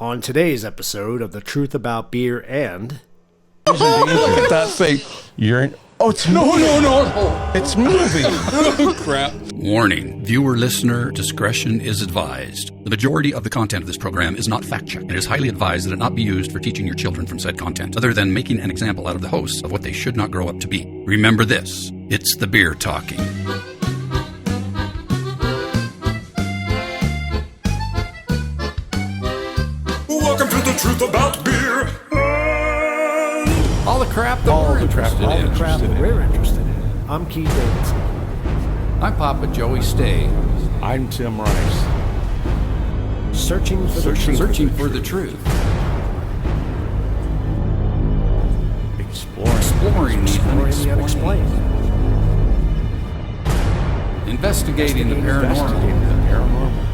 On today's episode of The Truth About Beer and... Look at that thing. Oh, it's no. It's moving. Oh, crap. Warning. Viewer listener discretion is advised. The majority of the content of this program is not fact-checked. It is highly advised that it not be used for teaching your children from said content, other than making an example out of the hosts of what they should not grow up to be. Remember this. It's the beer talking. Welcome to The Truth About Beer. All the crap that we're interested in. I'm Keith Davidson. I'm Papa Joey Stay. I'm Tim Rice. Searching for the truth. Exploring The unexplained. Investigating the paranormal.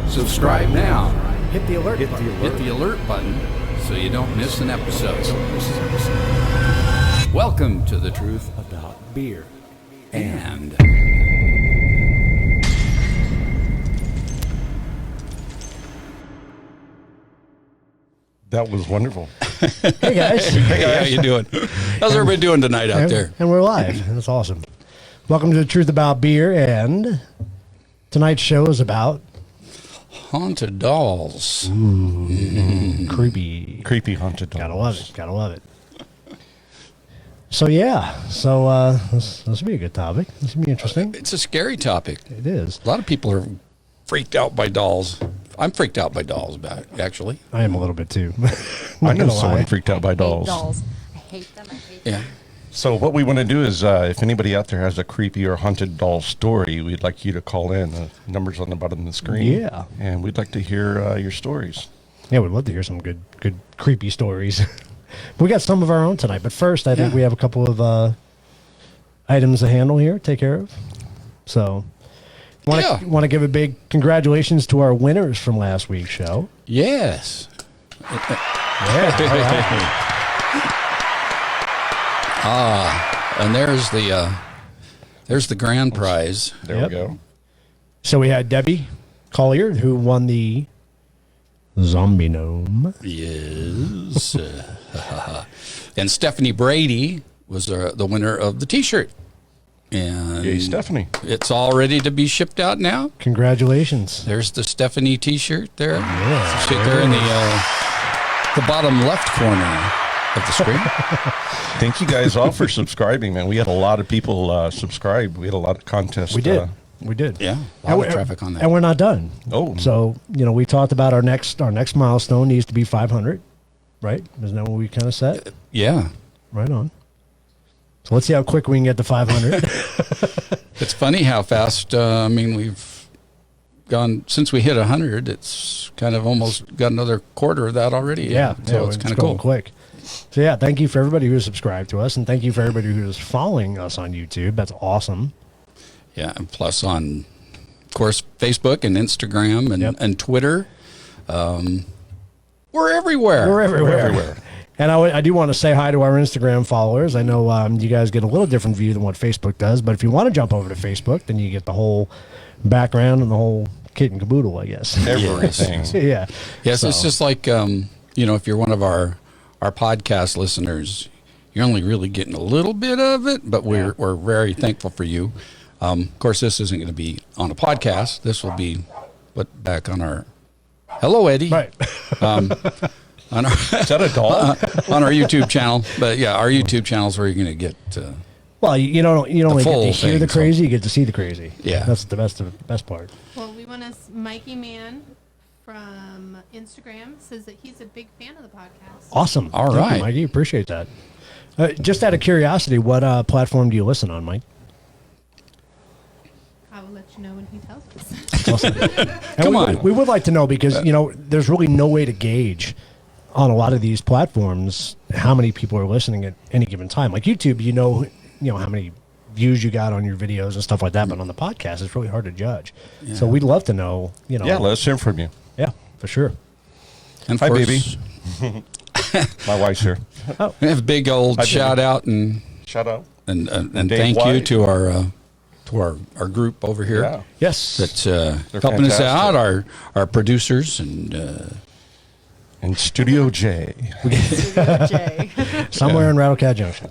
Subscribe now. Hit the alert button. Hit the alert button so you don't miss an episode. Welcome to The Truth About Beer. and... That was wonderful. Hey guys. Hey, how you doing? How's everybody doing tonight out there? And we're live. That's awesome. Welcome to The Truth About Beer, and tonight's show is about... Haunted dolls. Creepy haunted dolls. Gotta love it. So this will be a good topic. This will be interesting. It's a scary topic. It is. A lot of people are freaked out by dolls. I'm freaked out by dolls, actually. I am a little bit too. I know someone freaked out by dolls. I hate them. Yeah. So what we want to do is, if anybody out there has a creepy or haunted doll story, we'd like you to call in. The number's on the bottom of the screen. Yeah. And we'd like to hear your stories. Yeah, we'd love to hear some good creepy stories. We got some of our own tonight, but first, I think we have a couple of items to handle here, take care of. So, want to give a big congratulations to our winners from last week's show. Yes. And there's the grand prize. There we go. So we had Debbie Collier, who won the Zombie Gnome. Yes. And Stephanie Brady was the winner of the T-shirt. And Yay, Stephanie. It's all ready to be shipped out now. Congratulations. There's the Stephanie T-shirt there. Yeah. Sit there in the bottom left corner of the screen. Thank you guys all for subscribing, man. We had a lot of people subscribe. We had a lot of contests. We did. Yeah, a lot of traffic on that. And we're not done. Oh. So, we talked about our next milestone needs to be 500, right? Isn't that what we kind of set? Yeah. Right on. So let's see how quick we can get to 500. It's funny how fast, we've gone, since we hit 100, it's kind of almost got another quarter of that already. Yeah. So it's kind of cool. Quick. So thank you for everybody who subscribed to us, and thank you for everybody who is following us on YouTube. That's awesome. Yeah, and plus on, of course, Facebook and Instagram and Twitter. We're everywhere. We're everywhere. And I do want to say hi to our Instagram followers. I know you guys get a little different view than what Facebook does, but if you want to jump over to Facebook, then you get the whole background and the whole kit and caboodle, I guess. Everything. Yeah. Yes, so. It's just like, if you're one of our podcast listeners, you're only really getting a little bit of it, but we're very thankful for you. Of course, this isn't going to be on a podcast. This will be put back on our... Hello, Eddie. Right. On our, is that a doll? On our YouTube channel. But yeah, our YouTube channel is where you're going to get... well, you don't only get to hear the crazy, you get to see the crazy. Yeah. That's the best part. Well, we want to... Mikey Man from Instagram says that he's a big fan of the podcast. Awesome. All Thank right. you, Mikey. Appreciate that. Just out of curiosity, what platform do you listen on, Mike? I will let you know when he tells us. Awesome. Come on. We would like to know because, there's really no way to gauge on a lot of these platforms how many people are listening at any given time. Like YouTube, you know how many views you got on your videos and stuff like that, but on the podcast, it's really hard to judge. Yeah. So we'd love to know, Yeah, let us hear from you. Yeah, for sure. And hi, baby. My wife's here. We have a big old shout out and shout out and thank you to our group over here. Yeah. Yes. That's They're helping us out. fantastic. Our producers and And Studio J. Jay. Somewhere in Rattlecat Junction.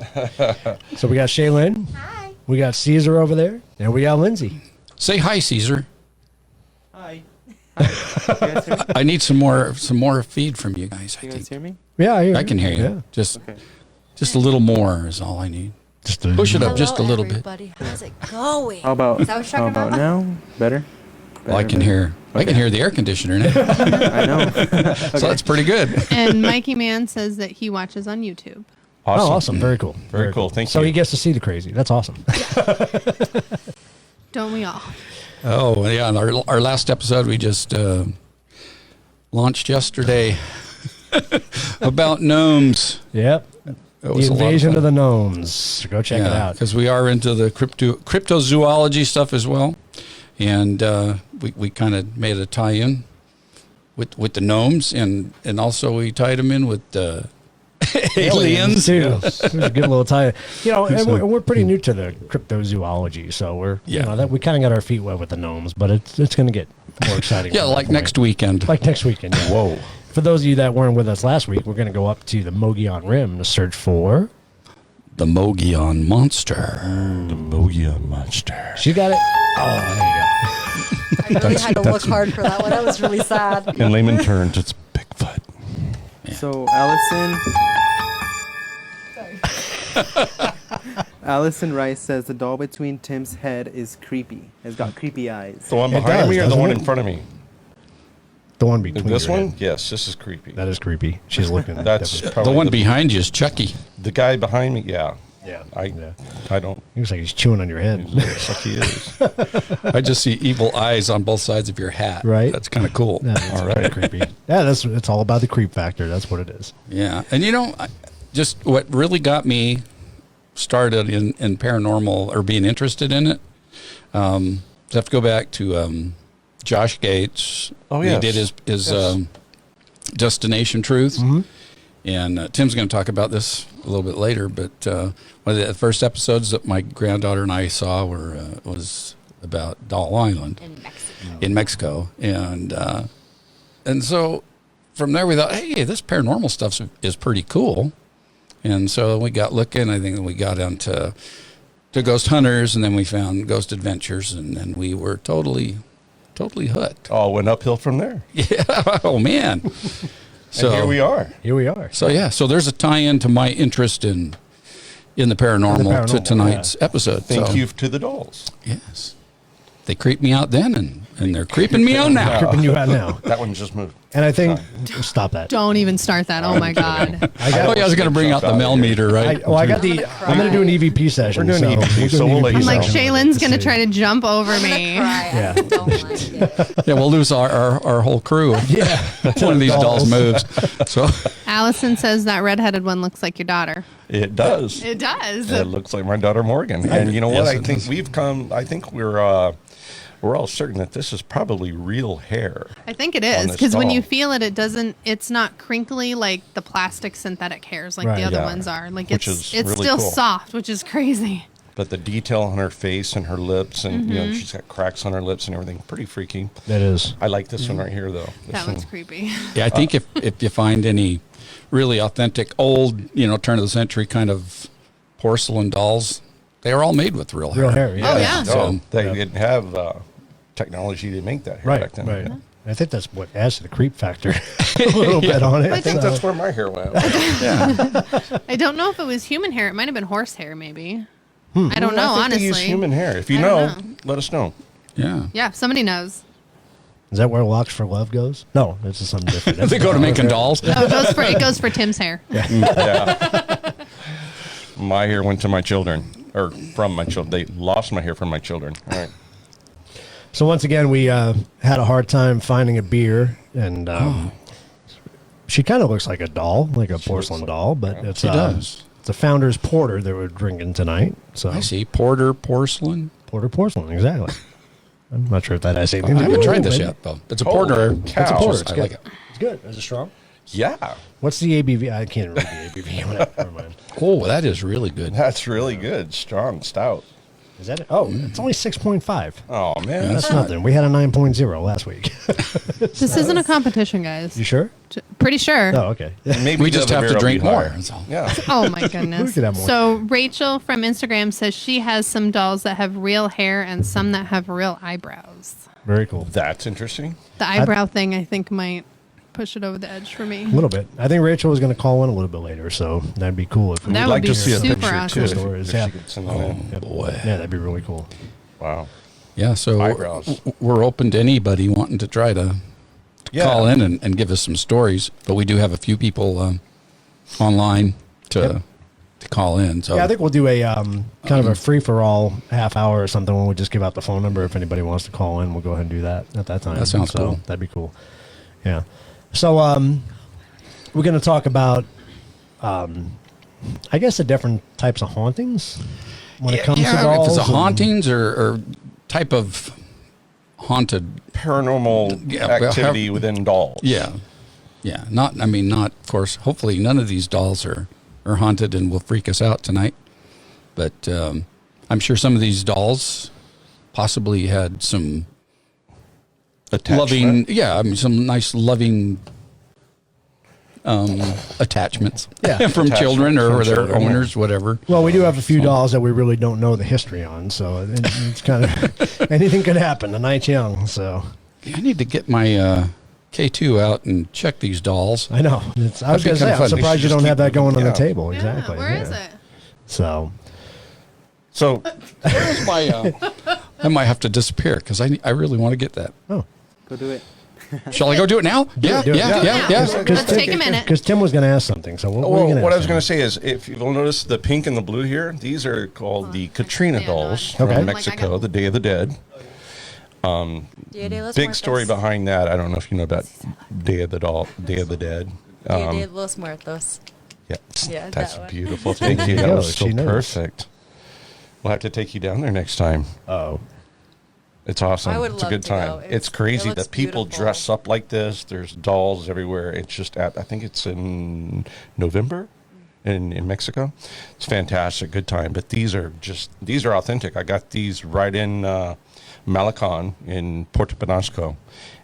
So we got Shaylin. Hi. We got Caesar over there. And we got Lindsay. say hi, Caesar. Hi. Hi. You guys hear me? I need some more feed from you guys. You guys hear me? Yeah, I can hear you. Yeah. Just a little more is all I need. Just a, Push it up just a little bit. Everybody. How's it going? How about, Is that what you're how talking about about? now? Better? Well, I can hear the air conditioner now. I know. So that's pretty good. And Mikey Man says that he watches on YouTube. Oh, awesome. Very cool. Very cool. Thank so you. he gets to see the crazy. That's awesome. Don't we all? Oh, yeah. And our last episode we just launched yesterday about gnomes. Yep. It The was a lot invasion fun. of the gnomes. Go check it out. Because we are into the cryptozoology stuff as well. And we kind of made a tie-in with the gnomes, and also we tied them in with aliens. too. It was a good little tie. You know, and we're pretty new to the cryptozoology, so we're you know that we kind of got our feet wet with the gnomes, but it's going to get more exciting. Yeah, from that like point. next weekend. Like next weekend. Yeah. Whoa. For those of you that weren't with us last week, we're going to go up to the Mogollon Rim to search for The Mogollon Monster. The Mogia Monster. She got it. Oh, there you go. I really had to look hard for that one. That was really sad. In layman terms, it's Bigfoot. So, Allison. Allison Rice says the doll between Tim's head is creepy. Has got creepy eyes. The one It behind does, me or the doesn't one it? in front of me? The one between This your one? head. Yes, this is creepy. That is creepy. She's looking. That's definitely- probably The one behind you is Chucky. The guy behind me, yeah. Yeah. I don't. He looks like he's chewing on your head. Looks like he is. I just see evil eyes on both sides of your hat. Right. That's kind of cool. Yeah, that's very creepy. Yeah, it's all about the creep factor. That's what it is. Yeah. And just what really got me started in paranormal or being interested in it, I have to go back to Josh Gates. Oh, yes. He did his Destination Truth. Mm-hmm. And Tim's going to talk about this a little bit later, but one of the first episodes that my granddaughter and I saw was about Doll Island In Mexico. and so from there we thought, hey, this paranormal stuff is pretty cool, and so we got looking. I think we got into Ghost Hunters, and then we found Ghost Adventures, and then we were totally hooked. Oh, went uphill from there. Yeah, oh man. So And here we are. Here we are. So yeah, so there's a tie-in to my interest in the paranormal, to paranormal, tonight's episode. Thank So, you to the dolls. Yes, they creeped me out then, and they're creeping me out now. Creeping you out now. That one just moved. And I think, stop that. Don't even start that. Oh my God. I was going to bring out the millimeter, right? I'm going to do an EVP session. We're doing EVP, so we'll let you I'm like, know. Shaylin's going to try to jump over I'm gonna me. cry. Yeah. I don't like it. Yeah, we'll lose our whole crew. Yeah. One of these dolls moves. So Allison says that redheaded one looks like your daughter. It does. It does. It looks like my daughter Morgan. And you know what? Yes, I it think does. I think we're all certain that this is probably real hair. I think it on is this because when doll. you feel it, it's not crinkly like the plastic synthetic hairs like Right. the other Yeah. ones are. Like Which it's is really still cool. soft, which is crazy. But the detail on her face and her lips, and she's got cracks on her lips and everything, pretty freaky. That is. I like this one right here, though. This That one. one's creepy. yeah, I think if you find any really authentic old, turn of the century kind of porcelain dolls, they are all made with real hair. Real hair, yeah. Oh, yeah. So they didn't have technology to make that hair back then. Right. I think that's what adds to the creep factor a little bit on it. I think that's where my hair went. I don't know if it was human hair. It might have been horse hair, maybe. I don't know, I think honestly. they use human hair. If you I know, don't know. let us know. Yeah. Yeah, if somebody knows. Is that where Locks for Love goes? No, it's just something different. They go to making dolls. Oh, it goes for Tim's hair. Yeah. My hair went to my children, or from my children. They lost my hair from my children. All right. So once again, we had a hard time finding a beer, and she kind of looks like a doll, like a porcelain doll, but it's She does. It's a Founder's Porter that we're drinking tonight. So I see. Porter porcelain. Porter porcelain, exactly. I'm not sure if that has anything I to do haven't with tried it, this but yet, though. It's a Holy porter. cow. It's a porter. It's I good. like it. It's good. Is it strong? Yeah, What's the ABV? I can't remember the ABV. Never mind. Oh, that is really good. that's really good. Strong, stout. Is that it? Oh, it's only 6.5. Oh man, That's nothing. We had a 9.0 last week. This isn't a competition, guys. You sure? Pretty sure. Oh, okay. maybe We just the have to barrel drink be more. higher. That's all. Yeah. Oh my goodness. We could have more. So Rachel from Instagram says she has some dolls that have real hair and some that have real eyebrows. Very cool. That's interesting. The eyebrow thing, I think, might push it over the edge for me. A little bit. I think Rachel was going to call in a little bit later, so that'd be cool. If we That I'd would like be to see a super picture awesome. too. If Stories, she yeah. could send that in. Yep. Boy. Yeah, that'd be really cool. Wow. Yeah, so Eyebrows. we're open to anybody wanting to try to call in and give us some stories. But we do have a few people online to call in. So Yeah, I think we'll do a kind of a free-for-all half hour or something when we just give out the phone number. If anybody wants to call in, we'll go ahead and do that at that time. That sounds cool. That'd be cool. Yeah. So we're going to talk about, I guess, the different types of hauntings when it comes to dolls. if it's a and- hauntings or type of haunted. Paranormal Yeah, well, activity within dolls. Yeah. Not, of course, hopefully none of these dolls are haunted and will freak us out tonight. But I'm sure some of these dolls possibly had some Attachment. loving, some nice loving attachments from children or from their children, yeah. owners, whatever. Well, we do have a few dolls that we really don't know the history on, so it's kind of anything could happen. The night's young, so I need to get my K2 out and check these dolls. I know. I was going That'd be to say, kinda I'm fun. surprised you Just don't have keep that going on the them, table. Yeah, Exactly. where is it? So, So Where's my? I might have to disappear because I really want to get that. oh, Go do it. Shall I go do it now? Yeah, do it. yeah, Yeah. yeah. Let's take a minute. because Tim was going to ask something. So, what were you well, gonna what I ask was going him? to say is, if you'll notice the pink and the blue here, these are called the Katrina Yeah, no, dolls I- from Okay. Mexico, Like I got- the Day of the Dead. Dia de los Big story Muertos. behind that. I don't know if you know about Day of the Dead. Dia de los Muertos. Yeah, Yeah, that's that one. beautiful. Thank you. There you That go. was so She knows. perfect. We'll have to take you down there next time. Oh, It's awesome. I would It's a love good to time. go. It's It crazy looks that people beautiful. dress up like this. There's dolls everywhere. It's just I think it's in November in Mexico. It's fantastic. Good time. But these are authentic. I got these right in Malacon in Puerto Penasco.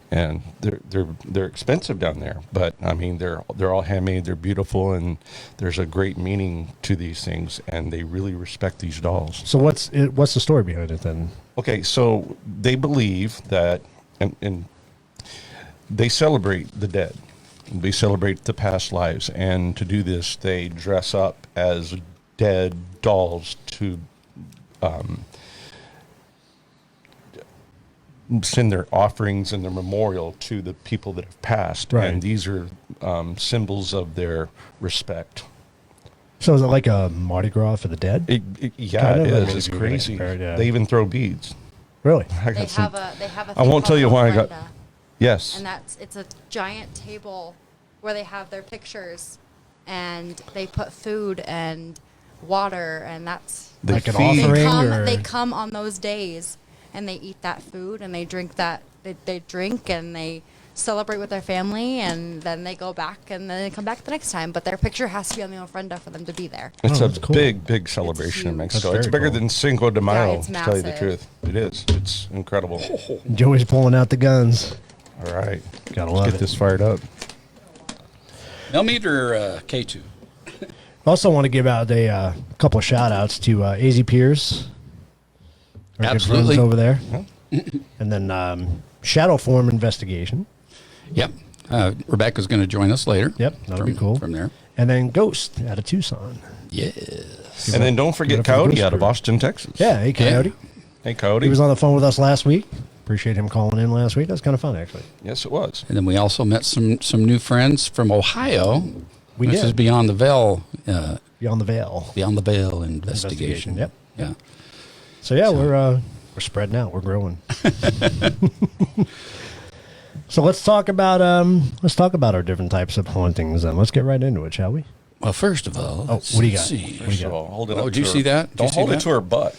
And they're expensive down there, but I mean they're all handmade. They're beautiful, and there's a great meaning to these things, and they really respect these dolls. so what's the story behind it then? Okay, so they believe that, and they celebrate the dead. They celebrate the past lives, and to do this, they dress up as dead dolls to send their offerings and their memorial to the people that have passed. Right. And these are symbols of their respect. So is it like a Mardi Gras for the dead? Yeah, Kind it of, I is. mean, It's if you were crazy. compared, yeah. They even throw beads. Really? I got They some- have a I won't thing tell you called why I got. ofrenda, Yes. and it's a giant table where they have their pictures, and they put food and water, and that's They Like an feed- offering? they come. or- They come on those days, and they eat that food, and they drink that. They drink and they celebrate with their family, and then they go back, and then they come back the next time. But their picture has to be on the ofrenda for them to be there. It's Oh, a that's cool. big celebration in huge. Mexico. That's It's very bigger cool. than Cinco de Mayo, it's to tell you the massive. truth. It is. It's incredible. Joey's pulling out the guns. All right. Gotta Let's love get it. this fired up. Millimeter K2. Also want to give out a couple of shout outs to AZ Piers. Our good Absolutely. friends over there. And then Shadow Form Investigation. Yep. Rebecca's going to join us later. Yep, that'll be cool. From there. And then Ghost out of Tucson. Yes. And then don't Give forget it up for the Coyote Ghost out of Crew. Austin, Texas. Yeah, hey Coyote. Hey, Coyote. He was on the phone with us last week. Appreciate him calling in last week. That was kind of fun, actually. Yes, it was. And then we also met some new friends from Ohio. We This did. is Beyond the Veil. Beyond the Veil. Beyond the Veil investigation. Yep. Yeah. So yeah, we're spreading out. We're growing. So let's talk about our different types of hauntings. Then let's get right into it, shall we? Well, first of all, Oh, let's what do you got? see. What do you So got? hold it Oh, up did to you her- see that? Did Don't you see hold that? it to her butt.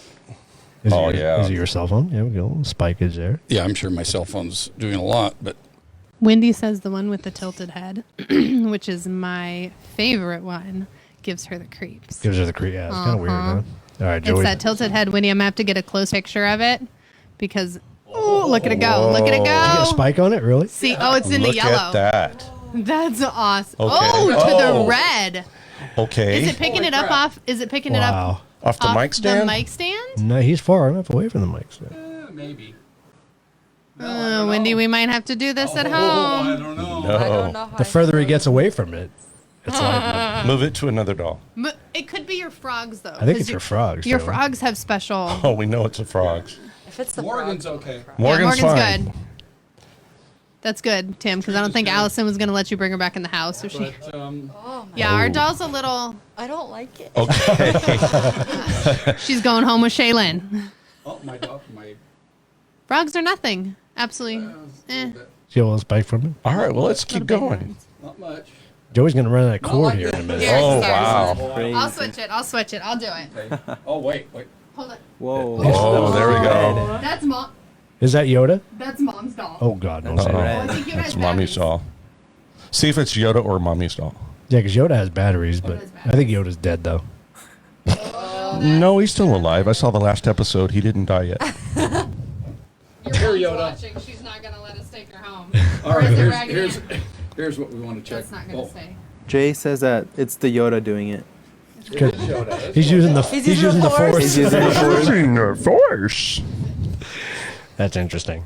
Is Oh, it your, yeah. Is it your cell phone? Yeah, we go. Spikeage there. Yeah, I'm sure my cell phone's doing a lot, but Wendy says the one with the tilted head, which is my favorite one, gives her the creeps. Gives her the creep. Yeah, it's kind of weird, huh? All right, It's Joey. that tilted head, Winnie. I'm going to have to get a close picture of it because, oh, look at it go. Look at it Did you get a go. spike on it, really? See, oh, it's in the Look yellow. at that. That's awesome. Okay. Oh, to Oh. the red. Okay. Is it picking it up off? Is it picking it Wow. up Off the mic stand? The mic stand? No, he's far enough away from the mic stand. Maybe. Wendy, we might have to do this at home. I don't know. No. I don't know how The further he gets away from it, it's like, Move it to another doll. But it could be your frogs, though. I think 'cause it's your frogs. Your Joey. frogs have special. Oh, we know it's a frogs. If it's the Morgan's frog, okay. Morgan's fine. good. That's good, Tim, because I don't think Allison was going to let you bring her back in the house. If she, oh my, yeah, our doll's a little. I don't like it. Okay. She's going home with Shaylin. Oh, my dog, my. Frogs are nothing. Absolutely. Eh. See a little spike from it? All right. Well, let's keep going. Not much. Joey's going to run that cord like here in a that. minute. Here, Oh, sorry. wow. Crazy. I'll switch it. I'll switch it. I'll do it. Okay. Oh, wait. Hold it. Whoa. Oh, there we go. That's mom. Is that Yoda? That's mom's doll. Oh, God. No. That's Yeah, red. I think Yoda has It's mommy's batteries. doll. See if it's Yoda or mommy's doll. because Yoda has batteries, but has I think Yoda's dead, though. No, he's still alive. I saw the last episode. He didn't die yet. Your Here, mom's Yoda. watching. She's not going to let us take her home. All right, is it here's, Raggedy here's, Ann? here's what we want to check. That's not going to stay. Jay says that it's the Yoda doing it. He's using the using the force. He's using the force. the force. That's interesting.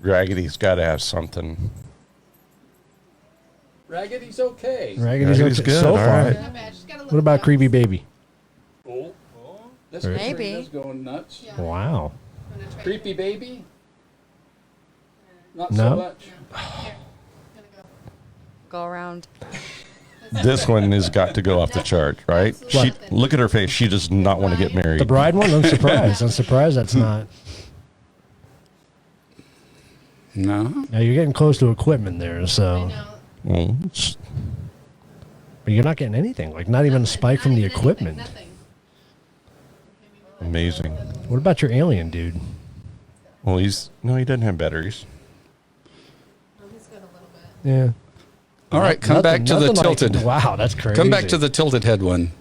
Raggedy's got to have something. Raggedy's okay. Raggedy's Raggedy's okay good, so all far. right. Not bad. She's got a What little about nose. Creepy Baby? Oh, this Maybe. is going nuts. Yeah. Wow. I'm gonna try Creepy baby? Not No. so much. Here. Gonna go. Go around. This one has got to go off the chart, right? She, look at her face. She does not want to get married. The bride one? I'm surprised. I'm surprised that's not. No. Now you're getting close to equipment there, I so. know. Well, it's- But you're not getting anything. Like, not even a spike from the Not even equipment. Nothing. amazing. What about your alien dude? Well, he doesn't have batteries. Oh, he's got a little bit. Yeah. All right, come back to the Nothing like- tilted. wow, that's crazy. Come back to the tilted head one.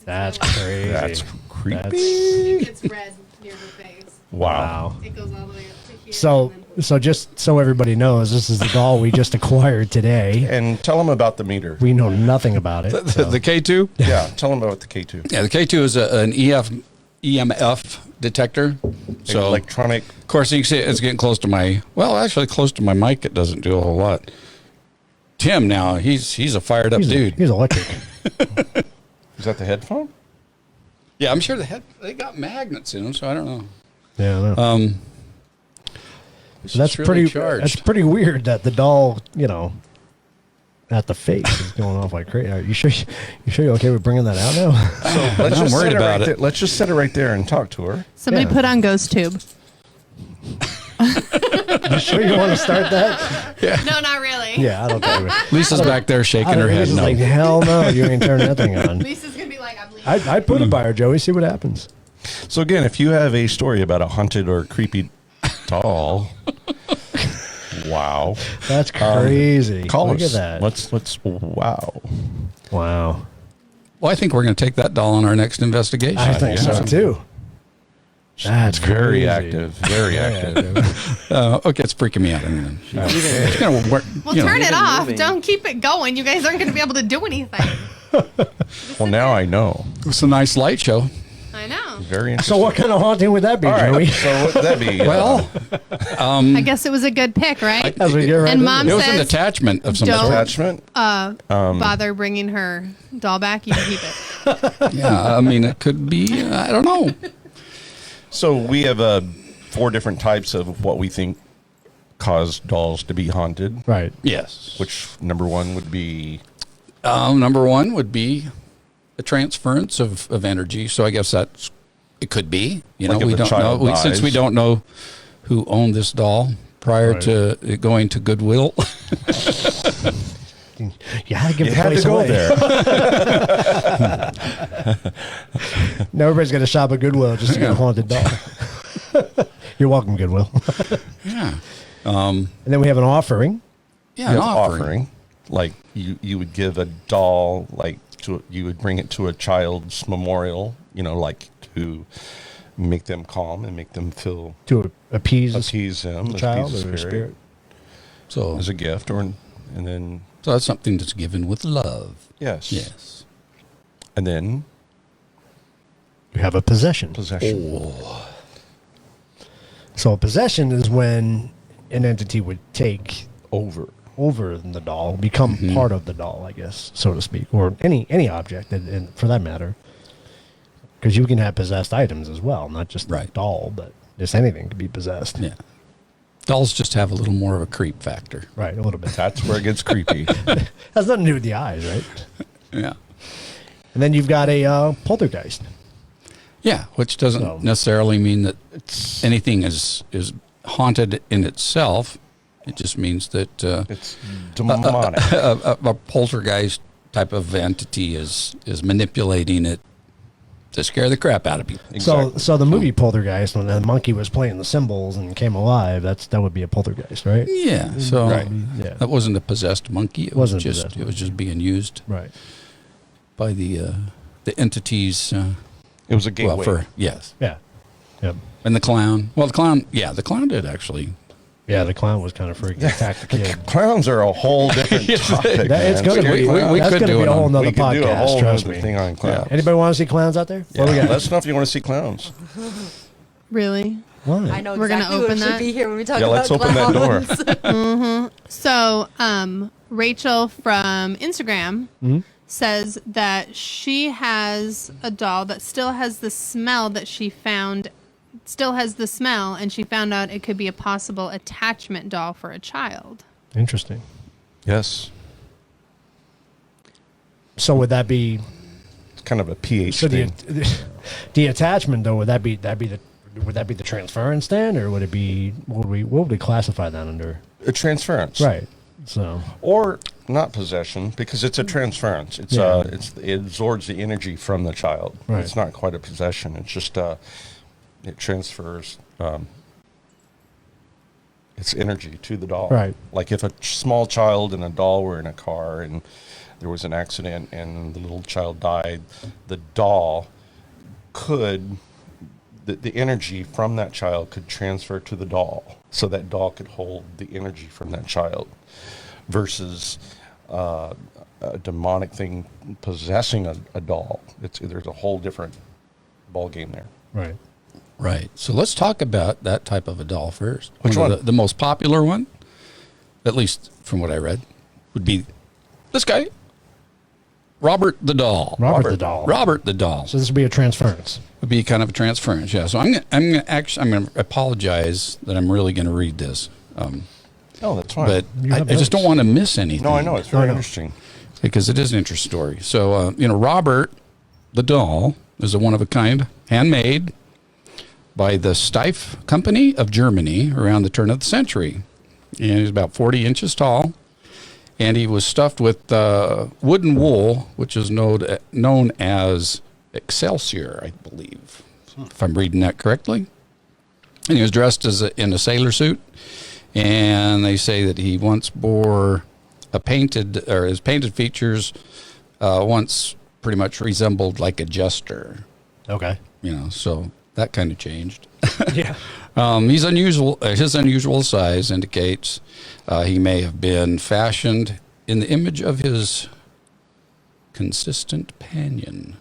That's crazy. That's creepy. That's- It gets red near her face. Wow. It goes all the way up to here. So, and then- so just so everybody knows, this is the doll we just acquired today. And tell them about the meter. We know nothing about it. so. The K2? Yeah, tell them about the K2. Yeah, the K2 is an EMF detector. So, Electronic. of course, you can see it's getting close to my, well, actually close to my mic. It doesn't do a whole lot. Tim now, he's a fired up dude. He's electric. Is that the headphone? Yeah, I'm sure they got magnets in them, so I don't know. Yeah, I know. So that's It's really pretty. charged. That's pretty weird that the doll, at the face is going off like crazy. Are you sure? You sure you're okay with bringing that out now? Let's I'm just worried set about right it. there. Let's just set it right there and talk to her. Somebody Yeah. put on Ghost Tube. You sure you want to start that? No, not really. Yeah, I don't think. Lisa's back there shaking her head Lisa's no. like, hell no, you ain't turning that thing on. Lisa's gonna be like, I'm leaving. I'd put it by her, Joey. See what happens. So again, if you have a story about a haunted or creepy doll, wow, That's crazy. call Look us. at that. Let's wow. Wow. Well, I think we're going to take that doll on our next investigation. I think so too. That's Very crazy. active. Very active. Okay, it's freaking me out. I mean, it's going to work. Well, you know. turn it Even off. moving. Don't keep it going. You guys aren't gonna be able to do anything. Well, now I know. It's a nice light show. I know. Very interesting. So what kind of haunting would that be, All Joey? right. So what would that be? Well, I guess it was a good pick, right? As we get right And into Mom it. it was an says, attachment of some don't- sort. attachment. bother bringing her doll back. You can keep it. Yeah, I mean, it could be, I don't know. So we have 4 different types of what we think cause dolls to be haunted. Right. Yes. Which number 1 would be? Number one would be a transference of energy. So I guess it could be. You Like know, if we a don't child know. Since we dies. don't know who owned this doll prior Right. to it going to Goodwill. You had to give You the had place to go away. there. Now everybody's got to shop at Goodwill just to get a haunted doll. You're welcome, Goodwill. Yeah. And then we have an offering. Yeah, You an have offering. offering. Like you would give a doll like you would bring it to a child's memorial, like to make them calm and make them feel To appease them, the child appease or the the spirit spirit. So, as a gift, and then so that's something that's given with love. yes, Yes. and then You have a possession. possession. So a possession is when an entity would take Over. the doll, become part of the doll, I guess, so to speak, or any object, and for that matter. Because you can have possessed items as well, not just the Right. doll, but just anything can be possessed. Yeah. Dolls just have a little more of a creep factor. Right, a little bit. That's where it gets creepy. Has nothing to do with the eyes, right? Yeah. And then you've got a poltergeist. Yeah, which doesn't So- necessarily mean that anything is haunted in itself. It just means that It's demonic. a poltergeist type of entity is manipulating it to scare the crap out of people. Exactly. So the movie Poltergeist, when the monkey was playing the cymbals and came alive, that would be a poltergeist, right? Yeah, so Yeah. that wasn't a possessed monkey. It Wasn't was a just possessed it was just being used Right. by the entities. It was a gateway. Well, for yes, Yeah. Yep. and the clown. Well, the clown did actually. Yeah, the clown was kind of freaky. Attacked the kid. Clowns are a whole different topic. It's man. gonna Scary be. clowns. That's could gonna do be it a whole on- nother we could do a podcast. whole Trust other me. thing on clowns. Anybody want to see clowns out there? What do we Let got? us know if you want to see clowns. Really? Why? I know We're gonna exactly open what should that? be here when we talk Yeah, about let's open that clowns. door. So, Rachel from Instagram says that she has a doll that still has the smell that she found, and she found out it could be a possible attachment doll for a child. Interesting. Yes. So would that be? It's kind of a pH So thing. the attachment though, would that be the transference then, or would it be? What would we classify that under? A transference. Right. So Or not possession, because it's a transference. It's Yeah. it absorbs the energy from the child. Right. It's not quite a possession. It's just it transfers its energy to the doll. Right. Like if a small child and a doll were in a car and there was an accident and the little child died, the doll could the energy from that child could transfer to the doll, so that doll could hold the energy from that child, versus a demonic thing possessing a doll. There's a whole different ball game there. right. Right. So let's talk about that type of a doll first. Which of one? The most popular one, at least from what I read, would be this guy, Robert the doll. Robert the doll. Robert the doll. So this would be a transference. Would be kind of a transference. Yeah. So I'm gonna apologize that I'm really gonna read this, Oh, that's fine. but You I have just don't notes. want to miss anything. No, I know it's very I know. interesting. Because it is an interesting story. So, Robert the doll is a one-of-a-kind, handmade by the Steiff Company of Germany around the turn of the century. And he's about 40 inches tall. And he was stuffed with wooden wool, which is known as Excelsior, I believe, if I'm reading that correctly. And he was dressed in a sailor suit. And they say that he once bore his painted features once pretty much resembled like a jester, Okay. so that kind of changed. Yeah. He's unusual. His unusual size indicates he may have been fashioned in the image of his consistent companion,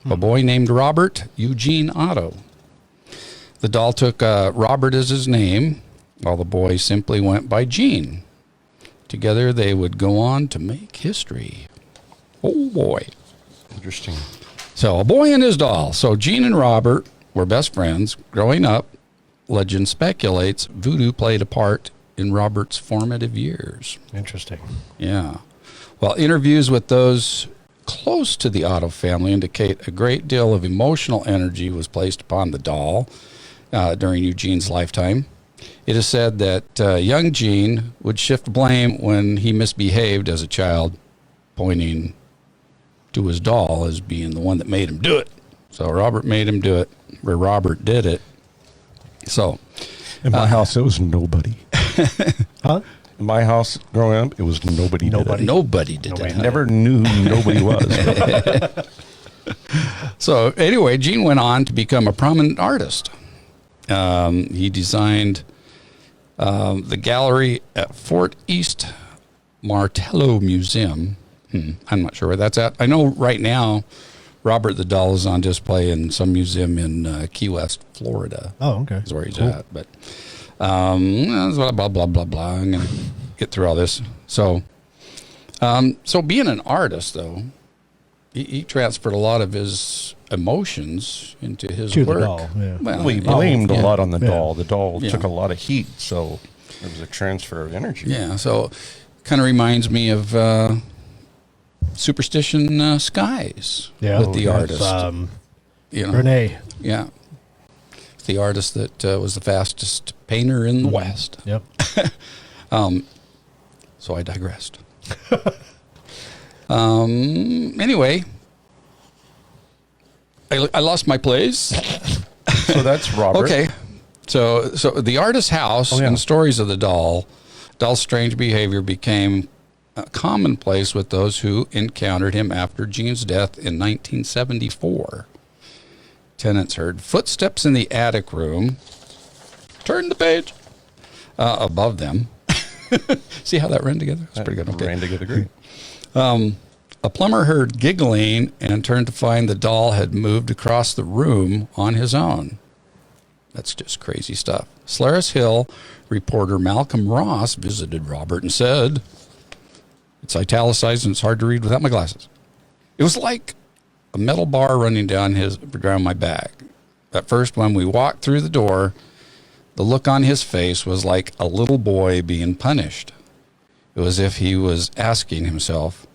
a boy named Robert Eugene Otto. The doll took Robert as his name, while the boy simply went by Gene. Together, they would go on to make history. Oh, boy. Interesting. So, a boy and his doll. So, Gene and Robert were best friends growing up. Legend speculates voodoo played a part in Robert's formative years. Interesting. Yeah. Well, interviews with those close to the Otto family indicate a great deal of emotional energy was placed upon the doll during Eugene's lifetime. It is said that young Gene would shift blame when he misbehaved as a child, pointing to his doll as being the one that made him do it. So Robert made him do it, or Robert did it. So In my house, it was nobody. Huh? my house growing up, it was nobody. Nobody did I that. never knew who nobody was. So anyway, Gene went on to become a prominent artist. He designed the gallery at Fort East Martello Museum. I'm not sure where that's at. I know right now Robert the Doll is on display in some museum in Key West, Florida. Oh, okay. Is where he's at. But blah, blah, blah, blah, blah. I'm going to get through all this. So being an artist, though, he transferred a lot of his emotions into his To work. the doll, yeah. Well, We blamed a yeah. lot on the Yeah. doll. The doll Yeah. took a lot of heat, so there was a transfer of energy. Yeah, so kind of reminds me of Superstition Skies Yeah. with the artist. You know, Renee. yeah, the artist that was the fastest painter in the West. Yep. So I digressed. Anyway, I lost my place. So that's Robert. Okay, so the artist's house Oh, yeah. and stories of the doll's strange behavior became commonplace with those who encountered him after Gene's death in 1974. Tenants heard footsteps in the attic room. Turn the page. Above them. See how that ran together? It's pretty good. Okay. Ran together great. A plumber heard giggling and turned to find the doll had moved across the room on his own. That's just crazy stuff. Solaris Hill reporter Malcolm Ross visited Robert and said, it's italicized and it's hard to read without my glasses. It was like a metal bar running down my back. At first, when we walked through the door, the look on his face was like a little boy being punished. It was as if he was asking himself,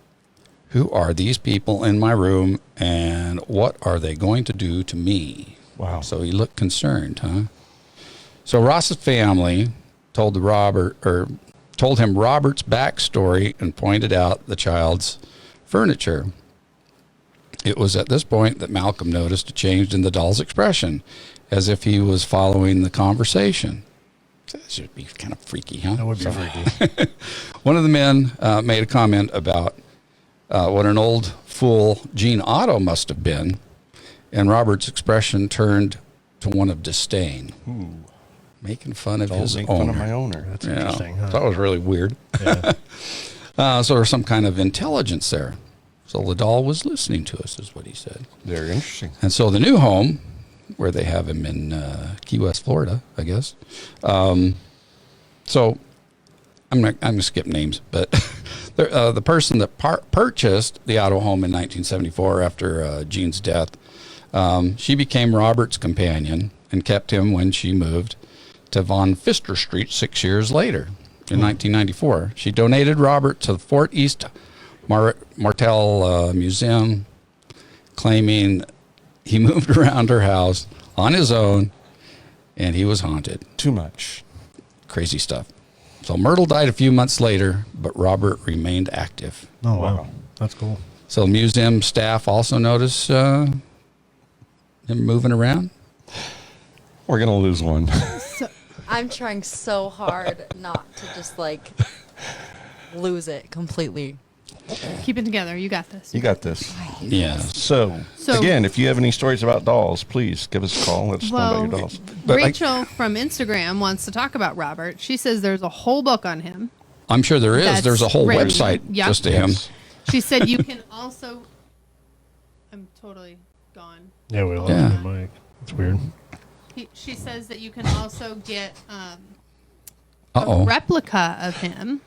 who are these people in my room and what are they going to do to me? Wow. So he looked concerned, huh? So Ross's family told him Robert's backstory and pointed out the child's furniture. It was at this point that Malcolm noticed a change in the doll's expression, as if he was following the conversation. That should be kind of freaky, huh? That would be freaky. One of the men made a comment about what an old fool Gene Otto must have been, and Robert's expression turned to one of disdain. Ooh. Making fun of Don't his make owner. fun of my owner. That's interesting. Huh? That was really weird. Yeah. So there's some kind of intelligence there. So the doll was listening to us, is what he said. Very interesting. And so the new home, where they have him in Key West, Florida, I guess. So I'm gonna skip names, but the person that purchased the Otto home in 1974 after Gene's death, she became Robert's companion and kept him when she moved to Von Pfister Street 6 years later in 1994. She donated Robert to the Fort East Martel Museum, claiming he moved around her house on his own and he was haunted. Too much. Crazy stuff. So Myrtle died a few months later, but Robert remained active. Oh, wow. Wow. That's cool. So the museum staff also noticed him moving around. We're going to lose one. I'm trying so hard not to just like lose it completely. Keep it together. You got this. You got this. Yeah. So, again, if you have any stories about dolls, please give us a call and let us know about your dolls. But Rachel from Instagram wants to talk about Robert. She says there's a whole book on him. I'm sure there is. That's There's a whole written. website Yep. just to him. Yes. She said you can also. I'm totally gone. Yeah, we lost Yeah. the mic. It's weird. She says that you can also get a Uh-oh. replica of him.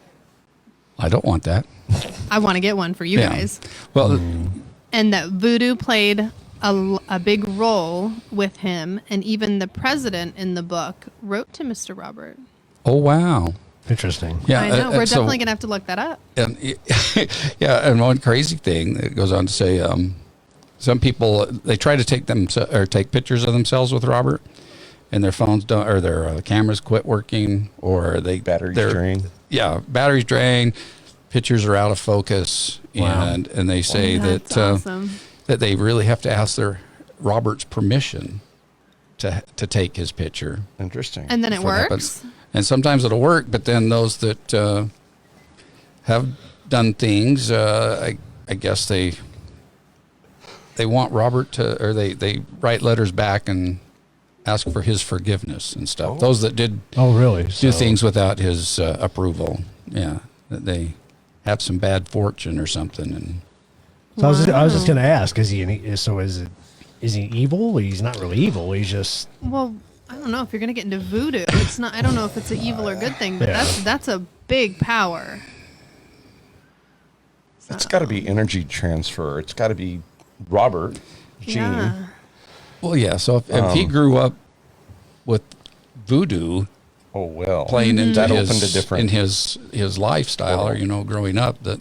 I don't want that. I want to get one for you Yeah. guys. Well, And that voodoo played a big role with him, and even the president in the book wrote to Mr. Robert. oh, wow. Interesting. Yeah. I know. We're so- definitely going to have to look that up. And yeah, and one crazy thing that goes on to say, some people they try to take pictures of themselves with Robert, and their phones don't, or their cameras quit working, or Batteries they're- drain. Yeah, batteries drain. Pictures are out of focus, Wow. and they say That's that awesome. that they really have to ask Robert's permission to take his picture. Interesting. And then it before that works. happens. And sometimes it'll work, but then those that have done things, I guess they want Robert to, or they write letters back and ask for his forgiveness and stuff. Oh. Those that did really? do things without his approval, that they have some bad fortune or something. And So I was just going to ask, is he evil? He's not really evil. He's just... Well, I don't know if you're going to get into voodoo. It's not. I don't know if it's an evil or good thing, but Yeah. that's a big power. It's got to be energy transfer. It's got to be Robert, Gene. Yeah. well, yeah. So if he grew up with voodoo Oh well, playing into that his opened a different. in his lifestyle, or growing up, that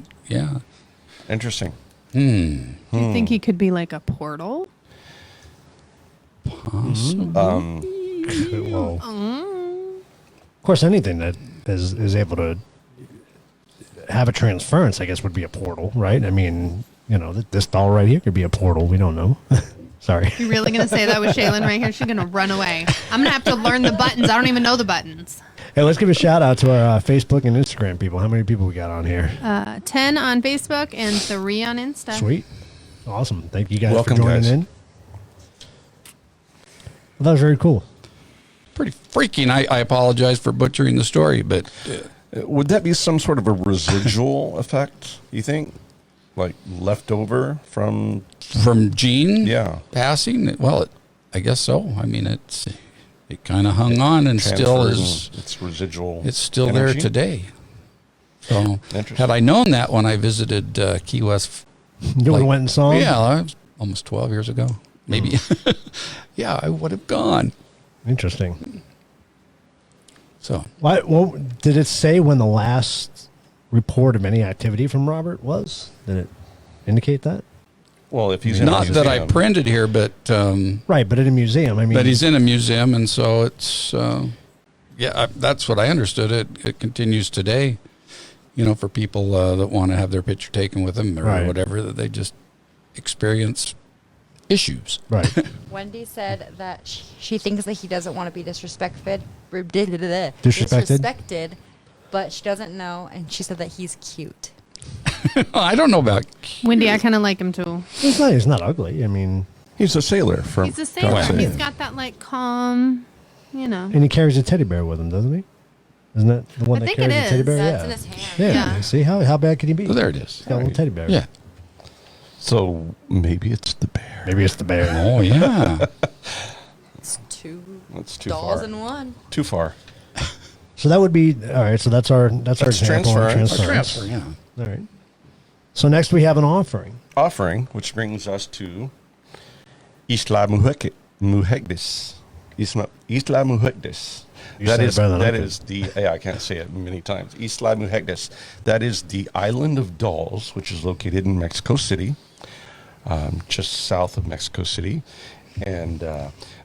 Interesting. Do you think he could be like a portal? Well, of course, anything that is able to have a transference, I guess, would be a portal, right? I mean, this doll right here could be a portal. We don't know. Sorry. You're really going to say that with Shaylin right here? She's going to run away. I'm going to have to learn the buttons. I don't even know the buttons. Hey, let's give a shout out to our Facebook and Instagram people. How many people we got on here? 10 on Facebook and 3 on Insta. Sweet. Awesome. Thank you guys Welcome, for joining guys. in. Well, that was very cool. pretty freaking. I apologize for butchering the story, but Would that be some sort of a residual effect, you think? Like leftover from... from Gene Yeah. passing, well, I guess so. I mean, it kind of hung on and still transferred is. and It's residual. It's still energy? there today. So, Interesting. had I known that when I visited Key West, You would have went and saw him? yeah, that was almost 12 years ago, maybe. Yeah, I would have gone. Interesting. So, Why? Well, did it say when the last report of any activity from Robert was? Did it indicate that? Well, if he's in a not that I museum- printed here, but Right, but in a museum. I mean, he's in a museum, and so it's that's what I understood. It continues today. For people that want to have their picture taken with them or Right. whatever, that they just experience issues. right. Wendy said that she thinks that he doesn't want to be disrespected, but she doesn't know, and she said that he's cute. I don't know about. Wendy, I kind of like him too. He's not ugly. I mean, He's a sailor. From He's a sailor. God's He's sake. got that like calm, and he carries a teddy bear with him, doesn't he? Isn't that the one I that think it carries the teddy is. bear? That's yeah. in his hand. Yeah. Yeah. See how bad can he be? Oh, there it is. He's got a little teddy bear. Yeah. So maybe it's the bear. Maybe it's the bear. Oh yeah. It's two That's too dolls far. in one. Too far. So that would be all right. So that's our example of transference. transference. Transfer. Yeah. All right. So next we have an offering. Offering, which brings us to Isla Mujeres. Isla Mujeres. You That said it is better than I that could. is the I can't say it many times. Isla Mujeres. That is the island of dolls, which is located in Mexico City, just south of Mexico City, and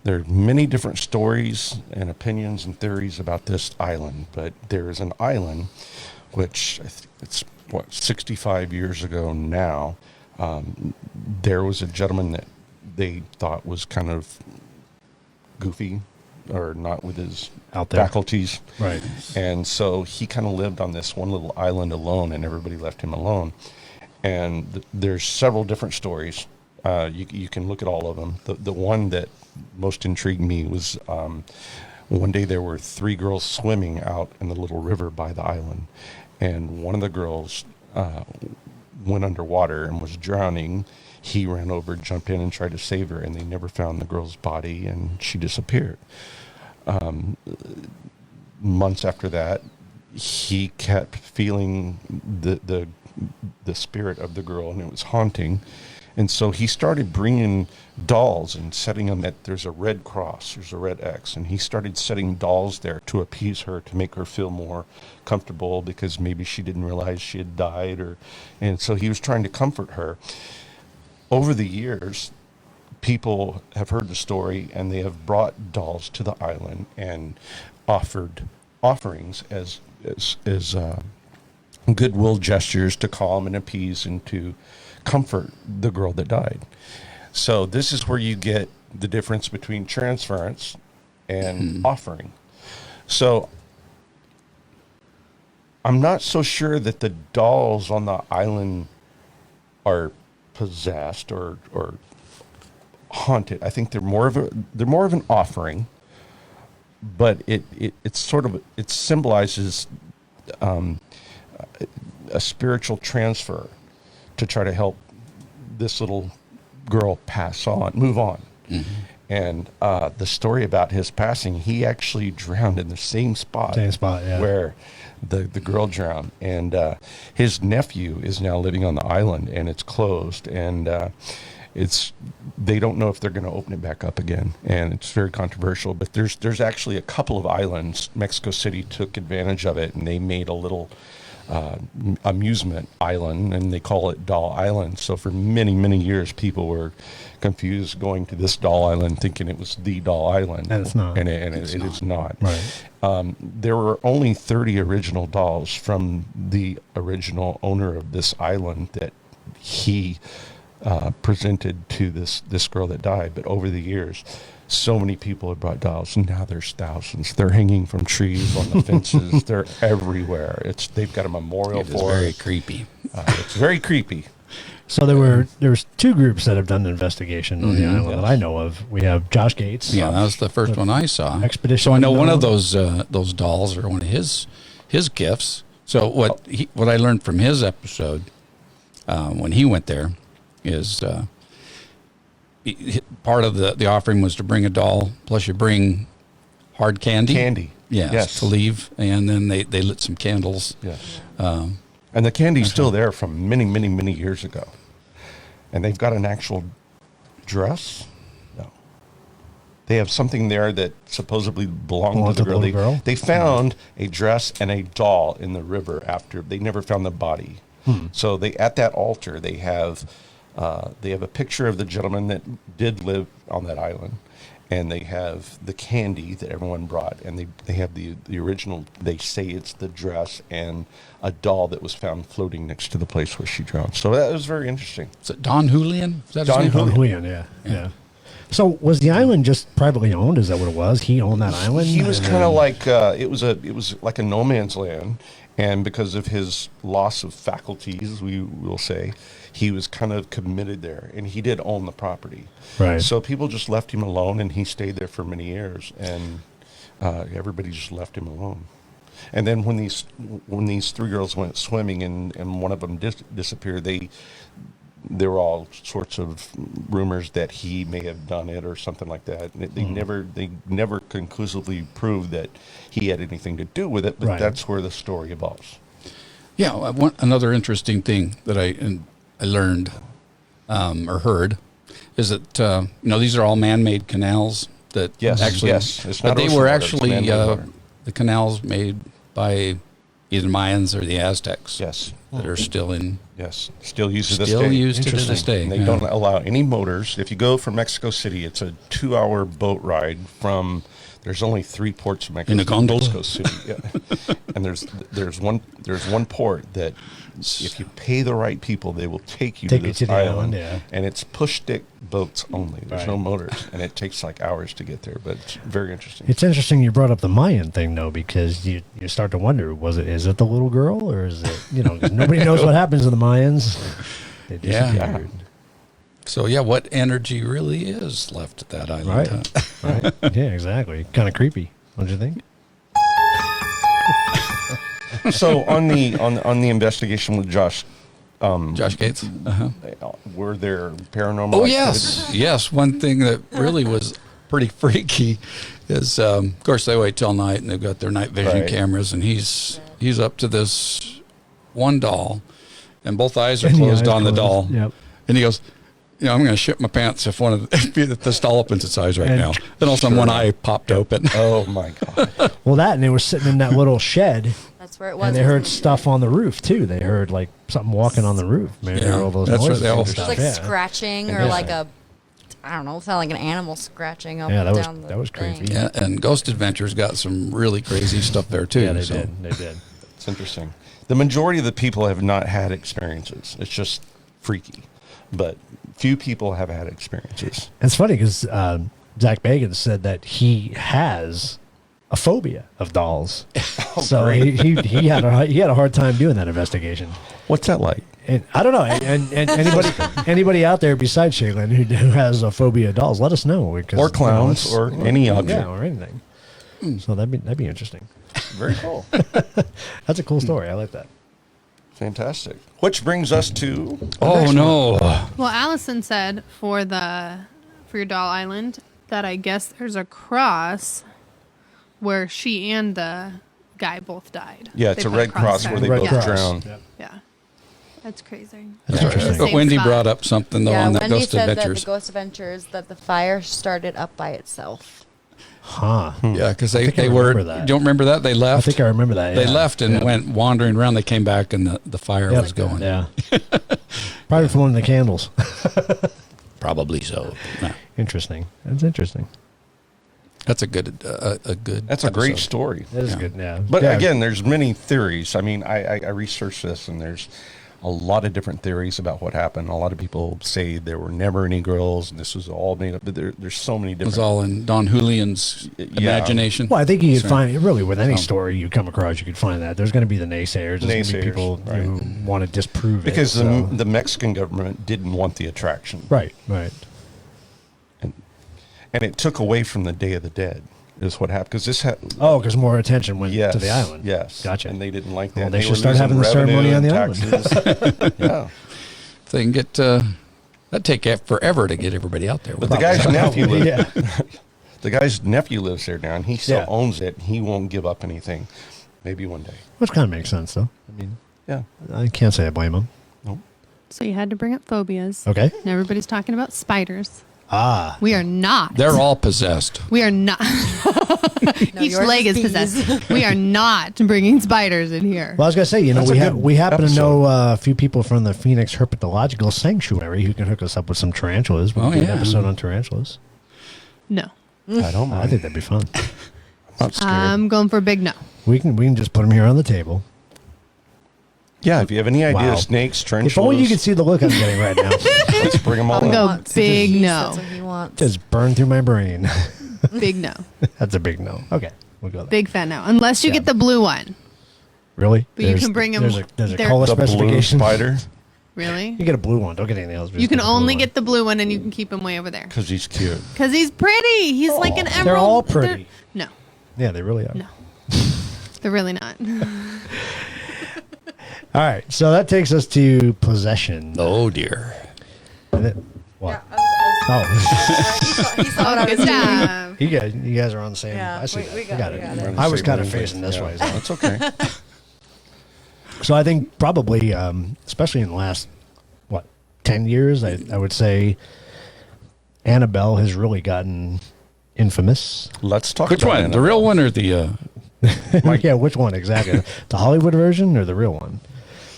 there are many different stories and opinions and theories about this island. But there is an island, which I think it's 65 years ago now. There was a gentleman that they thought was kind of goofy or not with his Out there. faculties. Right. And so he kind of lived on this one little island alone, and everybody left him alone. And there's several different stories. You can look at all of them. The one that most intrigued me was one day there were 3 girls swimming out in the little river by the island, and one of the girls went underwater and was drowning. He ran over, jumped in, and tried to save her, and they never found the girl's body, and she disappeared. Months after that, he kept feeling the spirit of the girl, and it was haunting. And so he started bringing dolls and setting them at, there's a red cross, there's a red X, and he started setting dolls there to appease her, to make her feel more comfortable, because maybe she didn't realize she had died, and so he was trying to comfort her. Over the years, people have heard the story, and they have brought dolls to the island and offered offerings as goodwill gestures to calm and appease and to comfort the girl that died. So this is where you get the difference between transference and offering. So I'm not so sure that the dolls on the island are possessed or haunted. I think they're more of an offering, but it symbolizes a spiritual transfer to try to help this little girl move on. Mm-hmm. And the story about his passing, he actually drowned in the same spot yeah. where the girl drowned. And his nephew is now living on the island, and it's closed. And they don't know if they're going to open it back up again. And it's very controversial. But there's actually a couple of islands. Mexico City took advantage of it, and they made a little amusement island, and they call it Doll Island. So for many, many years, people were confused going to this Doll Island thinking it was the Doll Island. And it's not. And it is not. Right. There were only 30 original dolls from the original owner of this island that he presented to this girl that died. But over the years, so many people have brought dolls, and now there's thousands. They're hanging from trees, on the fences. They're everywhere. They've got a memorial for it. Very creepy. It's very creepy. So there's two groups that have done an investigation on the island that I know of. We have Josh Gates. Yeah, that was the first one I saw. Expedition. So I know one of those dolls are one of his gifts. So what I learned from his episode when he went there is part of the offering was to bring a doll, plus you bring hard candy. Yes. To leave, and then they lit some candles. Yes. And the candy's still there from many, many, many years ago. And they've got an actual dress. No. They have something there that supposedly belonged to the girl. They found a dress and a doll in the river after they never found the body. So at that altar they have a picture of the gentleman that did live on that island, and they have the candy that everyone brought, and they have the original. They say it's the dress and a doll that was found floating next to the place where she drowned. So that was very interesting. Is it Don Julian? Is that Don his name? Julian, yeah. So was the island just privately owned? Is that what it was? He owned that island? He was kind of like it was like a no man's land, and because of his loss of faculties, we will say, he was kind of committed there, and he did own the property. Right. So people just left him alone, and he stayed there for many years, and everybody just left him alone. And then when these three girls went swimming and one of them disappeared, there were all sorts of rumors that he may have done it or something like that. They never conclusively proved that he had anything to do with it, but that's where the story evolves. Yeah, another interesting thing that I learned or heard is that these are all man-made canals that It's not they ocean were water, actually it's man-made water. the canals made by either Mayans or the Aztecs. Yes. That are still in. Yes, still used to this day. Still used to this day. And they don't allow any motors. If you go from Mexico City, it's a 2-hour boat ride from. There's only 3 ports in Mexico, in a gondola? Mexico City. Yeah. And there's one port that if you pay the right people, they will take you to this island. And it's push stick boats only. There's no motors, and it takes like hours to get there. But it's very interesting. It's interesting you brought up the Mayan thing though, because you start to wonder, is it the little girl, or is it 'cause nobody knows what happens to the Mayans. They disappeared. So what energy really is left at that island? Right. Yeah, exactly. Kind of creepy, don't you think? So on the investigation with Josh Gates, were there paranormal? Oh activities? yes. One thing that really was pretty freaky is, of course, they wait till night and they've got their night vision cameras, and he's up to this one doll, and both eyes are closed on the doll, and he goes, I'm going to shit my pants if this doll opens its eyes right now. Then all of a sudden, one eye popped open. Oh my god! Well, and they were sitting in that little shed. That's where it was. And they heard stuff on the roof too. They heard like something walking on the roof. Maybe all those noises. It was like scratching or like I don't know, it sounded like an animal scratching up and down that was creepy. Yeah, and Ghost Adventures got some really crazy stuff there too. Yeah, they did. It's interesting. The majority of the people have not had experiences. It's just freaky. But few people have had experiences. It's funny because Zach Bagans said that he has a phobia of dolls. So he had a hard time doing that investigation. What's that like? And I don't know. And anybody out there besides Shaylin who has a phobia of dolls, let us know. Because, Or clowns, or any object. Yeah, or anything. So that'd be interesting. Very cool. That's a cool story. I like that. Fantastic. Which brings us to... Oh, no. Well, Allison said for your doll island that I guess there's a cross where she and the guy both died. Yeah, it's They a put red cross there. where they Red both cross. drown. Yeah. That's crazy. That's interesting. But Same Wendy spot. brought up something, though, Yeah, on that Wendy Ghost said Adventures. that the Ghost Adventures, that the fire started up by itself. Huh. Yeah, because I think I they were. remember that. Don't remember that? They left. I think I remember that. They yeah. left and went wandering around. They came back and the fire Yep. was going. Yeah. Probably for one of the candles. Probably so. Yeah. Interesting. That's interesting. That's a good. Good. That's a great episode. story. That is Yeah. good. Yeah. But Yeah. again, there's many theories. I mean, I researched this, and there's a lot of different theories about what happened. A lot of people say there were never any girls, and this was all made up. But there's so many It was different... all in Don Julian's imagination. Well, I think you could So- find really with any So- story you come across, you could find that there's going to be the naysayers. There's going to be Naysayers, people right. who want to disprove Because it. so- the Mexican government didn't want the attraction. right. And it took away from the Day of the Dead, is what happened. Because this had... Oh, because more attention went Yes, to the island. Yes. Gotcha. And they didn't like that. Well, they were should start losing having the ceremony revenue on the and taxes. Yeah. If they can get. That'd take forever to get everybody out there. But the guy's nephew Probably, lives... yeah. The guy's nephew lives there now, and he still Yeah. owns it. He won't give up anything. Maybe one day. Which kind of makes sense, though. I mean, Yeah. I can't say I blame him. Nope. So you had to bring up phobias. Okay. And everybody's talking about spiders. Ah. We are not. They're all possessed. We are not. No, Each yours leg is is bees. possessed. We are not bringing spiders in here. Well, I was going to say, That's a good we happen to episode. know a few people from the Phoenix Herpetological Sanctuary who can hook us up with some tarantulas. We Oh, can do an yeah. episode on tarantulas. No. I don't mind. I think that'd be fun. I'm not scared. I'm going for a big no. We can just put them here on the table. Yeah, if you have any ideas, Wow. snakes, tarantulas, If only you could see the look I'm getting right now. let's bring them all I'll in. go Wants big peace, no. That's what he wants. Just burn through my brain. Big no. That's a big no. Okay, we'll go there. Big fan no. Unless you Yeah. get the blue one. Really? But you can bring 'em- There's a they're- color The blue specification. spider, Really? You get a blue one. Don't get anything else. You can only get the blue one and you can keep him way over there. because he's cute. Because he's pretty. He's like an emerald. They're all pretty. No. Yeah, they really are. No. They're really not. All right, so that takes us to possession. Oh dear. And it- what? Yeah, Oh, he saw what I Good was doing. job. you guys are on the same. Yeah, I see we- that. we I got got it, it. we got it. I was kind of facing this way. So. That's okay. So I think probably, especially in the last 10 years, I would say Annabelle has really gotten infamous. Let's talk Which about one? The Annabelle. real one or the? Yeah, which one exactly? The Hollywood version or the real one?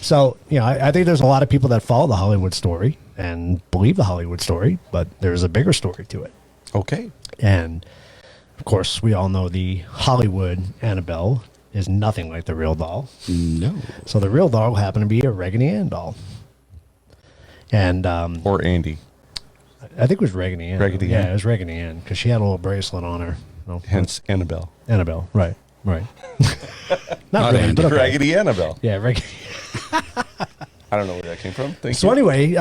So, I think there's a lot of people that follow the Hollywood story and believe the Hollywood story, but there's a bigger story to it. Okay. And of course, we all know the Hollywood Annabelle is nothing like the real doll. No. So the real doll happened to be a Raggedy Ann doll. And Or Andy. I think it was Raggedy Ann. Raggedy Yeah, Ann. it was Raggedy Ann because she had a little bracelet on her. No, Hence Annabelle. Annabelle. Right. Not Not really, Andy. but okay. Raggedy Annabelle. Yeah, Raggedy. I don't know where that came from. Thank So you. anyway,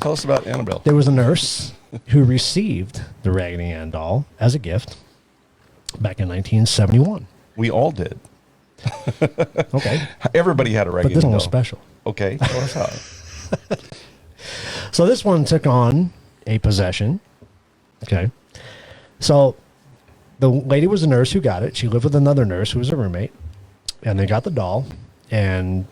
Tell us about Annabelle. there was a nurse who received the Raggedy Ann doll as a gift back in 1971. We all did. Okay, Everybody had a but Raggedy this doll. one was special. Okay. Tell us how. So this one took on a possession. Okay. So the lady was a nurse who got it. She lived with another nurse who was a roommate. And they got the doll and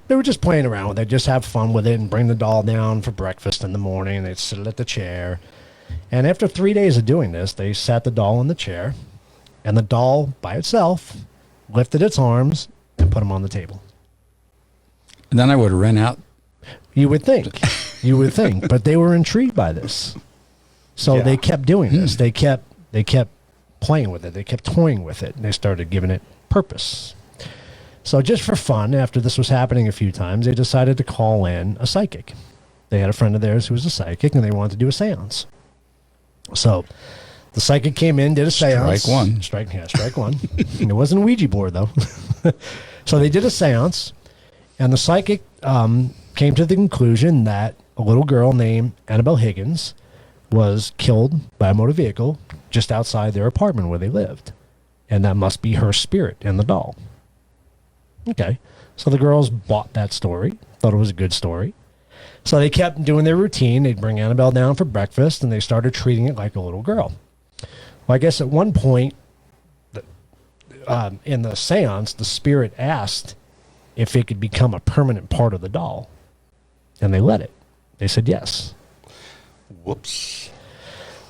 they were just playing around with it, just have fun with it and bring the doll down for breakfast in the morning. They'd sit at the chair. And after 3 days of doing this, they sat the doll in the chair and the doll by itself lifted its arms and put them on the table. And then I would run out. You would think. But they were intrigued by this. So Yeah. they kept doing this. They kept playing with it. They kept toying with it, and they started giving it purpose. So just for fun, after this was happening a few times, they decided to call in a psychic. They had a friend of theirs who was a psychic, and they wanted to do a seance. So The psychic came in, did a seance. Strike one. And it wasn't a Ouija board, though. So they did a seance, and the psychic came to the conclusion that a little girl named Annabelle Higgins was killed by a motor vehicle just outside their apartment where they lived. And that must be her spirit and the doll. Okay. So the girls bought that story, thought it was a good story. So they kept doing their routine. They'd bring Annabelle down for breakfast, and they started treating it like a little girl. Well, I guess at one point in the seance, the spirit asked if it could become a permanent part of the doll. And they let it. They said yes. Whoops.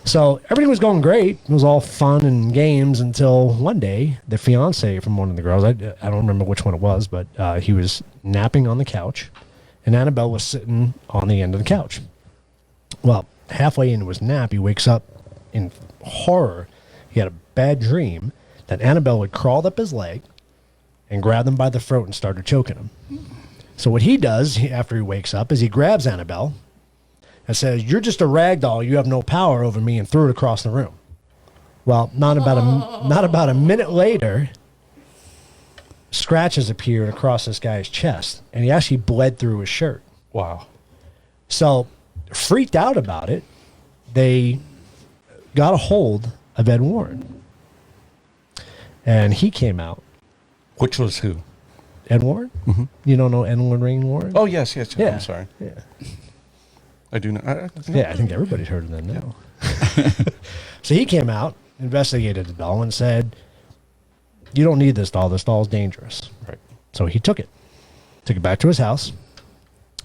So everything was going great. It was all fun and games until one day, the fiance from one of the girls, I don't remember which one it was, but he was napping on the couch, and Annabelle was sitting on the end of the couch. Well, halfway into his nap, he wakes up in horror. He had a bad dream that Annabelle had crawled up his leg and grabbed him by the throat and started choking him. So what he does after he wakes up is he grabs Annabelle and says, "You're just a rag doll. You have no power over me," and threw it across the room. Well, not about a minute later, scratches appeared across this guy's chest, and he actually bled through his shirt. Wow. So, freaked out about it, they got a hold of Ed Warren, and he came out. Which was who? Ed Warren? Mm-hmm. You don't know Ed and Lorraine Warren? Oh, yes. Yeah. I'm sorry. Yeah. I do not. I think everybody's heard of them now. So he came out, investigated the doll, and said, "You don't need this doll. This doll's dangerous." Right. So he took it back to his house.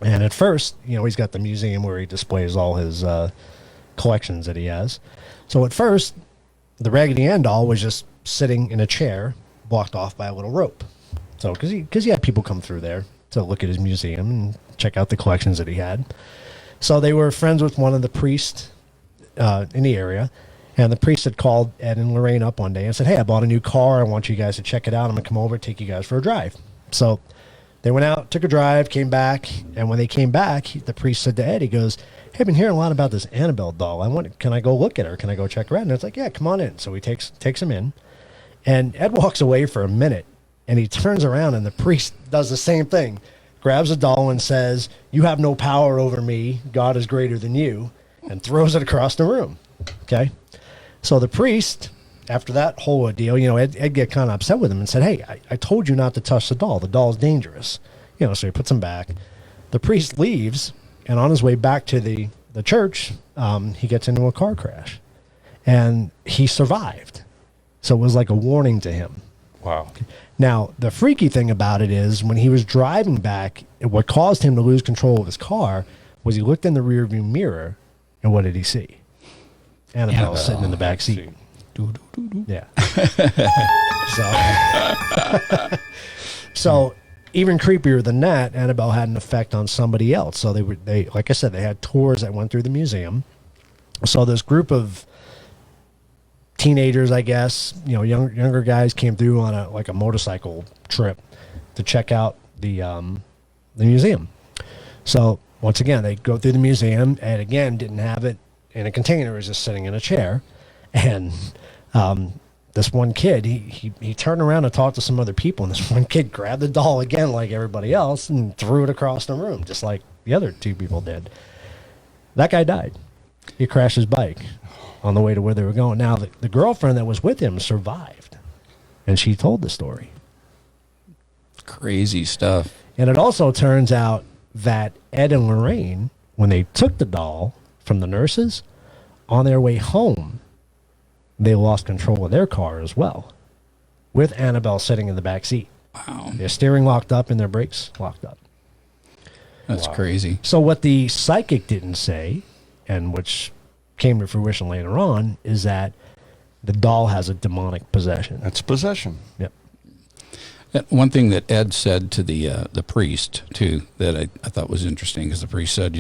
And at first, he's got the museum where he displays all his collections that he has. So at first, the Raggedy Ann doll was just sitting in a chair, blocked off by a little rope. So because he had people come through there to look at his museum and check out the collections that he had. So they were friends with one of the priests in the area, and the priest had called Ed and Lorraine up one day and said, "Hey, I bought a new car. I want you guys to check it out. I'm going to come over, take you guys for a drive." So they went out, took a drive, came back, and when they came back, the priest said to Ed, he goes, "Hey, I've been hearing a lot about this Annabelle doll. Can I go look at her? Can I go check her out?" And it's like, "Yeah, come on in." So he takes him in, and Ed walks away for a minute, and he turns around, and the priest does the same thing. Grabs a doll and says, "You have no power over me. God is greater than you," and throws it across the room. Okay? So the priest, after that whole ordeal, Ed get kind of upset with him and said, "Hey, I told you not to touch the doll. The doll is dangerous." So he puts him back. The priest leaves, and on his way back to the church, he gets into a car crash. And he survived. So it was like a warning to him. Wow. Now, the freaky thing about it is when he was driving back, what caused him to lose control of his car was he looked in the rearview mirror, and what did he see? Annabelle sitting in the back seat. Yeah. So even creepier than that, Annabelle had an effect on somebody else. So they like I said, they had tours that went through the museum. So this group of teenagers, I guess, younger guys came through on a motorcycle trip to check out the museum. So once again, they go through the museum, and again didn't have it in a container. It was just sitting in a chair, and this one kid, he turned around and talked to some other people, and this one kid grabbed the doll again, like everybody else, and threw it across the room, just like the other two people did. That guy died. He crashed his bike on the way to where they were going. Now, the girlfriend that was with him survived, and she told the story. Crazy stuff. And it also turns out that Ed and Lorraine, when they took the doll from the nurses, on their way home, they lost control of their car as well, with Annabelle sitting in the back seat. Wow. Their steering locked up and their brakes locked up. That's crazy. So what the psychic didn't say, and which came to fruition later on, is that the doll has a demonic possession. That's possession. Yep. One thing that Ed said to the priest, too, that I thought was interesting, because the priest said,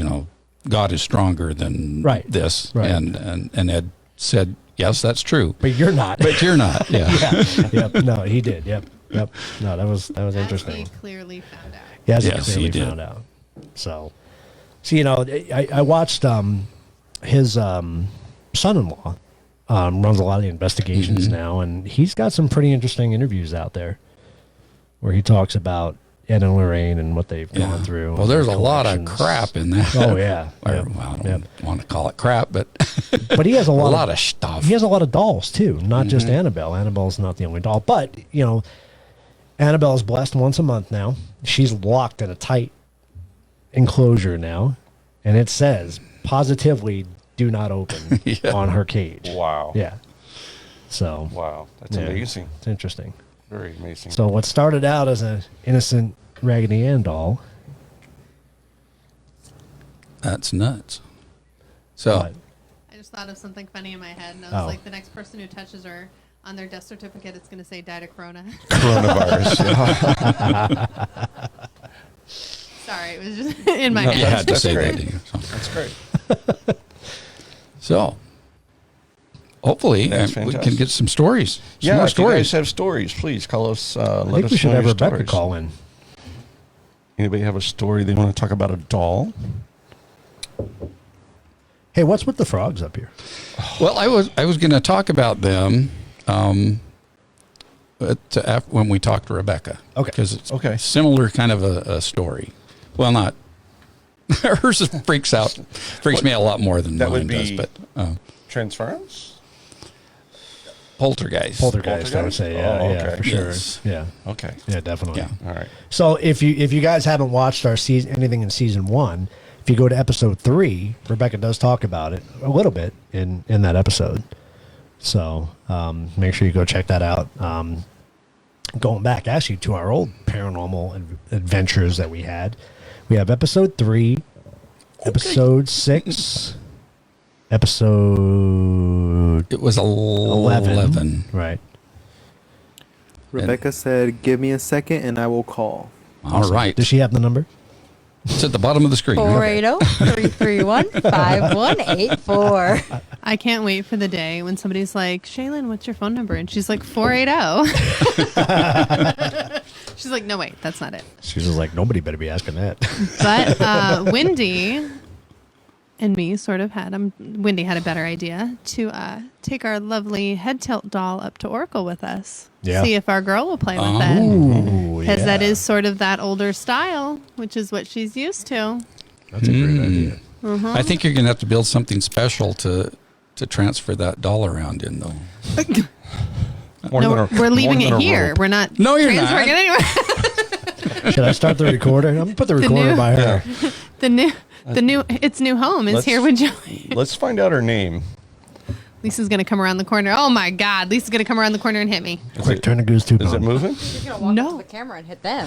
God is stronger than this. Right. And Ed said, yes, that's true. But you're not. But you're not, yeah. Yep. No, he did. Yep. No, that was interesting. He clearly found out. Yes, he did. Found out. So I watched his son-in-law runs a lot of the investigations now, and he's got some pretty interesting interviews out there where he talks about Ed and Lorraine and what they've gone through. Well, there's a lot of collections. crap in that. Oh yeah, Or, Yep. well, I don't Yep. want to call it crap, but But he has a lot, of stuff. He has a lot of dolls too, not just Annabelle. Annabelle's not the only doll, but Annabelle's blessed once a month now. She's locked in a tight enclosure now, and it says positively "do not open" on her cage. Wow. Yeah. So Wow. That's yeah, amazing. It's interesting. Very amazing. So what started out as an innocent Raggedy Ann doll, That's nuts. So, but I just thought of something funny in my head, and I was Oh. like, the next person who touches her on their death certificate, it's going to say died of corona. Coronavirus. Yeah. Sorry, it was just in my No, you head. had to That's say great. that, didn't you? So, That's great. hopefully That's we can fantastic. get some stories. Some Yeah, more if you guys stories. have stories, please call us. I think we should have Rebecca call in. Anybody have a story they want to talk about a doll? Hey, what's with the frogs up here? Well, I was going to talk about them when we talked to Rebecca. Okay. Because it's Okay. similar kind of a story. Well, not hers freaks me out a lot more than That mine would does, be- but Transference? poltergeist. Poltergeist, I would say. Yeah, Oh, yeah, okay. for sure. Yes. Yeah, Okay. yeah, definitely. Yeah. All right. So if you guys haven't watched our season, anything in season 1, if you go to episode 3, Rebecca does talk about it a little bit in that episode. So make sure you go check that out. Going back actually to our old paranormal adventures that we had, we have episode 3, episode 6, episode It was 11. Right. Rebecca said, "Give me a second and I will call." All right. Does she have the number? It's at the bottom of the screen. 480-331-5184. I can't wait for the day when somebody's like, Shaylin, what's your phone number? And she's like, 480. She's like, no, wait, that's not it. She's just like, nobody better be asking that. But Wendy and me sort of Wendy had a better idea to take our lovely head tilt doll up to Oracle with us. Yeah. See if our girl will play with it. Ooh, Because that yeah. is sort of that older style, which is what she's used to. That's a great idea. I think you're going to have to build something special to transfer that doll around in, though. No, we're leaving it here. We're not No, you're transferring not. it anywhere. Should I start the recorder? I'm gonna put the recorder new- by her. Its new home is Let's- here with Joey. Let's find out her name. Lisa's gonna come around the corner. Oh my God, Lisa's gonna come around the corner and hit me. Quick, turn the goose tube Is it on. moving? She's going to walk No. up to the camera and hit them.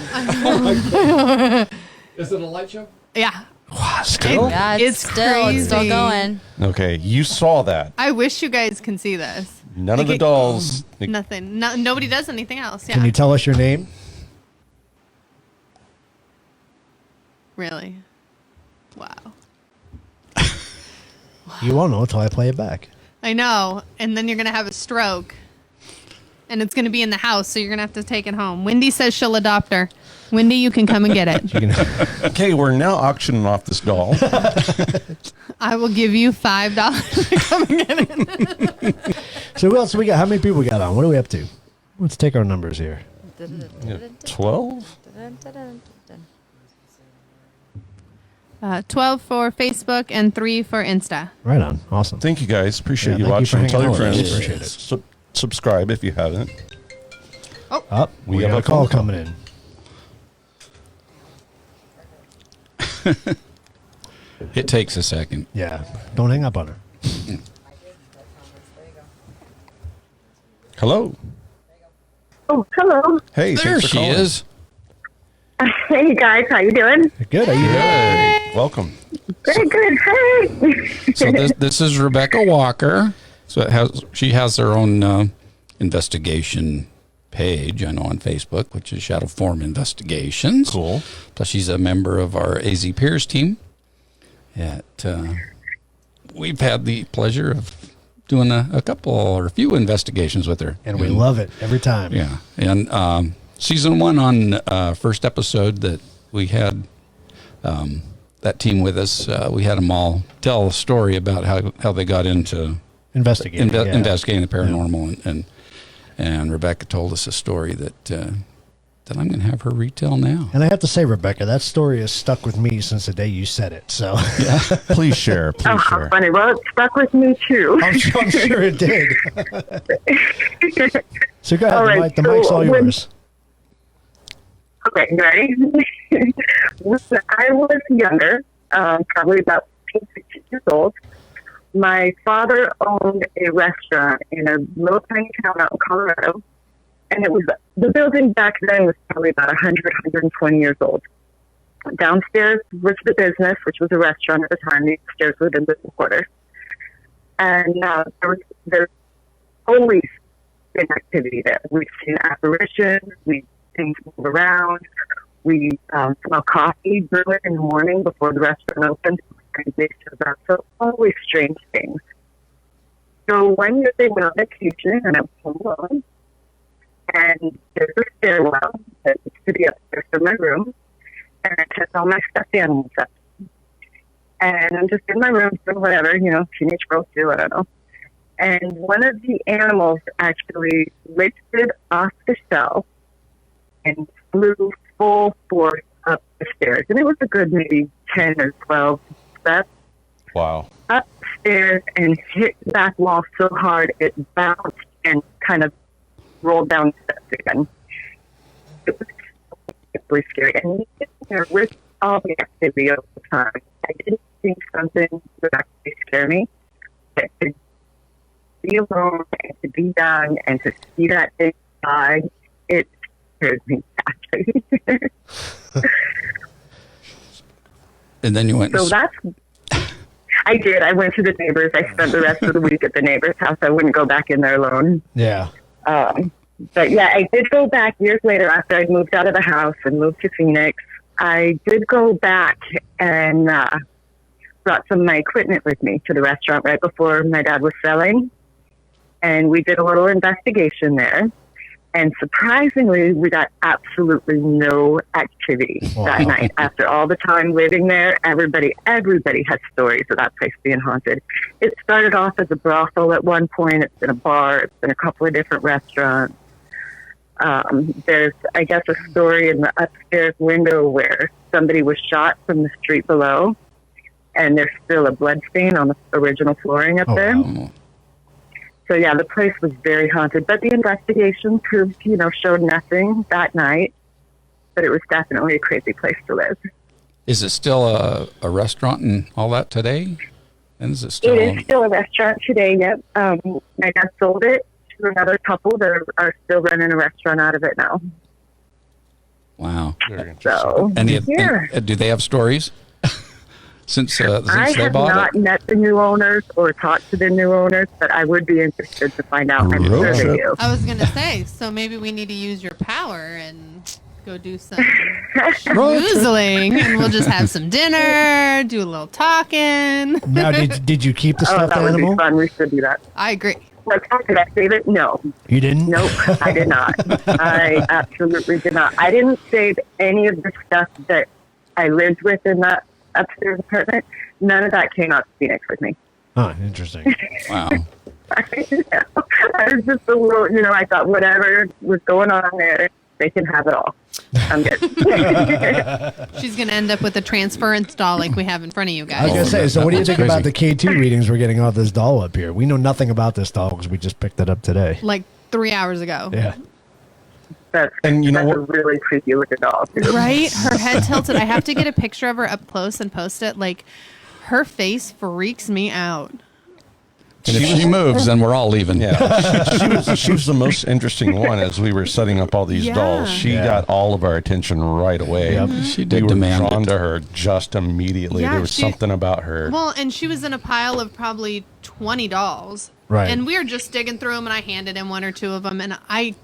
Is it a light show? Yeah, Still? Yeah, It's it's still crazy. going. Okay, you saw that. I wish you guys can see this. None of Like the dolls. Nothing. Nobody does anything else. Yeah. Can you tell us your name? Really? Wow. You won't know until I play it back. I know. And then you're gonna have a stroke, and it's gonna be in the house, so you're gonna have to take it home. Wendy says she'll adopt her. Wendy, you can come and get it. Okay, we're now auctioning off this doll. I will give you $5 to come and get it. So who else we got? How many people we got on? What are we up to? Let's take our numbers here. 12? 12 for Facebook and 3 for Insta. Right on. Awesome. Thank you guys. Appreciate Yeah, you thank you for watching. Tell your hanging out with friends. us. Appreciate it. Subscribe if you haven't. Up. We We got have a a call phone call. coming in. It takes a second. Yeah. Don't hang up on her. Hello. Oh, hello. Hey, There thanks for she calling. is. Hey, guys. How you doing? Good. Are you Hey, welcome. Very good. Hey. So this is Rebecca Walker. So she has her own investigation page, I know, on Facebook, which is Shadow Form Investigations. Cool. Plus, she's a member of our AZ Peers team. We've had the pleasure of doing a couple or a few investigations with her. And we love it every time. Yeah. And season 1 on first episode that we had that team with us, we had them all tell a story about how they got into investigating investigating the paranormal, and Rebecca told us a story that I'm going to have her retell now. And I have to say, Rebecca, that story has stuck with me since the day you said it. So Please share. Please share. Funny. Well, it stuck with me too. I'm sure it did. So go ahead. All right, The mic's all yours. Okay, you ready? When I was younger, probably about 15, 16 years old, my father owned a restaurant in a little tiny town out in Colorado. And the building back then was probably about 100, 120 years old. Downstairs was the business, which was a restaurant at the time. The upstairs were the business quarters. And there's always been activity there. We've seen apparitions. We've seen things move around. We smell coffee brewing in the morning before the restaurant opens. So always strange things. So one year they went on vacation, and I was home alone. And there's a stairwell that used to be upstairs from my room. And I took all my stuffed animals up. And I'm just in my room doing whatever, teenage girls do, I don't know. And one of the animals actually lifted off the shelf and flew full force up the stairs. And it was a good maybe 10 or 12 steps. Wow. Upstairs and hit the back wall so hard it bounced and kind of rolled down the steps again. It was really scary. And with all the activity over the time, I didn't think something would actually scare me. That to be alone and to be young and to see that thing fly, it scares me actually. And then you went. So I did. I went to the neighbors. I spent the rest of the week at the neighbor's house. I wouldn't go back in there alone. Yeah. But yeah, I did go back years later after I'd moved out of the house and moved to Phoenix. I did go back and brought some of my equipment with me to the restaurant right before my dad was selling. And we did a little investigation there. And surprisingly, we got absolutely no activity that night. After all the time living there, everybody has stories of that place being haunted. It started off as a brothel at one point. It's been a bar. It's been a couple of different restaurants. There's, I guess, a story in the upstairs window where somebody was shot from the street below, and there's still a blood stain on the original flooring up there. Wow. So yeah, the place was very haunted, but the investigation proved, showed nothing that night, but it was definitely a crazy place to live. Is it still a restaurant and all that today? And is it still? It is still a restaurant today. Yep. My dad sold it to another couple that are still running a restaurant out of it now. Wow. Very interesting. So And yeah. do they have stories since I they have bought not it? met the new owners or talked to the new owners, but I would be interested to find out. I'm sure they do. I was going to say, so maybe we need to use your power and go do some woozling, and we'll just have some dinner, do a little talking. Now, did you keep the stuffed that would animal? be fun. We should do that. I agree. Like, did I save it? No. You didn't? Nope, I did not. I absolutely did not. I didn't save any of the stuff that I lived with in that upstairs apartment. None of that came out to Phoenix with me. Oh, interesting. Wow. I was just a little, I thought whatever was going on there, they can have it all. I'm good. She's going to end up with a transference doll like we have in front of you I was guys. going to say, so what do you That's think about crazy. the K2 readings we're getting off this doll up here? We know nothing about this doll because we just picked it up today. Like 3 hours ago. Yeah. That's And you know a what? really creepy looking doll, too. Right? Her head tilted. I have to get a picture of her up close and post it. Like, her face freaks me out. And if she moves, then we're all leaving. Yeah, she was the most interesting one as we were setting up all these Yeah. dolls. She got all of our attention right away. Yep. She We did were demand drawn it. to her just immediately. Yeah, There was she- something about her. Well, and she was in a pile of probably 20 dolls. Right. And we were just digging through them, and I handed him one or two of them, and I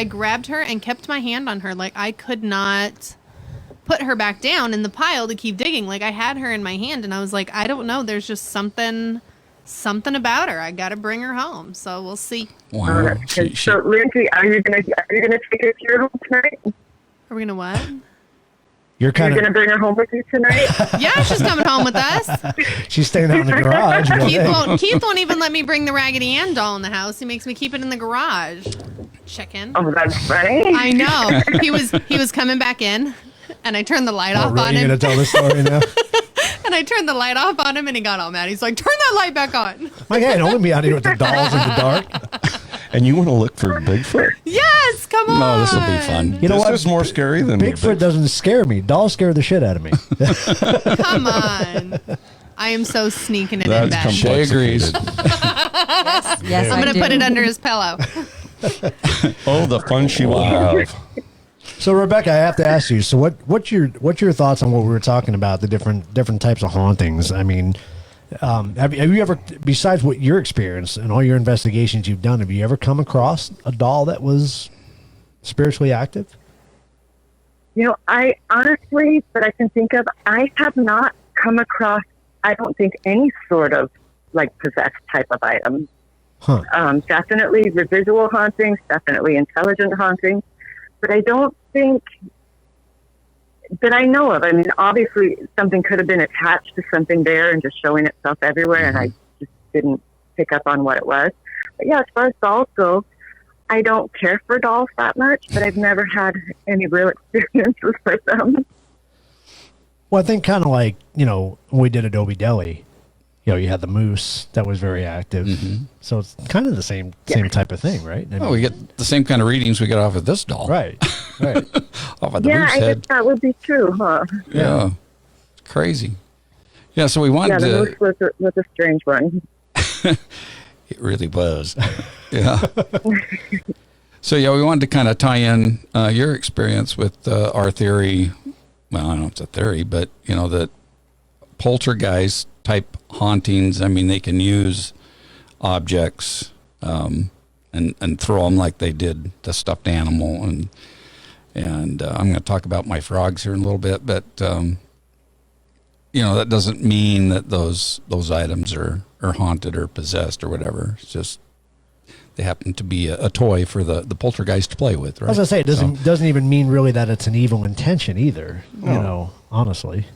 grabbed her and kept my hand on her. Like, I could not put her back down in the pile to keep digging. Like, I had her in my hand, and I was like, I don't know. There's just something about her. I got to bring her home. So we'll see. Wow. So, Lindsay, are you gonna take her to your home tonight? Are we going to what? You're You're kind going to of. bring her home with you tonight? Yeah, she's coming home with us. She's staying out in the garage. What do you think? Keith won't even let me bring the Raggedy Ann doll in the house. He makes me keep it in the garage. Chicken. Oh, that's funny. I know. He was coming back in, and I turned the light off Really? on You him. gonna tell the story now? And I turned the light off on him, and he got all mad. He's like, "Turn that light back on." My God, don't let me out here with the dolls in the dark. And you want to look for Bigfoot? Yes, come on. No, this will be fun. You know This what? is more scary than Bigfoot doesn't scare me. Dolls scare the shit out of me. Come on. I am so sneaking it in That's bed. Shay agrees. Yes, I'm going to put it under his pillow. Oh, the fun she will have. So Rebecca, I have to ask you. So what's your thoughts on what we were talking about, the different types of hauntings? I mean, have you ever, besides what your experience and all your investigations you've done, have you ever come across a doll that was spiritually active? I honestly, that I can think of, I have not come across, I don't think, any sort of like possessed type of item. Huh. Definitely residual hauntings, definitely intelligent hauntings, but I don't think that I know of. I mean, obviously something could have been attached to something there and just showing itself everywhere, and I just didn't pick up on what it was. But yeah, as far as dolls go, I don't care for dolls that much, but I've never had any real experiences with them. Well, I think kind of like, when we did Adobe Deli, you had the moose that was very active. Mm-hmm. So it's kind of the same type of thing, right? I Oh, we get the same kind of readings we get off of this doll. Right. Off of the Yeah, moose I head. guess that would be true, huh? Yeah. It's crazy. Yeah, so we Yeah, wanted the to... moose was a strange one. It really was. Yeah. So, yeah, we wanted to kind of tie in your experience with our theory. Well, I don't know if it's a theory, but, that poltergeist type hauntings, I mean, they can use objects and throw them like they did the stuffed animal. And I'm going to talk about my frogs here in a little bit, but, that doesn't mean that those items are haunted or possessed or whatever. It's just they happen to be a toy for the poltergeist to play with, right? As I say, it doesn't even mean really that it's an evil intention either, honestly.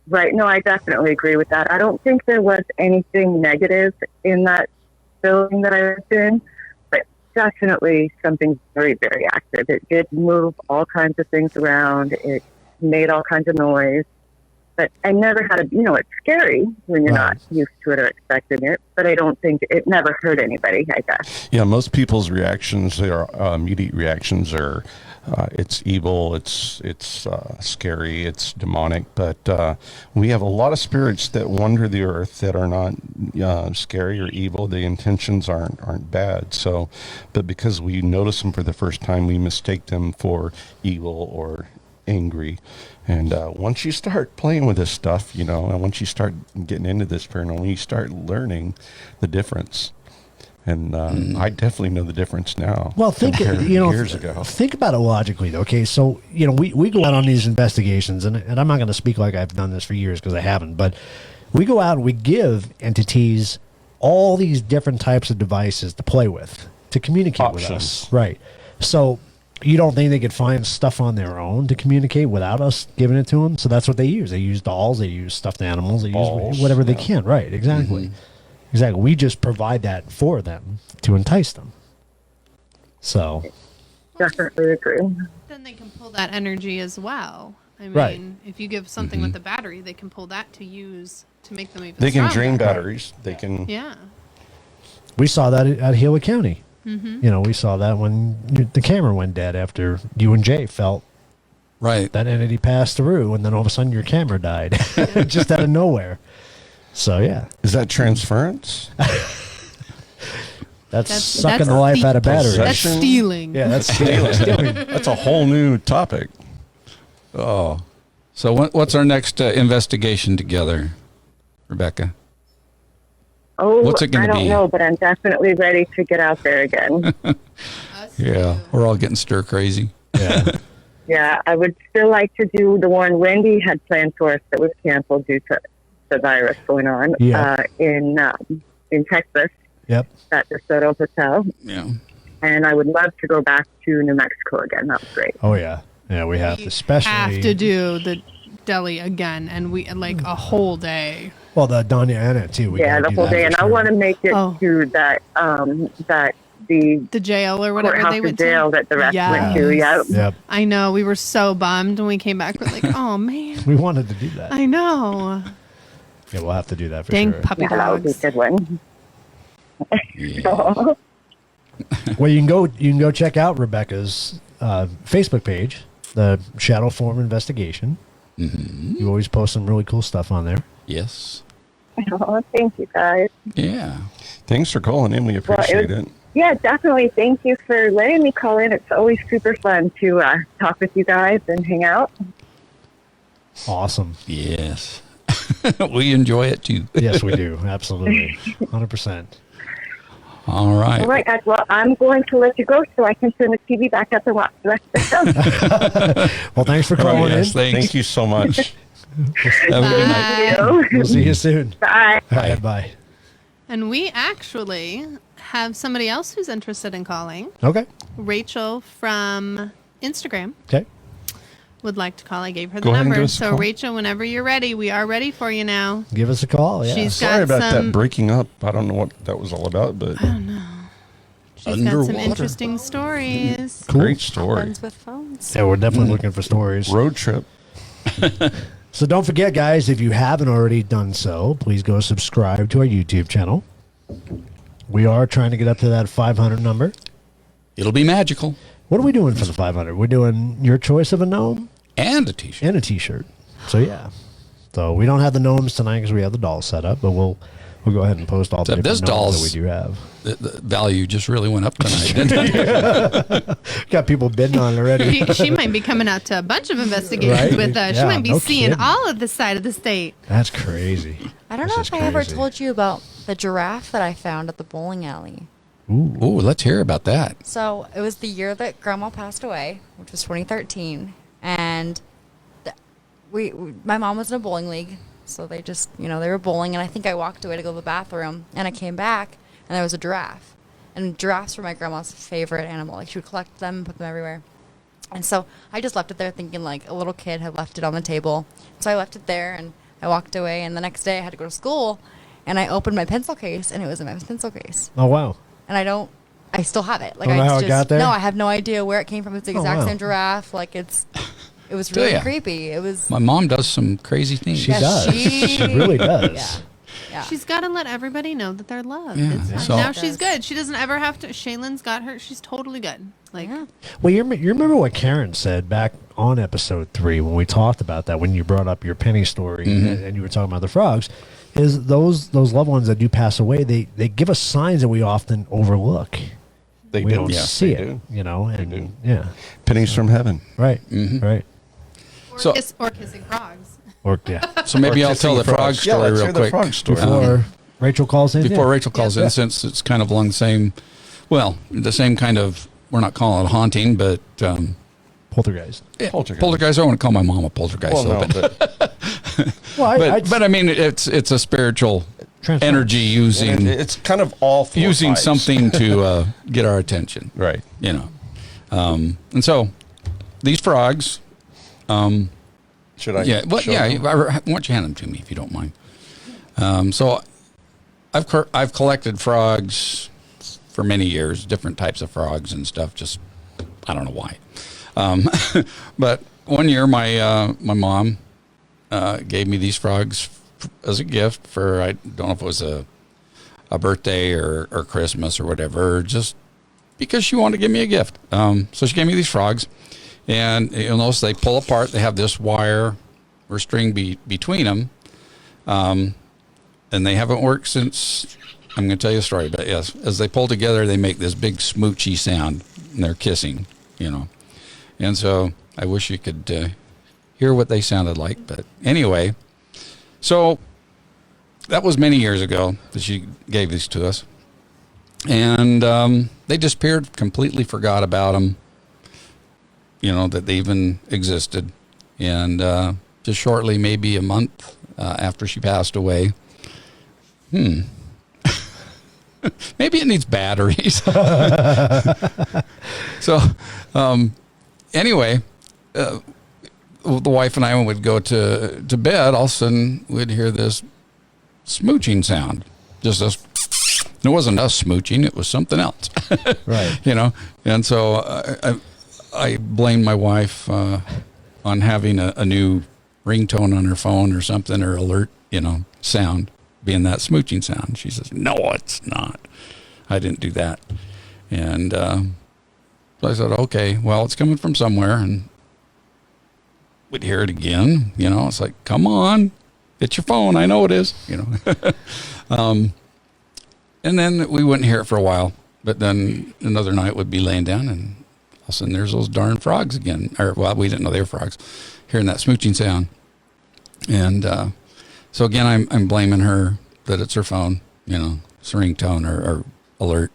Right. No, I definitely agree with that. I don't think there was anything negative in that building that I was in, but definitely something very, very active. It did move all kinds of things around. It made all kinds of noise. But I never had it's scary when you're not used to it or expecting it, but I don't think it never hurt anybody, I guess. Yeah, most people's reactions, their immediate reactions are, it's evil, it's scary, it's demonic. But we have a lot of spirits that wander the earth that are not scary or evil. The intentions aren't bad. So, but because we notice them for the first time, we mistake them for evil or angry. And once you start playing with this stuff, and once you start getting into this paranormal, you start learning the difference. And I definitely know the difference now. Well, years ago. Think about it logically, though. Okay, so we go out on these investigations, and I'm not going to speak like I've done this for years because I haven't. But we go out and we give entities all these different types of devices to play with, to communicate with us, right? So you don't think they could find stuff on their own to communicate without us giving it to them? So that's what they use. They use dolls. They use stuffed animals. They use whatever they can. Right? Exactly. Mm-hmm. Exactly. We just provide that for them to entice them. So Definitely agree. Then they can pull that energy as well. I mean, if you give something with the battery, they can pull that to use to make them even They can stronger. drain batteries. They can. Yeah. we saw that at Gila County. Mm-hmm. We saw that when the camera went dead after you and Jay felt Right. that entity passed through, and then all of a sudden your camera died just out of nowhere. So yeah, Is that transference? that's sucking the life out of batteries. That's stealing. Yeah, that's stealing. That's a whole new topic. Oh. So what's our next investigation together, Rebecca? Oh, What's it gonna I don't be? know, but I'm definitely ready to get out there again. Yeah, we're all getting stir crazy. Yeah. Yeah, I would still like to do the one Wendy had planned for us that was canceled due to the virus going on in Texas Yep. at the Soto Hotel. Yeah. And I would love to go back to New Mexico again. That was great. Oh yeah. Yeah, we have to, especially have to do the deli again, and we like a whole day. Well, the Doña Ana too. We Yeah, gotta the do whole that day, for and I sure. want to make it Oh. to that the jail or whatever courthouse they or went jail to. that the rest went to. Yeah. Yep. I know. We were so bummed when we came back. We're like, oh man. We wanted to do that. I know. Yeah, we'll have to do that for Dang sure. puppy Yeah, that would be a dogs. good one. Yeah. Well, you can go check out Rebecca's Facebook page, the Shadow Form Investigation. Mm-hmm. You always post some really cool stuff on there. Yes. Oh, thank you, guys. Yeah. Thanks for calling in. We Well, appreciate it. Yeah, definitely. Thank you for letting me call in. It's always super fun to talk with you guys and hang out. Awesome. Yes. We enjoy it too. Yes, we do. Absolutely. 100%. All right. All right, guys. Well, I'm going to let you go so I can turn the TV back up and watch the rest of the show. Well, thanks for Oh, calling yes, in. thanks. Thank you so much. Have a good night. Thank you. We'll see you soon. Bye. All right, bye. And we actually have somebody else who's interested in calling. Okay. Rachel from Instagram Okay. would like to call. I gave her the Go ahead and number. give us a So, call. Rachel, whenever you're ready, we are ready for you now. Give us a call. Yeah. She's Sorry got about some. that breaking up. I don't know what that was all about, but She's got some Underwater. interesting stories. Cool. great story. Friends with phones. Yeah, we're definitely looking for stories. Road trip. So don't forget, guys, if you haven't already done so, please go subscribe to our YouTube channel. We are trying to get up to that 500 number. It'll be magical. What are we doing for the 500? We're doing your choice of a gnome And a t-shirt. and a T-shirt. So yeah. So we don't have the gnomes tonight because we have the dolls set up, but we'll go ahead and post all the Except different this gnomes doll's- that we do have. The value just really went up tonight, didn't it? Got people bidding on it already. She might be coming out to a bunch of investigations Right? with us. Yeah, She might be no seeing kidding. all of the side of the state. That's crazy. I don't This know is if I ever crazy. told you about the giraffe that I found at the bowling alley. Ooh. Oh, let's hear about that. So it was the year that Grandma passed away, which was 2013, and my mom was in a bowling league, so they just they were bowling, and I think I walked away to go to the bathroom, and I came back, and there was a giraffe, and giraffes were my grandma's favorite animal. Like, she would collect them and put them everywhere, and so I just left it there, thinking like a little kid had left it on the table. So I left it there, and I walked away, and the next day I had to go to school, and I opened my pencil case, and it was in my pencil case. Oh, wow. And I still have it. Like, Don't know how it got there? No, I have no idea where it came from. It's the exact wow. same giraffe. Like, it was Do really ya? creepy. It was. My mom does some crazy things. She Yeah, does. She really does. Yeah. Yeah. She's got to let everybody know that they're loved. Yeah, It's fine. so- Now she's good. She doesn't ever have to. Shaylin's got her. She's totally good. Like, Yeah. Well, you remember what Karen said back on episode 3 when we talked about that, when you brought up your penny story and you were talking about the frogs, is those loved ones that do pass away, they give us signs that we often overlook. They We do. don't Yes, see they it, do. and do. yeah, Pennies from heaven. right, right, or kissing frogs. or yeah. So maybe Or I'll tell the kissing frog frogs. Yeah, story let's real hear the quick. frog story. Before Rachel calls in, Before yeah. Rachel calls Yeah. in, since it's kind of along the same, the same kind of, we're not calling it haunting, but Poltergeist. yeah, Poltergeist. poltergeist. I want to call my mom a poltergeist. Well, so, no, but, but but I mean, it's a spiritual Transference. energy using it's kind of all four using sides. something to get our attention, Right. And so these frogs, Should I? yeah, well, show yeah. them? I why don't you hand them to me if you don't mind? So I've collected frogs for many years, different types of frogs and stuff. Just I don't know why, but one year my mom gave me these frogs as a gift for, I don't know if it was a birthday or Christmas or whatever, just because she wanted to give me a gift. So she gave me these frogs, and you'll notice they pull apart. They have this wire or string between them, and they haven't worked since. I'm going to tell you a story, but yes, as they pull together, they make this big smoochy sound, and they're kissing, And so I wish you could hear what they sounded like, but anyway. So that was many years ago that she gave these to us. And they disappeared, completely forgot about them, that they even existed. And just shortly, maybe a month after she passed away, maybe it needs batteries. So anyway, the wife and I would go to bed, all of a sudden we'd hear this smooching sound. Just us. It wasn't us smooching, it was something else. Right. You know, and so I blamed my wife on having a new ringtone on her phone or something, or alert, sound, being that smooching sound. She says, no, it's not. I didn't do that. And so I said, okay, well, it's coming from somewhere. And we'd hear it again. It's like, come on, it's your phone. I know it is, And then we wouldn't hear it for a while. But then another night we'd be laying down, and all of a sudden there's those darn frogs again. Well, we didn't know they were frogs, hearing that smooching sound. And so again, I'm blaming her that it's her phone, it's a ringtone or alert.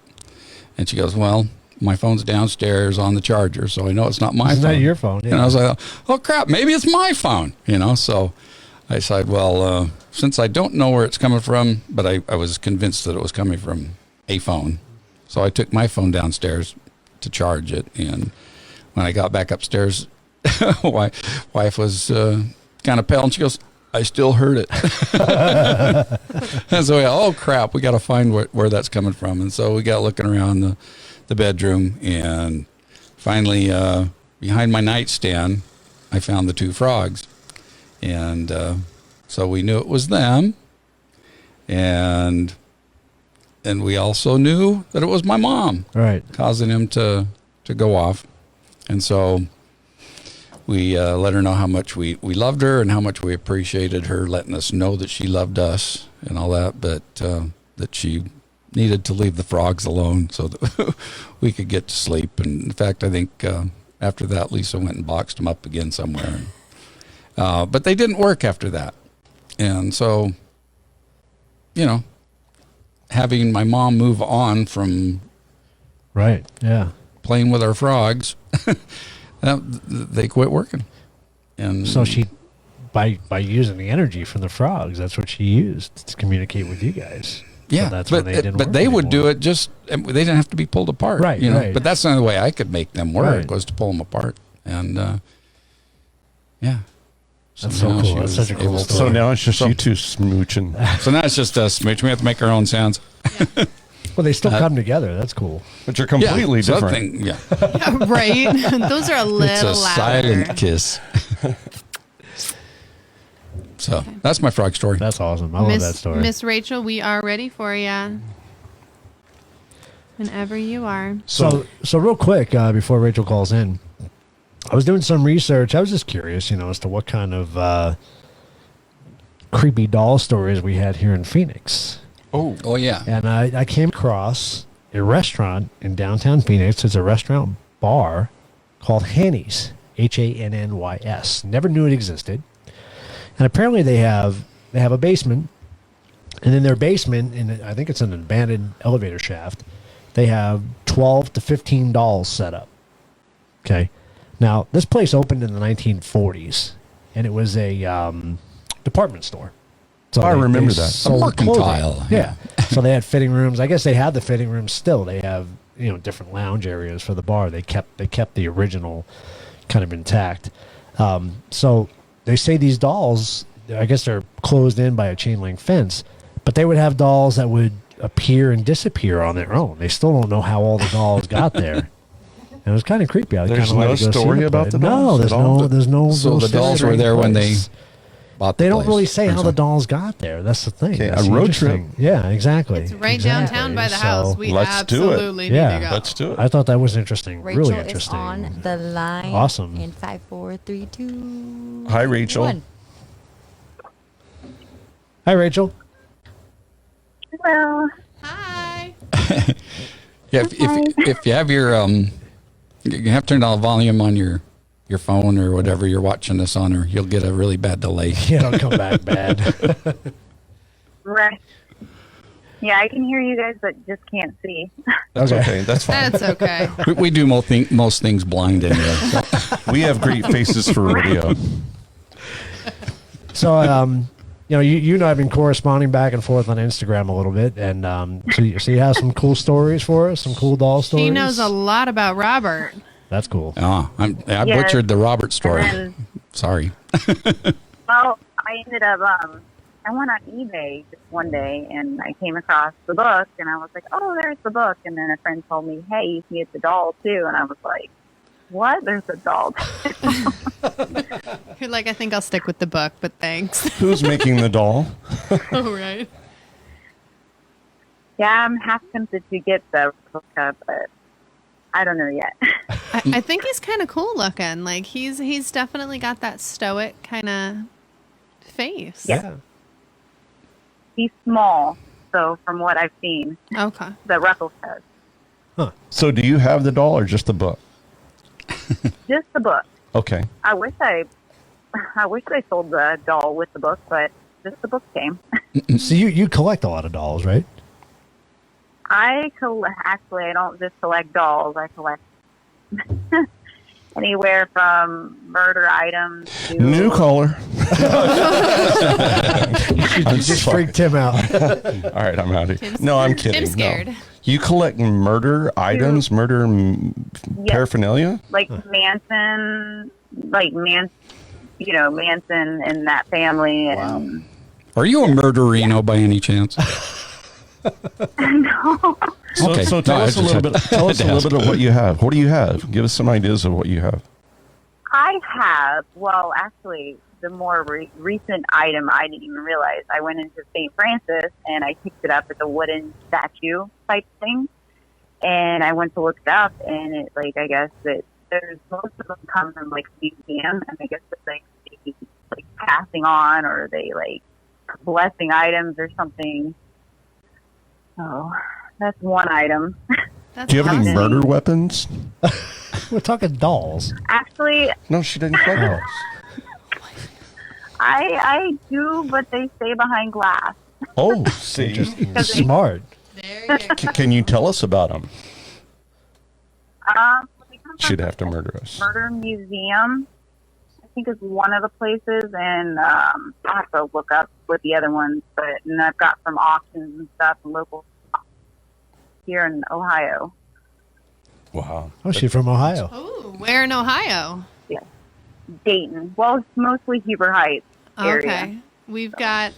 And she goes, well, my phone's downstairs on the charger, so I know it's not my phone. It's not your phone. Yeah. And I was like, oh, crap, maybe it's my phone, So I said, well, since I don't know where it's coming from, but I was convinced that it was coming from a phone. So I took my phone downstairs to charge it. And when I got back upstairs, my wife was kind of pale, and she goes, I still heard it. And so, oh, crap, we got to find where that's coming from. And so we got looking around the bedroom, and finally, behind my nightstand, I found the two frogs. And so we knew it was them. And we also knew that it was my mom, right, causing him to go off. And so we let her know how much we loved her and how much we appreciated her letting us know that she loved us and all that, but that she needed to leave the frogs alone so that we could get to sleep. And in fact, I think after that, Lisa went and boxed them up again somewhere. But they didn't work after that. And so, having my mom move on from right, yeah, playing with our frogs, they quit working. And so she, by using the energy from the frogs, that's what she used to communicate with you guys. Yeah, so that's when they didn't but work they would anymore. do it just, they didn't have to be pulled apart. Right, right. But that's the only way I could make them work, Right. was to pull them apart. And, yeah. That's so now cool. she That's was such a cool able to- story. So now it's just you two smooching. So now it's just us smooch. We have to make our own sounds. Well, they still come together. That's cool. But you're completely different. Yeah. Right? Those are a little It's a louder. silent kiss. So that's my frog story. That's awesome. I love that story. Miss Rachel, we are ready for you. Whenever you are. So real quick, before Rachel calls in, I was doing some research. I was just curious, as to what kind of creepy doll stories we had here in Phoenix. Oh yeah. And I came across a restaurant in downtown Phoenix. It's a restaurant bar called Hanny's, Hannys. Never knew it existed. And apparently they have a basement, and in their basement, I think it's an abandoned elevator shaft, they have 12 to 15 dolls set up. Okay. Now, this place opened in the 1940s, and it was a department store. So I remember that. sold A mercantile. clothing. Yeah. So they had fitting rooms. I guess they had the fitting rooms still. They have, different lounge areas for the bar. They kept the original kind of intact. So they say these dolls, I guess they're closed in by a chain link fence, but they would have dolls that would appear and disappear on their own. They still don't know how all the dolls got there. And it was kind of creepy. There's kinda no to go see story the about place. the dolls at all? There's no. So no the story dolls or were any there when they place. bought the They don't place, really say for how the example. dolls got there. That's the thing. Okay, That's a the road interesting- trip. Yeah, exactly. It's right Exactly. downtown by the So, house. We let's do it. absolutely Yeah. need to go. Let's do it. I thought that was interesting. Rachel really is interesting. on the line. Awesome. In 5, 4, 3, 2. Hi, Rachel. 1. Hi, Rachel. Well, Hi. Yeah, if you have your you have to turn down the volume on your phone or whatever you're watching this on, or you'll get a really bad delay. Yeah, it'll come back bad. right. Yeah, I can hear you guys, but just can't see. That's Okay. okay. That's fine. That's okay. We do most things blind anyway. So. We have great faces for radio. So, you and I have been corresponding back and forth on Instagram a little bit, and so you have some cool stories for us, some cool doll stories. She knows a lot about Robert. That's cool. Oh, I Yes. butchered the Robert story. And Sorry. well, I ended up, I went on eBay just one day and I came across the book and I was like, oh, there's the book. And then a friend told me, hey, you can get the doll too. And I was like, what? There's a doll. You're like, I think I'll stick with the book, but thanks. Who's making the doll? Oh, right. Yeah, I'm half tempted to get the book, but I don't know yet. I think he's kind of cool looking. Like he's definitely got that stoic kind of face. Yeah. He's small, so from what I've seen, Okay. the Ruffles says. So do you have the doll or just the book? Just the book. Okay. I wish they sold the doll with the book, but just the book came. So you collect a lot of dolls, right? Actually, I don't just collect dolls. I collect anywhere from murder items to New caller. You just freaked him out. All right, I'm out of here. No, I'm kidding. Tim's scared. No. You collect murder items, murder paraphernalia? like Manson, Manson and that family. And Are you a murderino by any chance? no, So, Okay. so tell No, I us a just little had- bit. Tell us a had to little bit of what you have. What do you have? Give us some ideas of what you have. I have. Well, actually, the more recent item I didn't even realize. I went into St. Francis and I picked it up as a wooden statue type thing. And I went to look it up, and it I guess that there's most of them come from museum, and I guess it's they passing on or they blessing items or something. Oh, that's one item. That's Do you have any awesome. murder weapons? We're talking dolls. Actually, No, she didn't collect Oh. those. I do, but they stay behind glass. Oh, see. Smart. There you go. Can you tell us about them? They come from She'd have to murder us. Murder Museum, I think is one of the places, and I'll have to look up what the other ones, and I've got some auctions and stuff and local here in Ohio. Wow. Oh, she's from Ohio. Ooh, where in Ohio? Dayton. Well, it's mostly Huber Heights area. Okay. We've got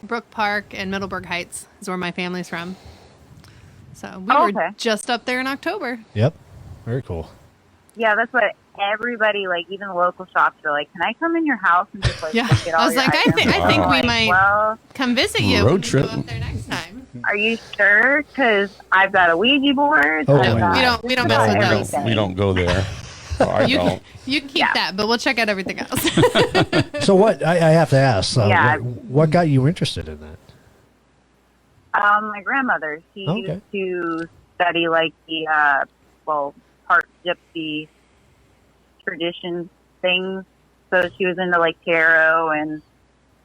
Brook Park and Middleburg Heights is where my family's from. So we were Okay. just up there in October. Yep. Very cool. Yeah, that's what everybody, even the local shops, are like, can I come in your house and just Yeah. look at all I was your like, I items? think And I'm we like, might Well, come visit you Road when trip. we go up there next time. are you sure? Because I've got a Ouija board. Oh, I've my got We don't No, mess with we those. don't. We don't go there. Oh, I You don't. you can keep Yeah. that, but we'll check out everything else. So what I have to ask, Yeah. what got you interested in that? My grandmother, she Okay. used to study the, part gypsy tradition things. So she was into tarot and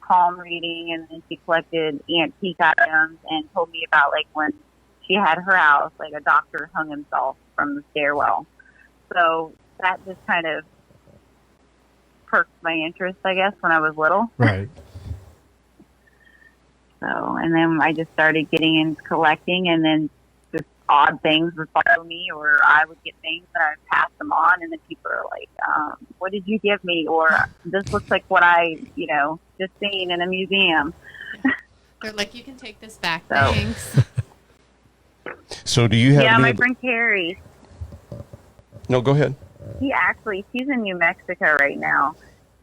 palm reading, and then she collected antique items and told me about when she had her house, a doctor hung himself from the stairwell. So that just kind of perked my interest, I guess, when I was little. Right. So, and then I just started getting into collecting, and then just odd things would follow me, or I would get things and I would pass them on, and then people are like, what did you give me? Or this looks like what I, just seen in a museum. They're like, you can take this back. So- Thanks. So do you have? Yeah, any- my friend Carrie, No, go ahead. she's in New Mexico right now.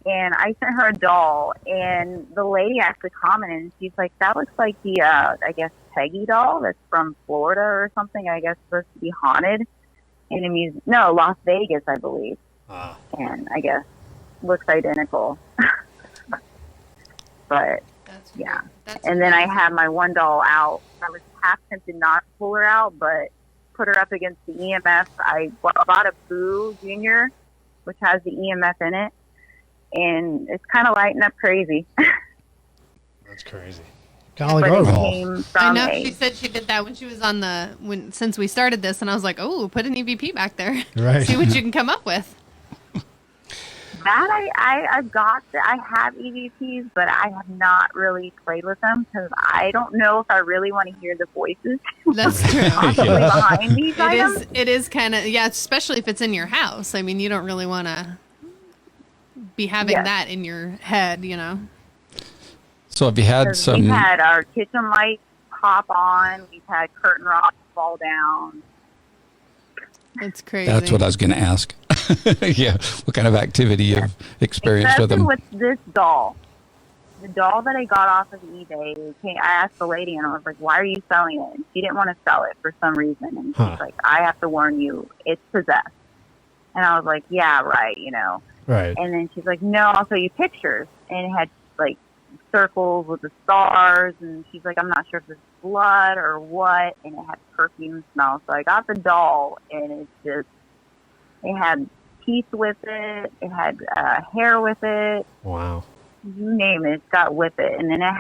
And I sent her a doll, and the lady actually commented, and she's like, that looks like the, I guess, Peggy doll that's from Florida or something, I guess, supposed to be haunted in a museum. No, Las Vegas, I believe. And I guess looks identical. But, That's yeah. weird. That's And then I weird. had my one doll out. I was half tempted not to pull her out, but put her up against the EMF. I bought a Boo Junior, which has the EMF in it. And it's kind of lighting up crazy. That's crazy. Kind of like But it Ovilus. came I from know she said she did that when she was on since we started this, and I was like, oh, put an EVP back there. Right. See what you can come up with. I've got I have EVPs, but I have not really played with them because I don't know if I really want to hear the voices That's true. possibly behind these items. It is kind of, yeah, especially if it's in your house. I mean, you don't really want to be having that in your head, you know. So have you had some? We've had our kitchen lights pop on. We've had curtain rods fall down. It's crazy. That's what I was going to ask. Yeah, what kind of activity you've experienced with them? With this doll. The doll that I got off of eBay, I asked the lady and I was like, why are you selling it? And she didn't want to sell it for some reason. And she's like, I have to warn you, it's possessed. And I was like, yeah, right, you know. Right. And then she's like, no, I'll show you pictures. And it had like circles with the stars. And she's like, I'm not sure if it's blood or what. And it had perfume smell. So I got the doll and it's just, it had teeth with it. It had hair with it. Wow. You name it, it's got with it. And then it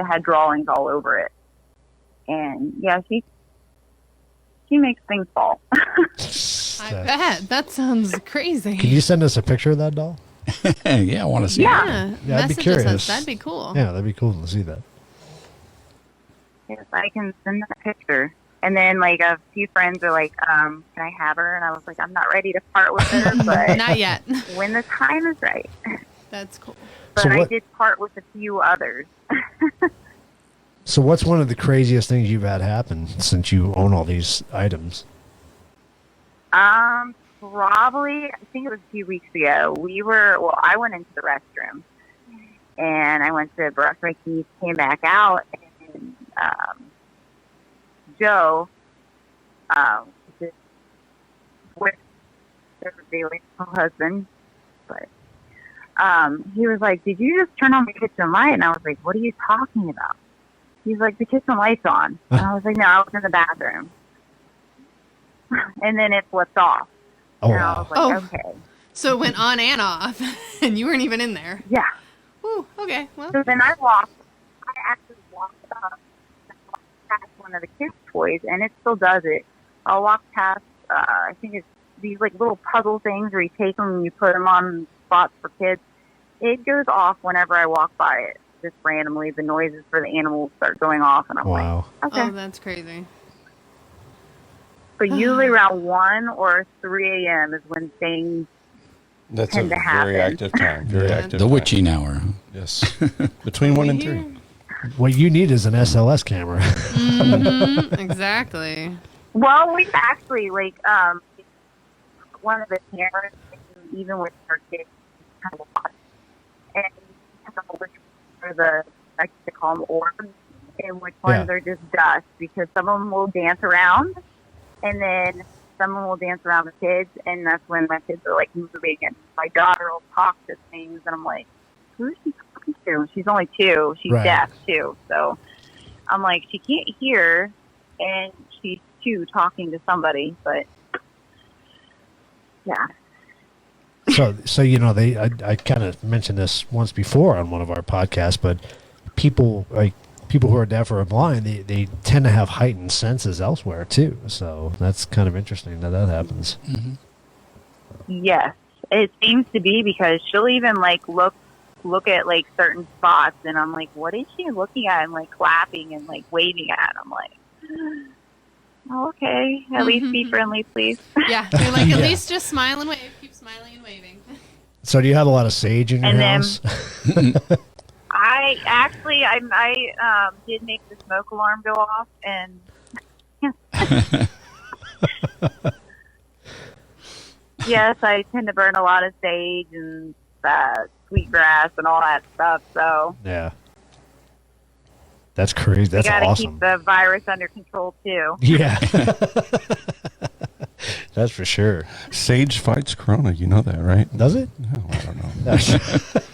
had drawings all over it. And yeah, she makes things fall. I bet. That sounds crazy. Can you send us a picture of that doll? Yeah, I want to see Yeah, that. Yeah, I'd be message us. curious. That'd be cool. Yeah, that'd be cool to see that. Yes, I can send that picture. And then, like, a few friends are like, can I have her? And I was like, I'm not ready to part with her, but Not yet. when the time is right. That's cool. But So I what- did part with a few others. So what's one of the craziest things you've had happen since you own all these items? Probably, I think it was a few weeks ago. I went into the restroom, and I went to brush my teeth, came back out, and Joe, just with my husband, but he was like, did you just turn on the kitchen light? And I was like, what are you talking about? He's like, the kitchen light's on. And I was like, no, I was in the bathroom. And then it flipped off. Oh, And I wow. was like, okay. So it went on and off, and you weren't even in there. Yeah. Ooh, okay. Well, So then I actually walked up and walked past one of the kids' toys, and it still does it. I'll walk past, I think it's these like little puzzle things where you take them and you put them on spots for kids. It goes off whenever I walk by it, just randomly. The noises for the animals start going off, and I'm Wow. like, okay. oh, that's crazy. But usually around 1 or 3 a.m. is when things That's a tend to happen. very active time. Very active. The time. witching hour. Yes. Between 1 and 3. What you need is an SLS camera. Exactly. Well, we actually, like, one of the cameras, even with our kids, kind of watch. And I don't know which are I like to call them orbs, and which ones are just dust, because some of them will dance around, and then some of them will dance around the kids, and that's when my kids are, like, moving, and my daughter will talk to things, and I'm like, who is she talking to? She's only 2. She's deaf, too. So I'm like, she can't hear, and she's 2 talking to somebody, but yeah. So you know, I kind of mentioned this once before on one of our podcasts, but people who are deaf or blind, they tend to have heightened senses elsewhere too. So that's kind of interesting that happens. Mm-hmm. Yes, it seems to be, because she'll even like look at like certain spots, and I'm like, what is she looking at? And like clapping and like waving at. I'm like, oh, okay, at least be friendly, please. Yeah, they're like, at least just smile and wave. Keep smiling and waving. So do you have a lot of sage in your And then- house? I actually, I did make the smoke alarm go off, and yes, I tend to burn a lot of sage and sweetgrass and all that stuff. So Yeah. That's crazy. That's you got to awesome. keep the virus under control too. Yeah. That's for sure. Sage fights Corona. You know that, right? Does it? No, I don't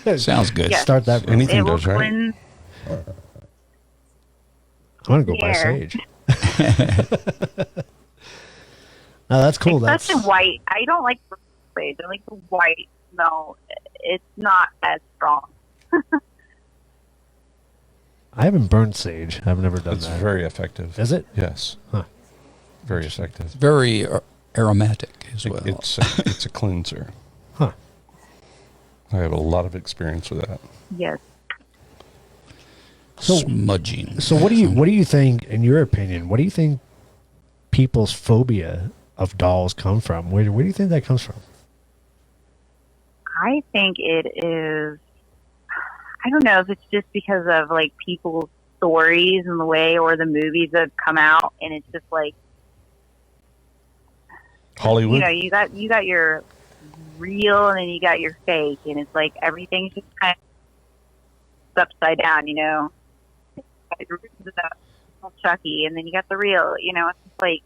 know. Sounds good. Yeah. Start that. Anything It will does, right? cleanse. I'm gonna go buy Yeah. sage. No, that's cool. Especially white. I don't like the sage. I like the white. No, it's not as strong. I haven't burned sage. I've never done It's that. very effective. Is it? Yes. Huh. Very effective. Very aromatic as well. It's a cleanser. Huh. I have a lot of experience with that. Yes. So- Smudging. So what do you think, in your opinion, what do you think people's phobia of dolls come from? Where do you think that comes from? I think it is, I don't know if it's just because of like people's stories and the way or the movies that have come out, and it's just like, Hollywood? you know, you got your real and then you got your fake, and it's like everything's just kind of upside down, you know. You got your real Chucky, and then you got the real, you know. It's just like,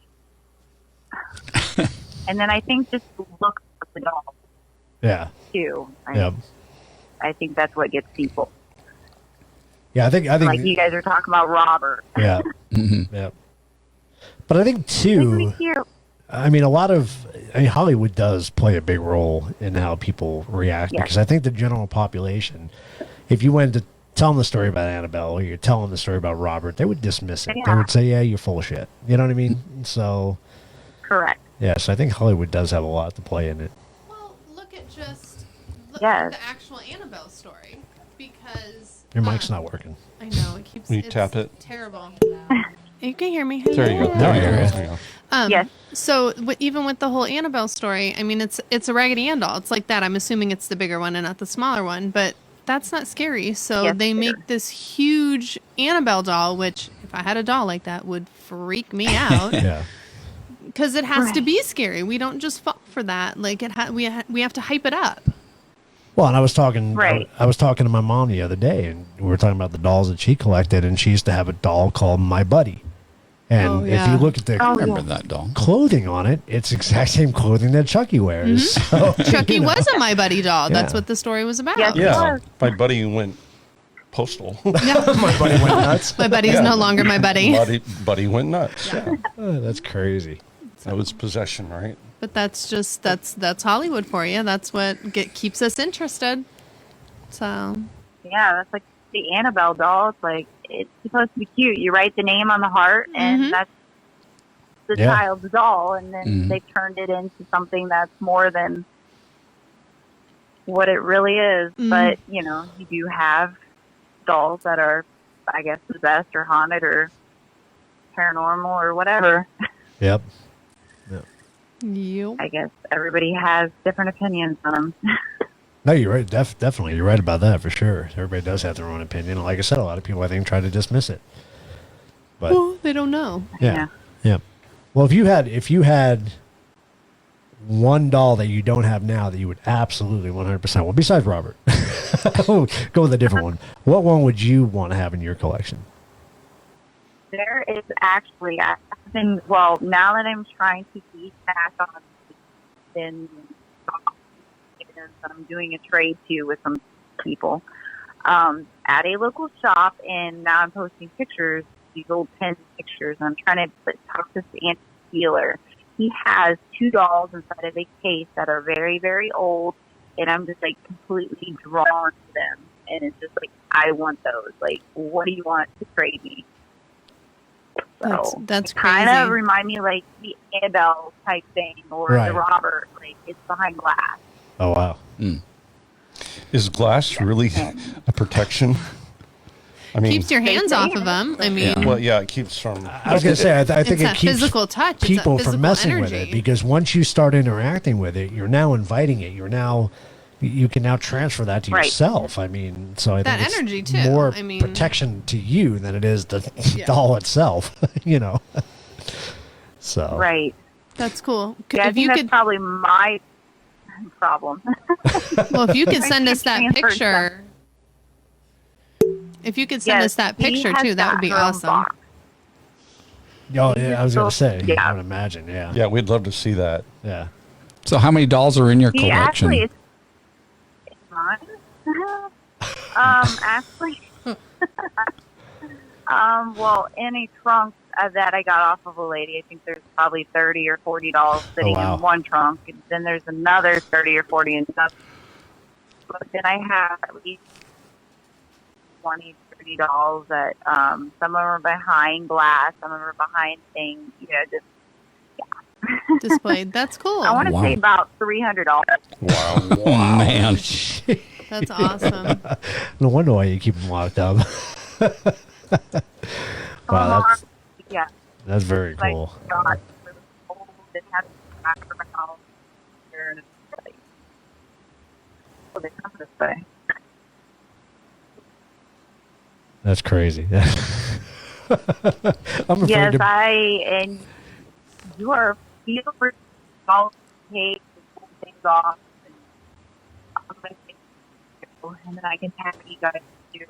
and then I think just the look of the doll Yeah. too. Yeah. I think that's what gets people. Yeah, I think Like you guys are talking about Robert. yeah. Yeah. But I think too, I mean, Hollywood does play a big role in how people react, Yes. because I think the general population, if you went to tell them the story about Annabelle or you're telling the story about Robert, they would dismiss it. They Yeah. would say, yeah, you're full of shit. You know what I mean? So, Correct. yes, I think Hollywood does have a lot to play in it. Well, look at Yes. the actual Annabelle story, because Your mic's not working. I know it keeps. Will you it's tap it? Terrible. You can hear me. There you go. There you go. There you go. Yes. So even with the whole Annabelle story, I mean, it's a Raggedy Ann doll. It's like that. I'm assuming it's the bigger one and not the smaller one, but that's not scary. So Yes, they bigger. make this huge Annabelle doll, which if I had a doll like that would freak me out, Yeah. because it has to be scary. We don't just fall for that. Like we have to hype it up. Well, and I was talking, Right. I was talking to my mom the other day, and we were talking about the dolls that she collected, and she used to have a doll called My Buddy. And Oh, if yeah. you look at the Remember that doll? clothing on it, it's the exact same clothing that Chucky wears. So, Chucky you know. was a My Buddy doll. That's Yeah. what the story was about. Yes. Yeah, was. my buddy went postal. My buddy went nuts. My buddy's no longer my buddy. buddy went nuts. Yeah. Oh, that's crazy. That was possession, right? But that's just that's Hollywood for you. That's what keeps us interested. So Yeah, that's like the Annabelle doll. It's like, it's supposed to be cute. You write the name on the heart, and that's the Yeah. child's doll, and then they've turned it into something that's more than what it really is. But, you know, you do have dolls that are, I guess, possessed or haunted or paranormal or whatever. Yep. you. I guess everybody has different opinions on them. No, you're right. Definitely. You're right about that for sure. Everybody does have their own opinion. Like I said, a lot of people, I think, try to dismiss it. But Well, they don't know. yeah. Yeah. Well, if you had one doll that you don't have now that you would absolutely 100%, well, besides Robert, go with a different one. What one would you want to have in your collection? There is actually, I've been, well, now that I'm trying to keep back on, been, I'm doing a trade too with some people at a local shop, and now I'm posting pictures, these old pen pictures, and I'm trying to talk to the antique dealer. He has 2 dolls inside of a case that are very, very old, and I'm just like completely drawn to them, and it's just like, I want those. Like, what do you want to trade me? So That's kind of crazy. remind me like the Annabelle type thing, or Right. the Robert. Like, it's behind glass. Oh, wow. Is glass really a protection? I mean, Keeps your hands off of them. I mean, well, yeah, it keeps from. I was going to say, I think It's it that keeps physical touch. It's that people physical from messing with energy. it, because once you start interacting with it, you're now inviting it. You can now transfer that to Right. yourself. I mean, so I That think it's energy, too. more I mean- protection to you than it is the doll itself, you know. So Right. That's cool. Yeah, I If think you that's could, probably my problem. well, if you could send us that Transfer picture, if you could send us that he picture has too, that would be her own awesome. box. Oh, yeah, I was going to say, Yeah. I would imagine, yeah. Yeah, we'd love to see that. Yeah. So how many dolls are in your He collection? actually, it's mine. Actually, well, in a trunk that I got off of a lady, I think there's probably 30 or 40 dolls sitting wow. in one trunk, and then there's another 30 or 40 in another. But then I have at least 20, 30 dolls that some of them are behind glass, some of them are behind things, you know, just, yeah. displayed. That's cool. I want to Wow. say about $300. Wow. Oh, man. That's awesome. No wonder why you keep them locked up. Wow, Yeah. that's very Like, cool. God, really old and have to come back from my house. And it's like, well, they come this way. That's crazy. I'm afraid Yes, to. and you are feel free to call take pull things off, and I'm gonna take and then I can tag you guys to do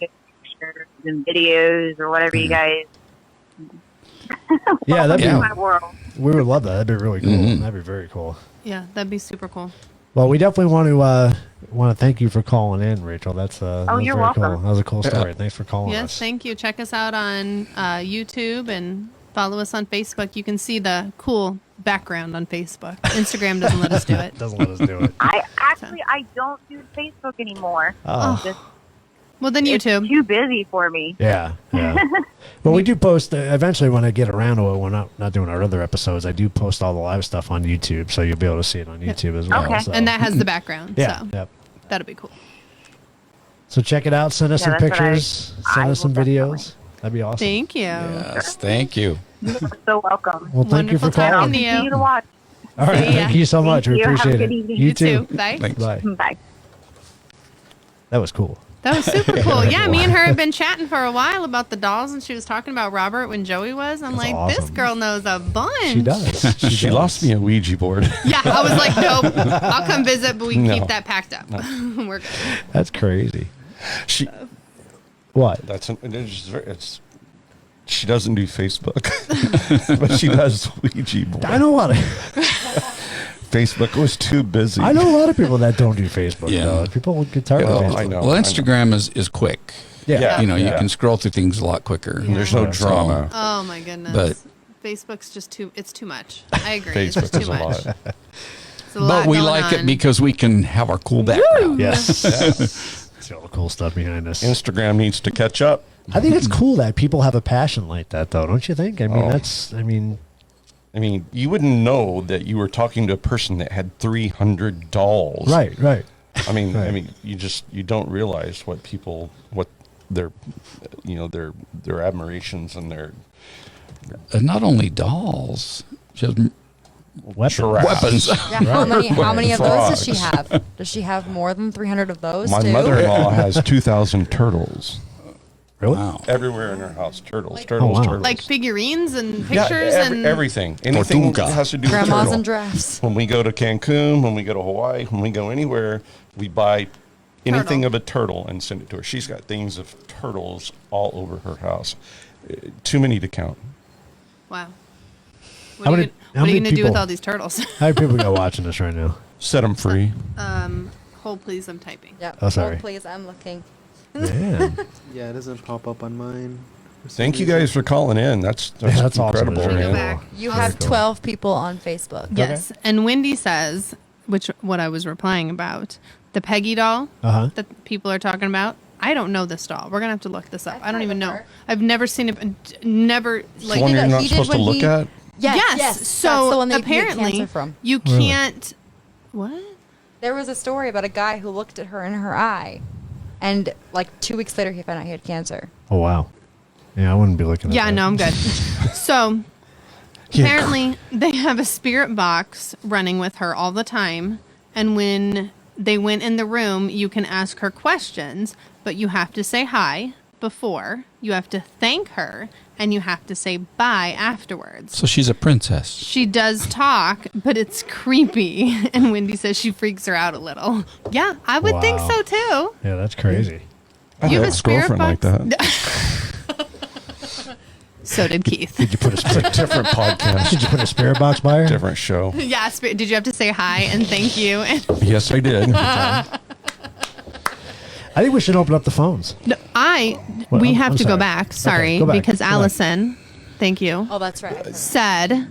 get pictures and videos or whatever you guys. Yeah, that'd Yeah. be. my world. We would love that. That'd be really cool. Mhm. That'd be very cool. Yeah, that'd be super cool. Well, we definitely want to thank you for calling in, Rachel. That's that was you're very welcome. cool. That was a cool story. Thanks for calling Yes, us. thank you. Check us out on YouTube and follow us on Facebook. You can see the cool background on Facebook. Instagram doesn't let us do it. Doesn't let us do it. I don't do Facebook anymore. Oh. Just, Well, then it's YouTube. too busy for me. Yeah. Well, we do post eventually when I get around to it. When I'm not doing our other episodes, I do post all the live stuff on YouTube, so you'll be able to see it on YouTube as well. Okay. So. And that has the background. yeah, So yep. that'll be cool. So check it out. Send us Yeah, some that's what pictures. Send I us some will videos. That'd be awesome. Thank you. Yes, thank you. You're so welcome. Well, thank you Wonderful for calling. talking to Continue you. to watch. All right, See ya. thank you so much. We you. Have a appreciate good it. evening. You too. Bye. Thanks. Bye. Bye. That was cool. That was super cool. Yeah, me and her have been chatting for a while about the dolls, and she was talking about Robert when Joey was. I'm That's like, this awesome. girl knows a bunch. She does. She does. lost me a Ouija board. Yeah, I was like, nope. I'll come visit, but we can No. keep that packed up. We're good. That's crazy. She What? it's she doesn't do Facebook, but she does Ouija board. I know a lot of. Facebook was too busy. I know a lot of people that don't do Facebook. Yeah. Though. People get tired Well, of Facebook. I know. Well, Instagram is quick. Yeah. Yeah. You know, you Yeah. can scroll through things a lot quicker. There's no Yeah. drama. Oh my goodness. But- Facebook's just it's too much. I agree. It's Facebook too is a much. lot. It's a lot But we going like it on. because we can have our cool background. Yes. See all the cool stuff behind us. Instagram needs to catch up. I think it's cool that people have a passion like that, though. Don't you think? I mean, Oh. I mean, You wouldn't know that you were talking to a person that had 300 dolls. right. I mean, Right. you don't realize what their their admirations and their And not only dolls, she has Weapons. giraffes. weapons. Yeah, how many of those does she Frogs. have? Does she have more than 300 of those My too? mother-in-law has 2,000 turtles Really? Wow. everywhere in her house. Turtles, Like- turtles, Oh, wow. turtles. Like figurines and yeah, pictures and everything. Anything Tortuga. that has to do with Grandmas turtle. and giraffes. When we go to Cancun, when we go to Hawaii, when we go anywhere, we buy anything Turtle. of a turtle and send it to her. She's got things of turtles all over her house. Too many to count. wow. How What are many- you how gonna many do with people- all these turtles? How many people got watching this right now? Set them free. Hold please, I'm typing. Yep. Oh, sorry. Hold, please, I'm looking. Man. Yeah, it doesn't pop up on mine. for some Thank you reason. guys for calling in. That's that's awesome. incredible. Let me go man. back. You Very have cool. 12 people on Facebook. Yes. And Wendy says, what I was replying about, the Peggy doll Uh-huh. that people are talking about. I don't know this doll. We're gonna have to look this up. I've I don't heard even of know. her. I've never seen it. Never The like. one did you're it- not he did supposed to when look he- at. Yes. Yes. So that's the one they get apparently cancer from. you Really? can't. What? There was a story about a guy who looked at her in her eye, and like 2 weeks later, he found out he had cancer. Oh, wow. Yeah, I wouldn't be looking at Yeah, that. no, I'm good. So Yeah. apparently they have a spirit box running with her all the time, and when they went in the room, you can ask her questions, but you have to say hi before, you have to thank her, and you have to say bye afterwards. So she's a princess. She does talk, but it's creepy. And Wendy says she freaks her out a little. Yeah, I would think Wow. so too. Yeah, that's crazy. I You had have an a spirit ex-girlfriend like box? that. So did Keith. Did you put a spirit? Different podcast, Did you put a spirit box by her? different show. Yeah, did you have to say hi and thank you? And Yes, I did. I think we should open up the phones. no, Well, we I'm- have I'm to go sorry. back. Sorry, Okay, go back. because Go back. Allison, thank you, Oh, that's right. said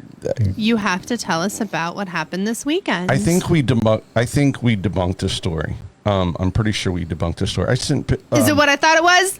you have to tell us about what happened this weekend. I think we debunked the story. I'm pretty sure we debunked the story. I sent. Is it what I thought it was?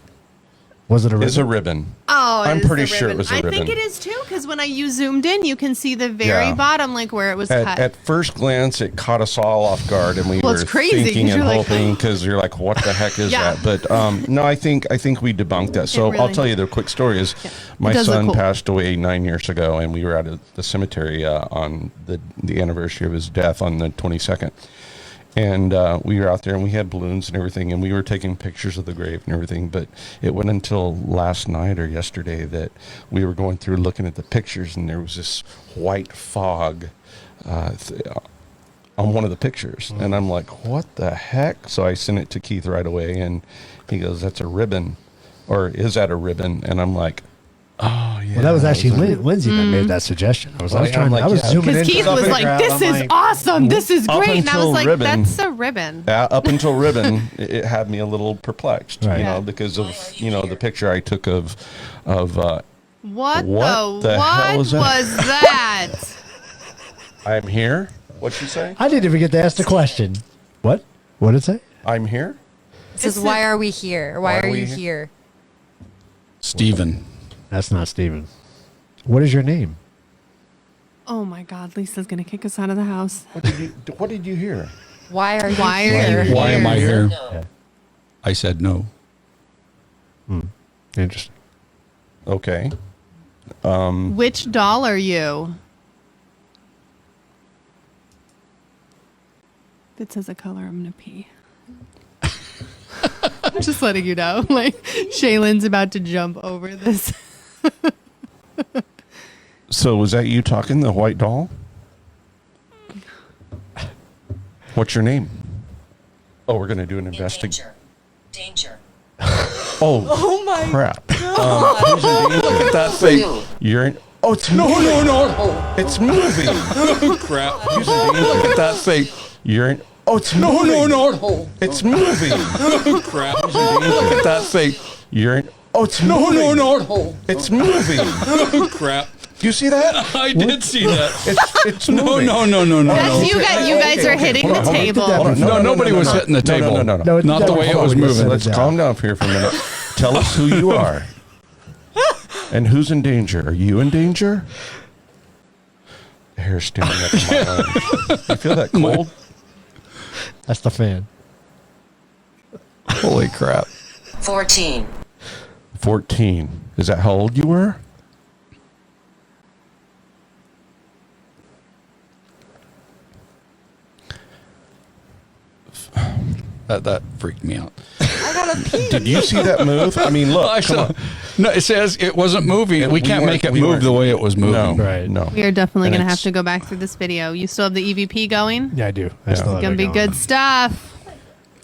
Was it a It's a ribbon? ribbon. Oh, I'm is pretty the sure it ribbon. was a I ribbon. think it is too, because when you zoomed in, you can see the very Yeah. bottom, like where it was cut. At first glance, it caught us all off guard, and we Well, were it's crazy, thinking 'cause and you're like, hoping because you're like, "What the heck is Yeah. that?" But no, I think we debunked that. So really- I'll tell you the quick story is, my It does look son cool. passed away 9 years ago, and we were at the cemetery on the anniversary of his death on the 22nd. And we were out there, and we had balloons and everything, and we were taking pictures of the grave and everything. But it wasn't until last night or yesterday that we were going through looking at the pictures, and there was this white fog on one of the pictures. And I'm like, what the heck? So I sent it to Keith right away, and he goes, "That's a ribbon," or "Is that a ribbon?" And I'm like, "Oh yeah." Well, that was actually a- Lindsay that made that suggestion. I was Well, trying. I'm I was like, yeah. zooming Because in. Keith was like, "This is awesome. This is Up great," and I was until like, ribbon. "That's a ribbon." Up until ribbon, it had me a little perplexed, Right. you know, because of the picture I took of What What the the hell was that? was that? I'm here. What'd you say? I didn't even get to ask the question. What? What did it say? I'm here. It says, "Why are we here? Why are you here?" Stephen. That's not Steven. What is your name? Oh my God, Lisa's gonna kick us out of the house. What did you hear? Why are you Why are here? you Why am I here? Yeah. I said no. Interesting. Okay. Which doll are you? If it says a color, I'm gonna pee. I'm just letting you know. Like Shaylin's about to jump over this. So was that you talking, the white doll? What's your name? Oh, we're gonna do an investigation. Danger. Oh my crap! Who's in danger? Look at that thing. You're in. Oh, it's moving. No. It's moving. Crap. Who's in danger? Look at that thing. You're in. Oh, it's moving. No. It's moving. Crap. Look at that thing. You're in. Oh, it's moving. No. It's moving. Crap. Do you see that? I did see that. It's No. moving. That's you guys. You guys are hitting the table. Hold on. No, nobody was hitting the table. No. Not the way it was moving. Let's calm down here for a minute. Tell us who you are. And who's in danger? Are you in danger? The hair's standing up in my arms. You feel that cold? That's the fan. Holy crap. 14. 14. Is that how old you were? That freaked me out. Did you see that move? I mean, look. I Come saw, on. no, it says it wasn't moving. We can't make it we move weren't- the way it was moving. No, Right. no. We are definitely And gonna have it's- to go back through this video. You still have the EVP going? Yeah, I do. I still have Gonna it be going. good stuff.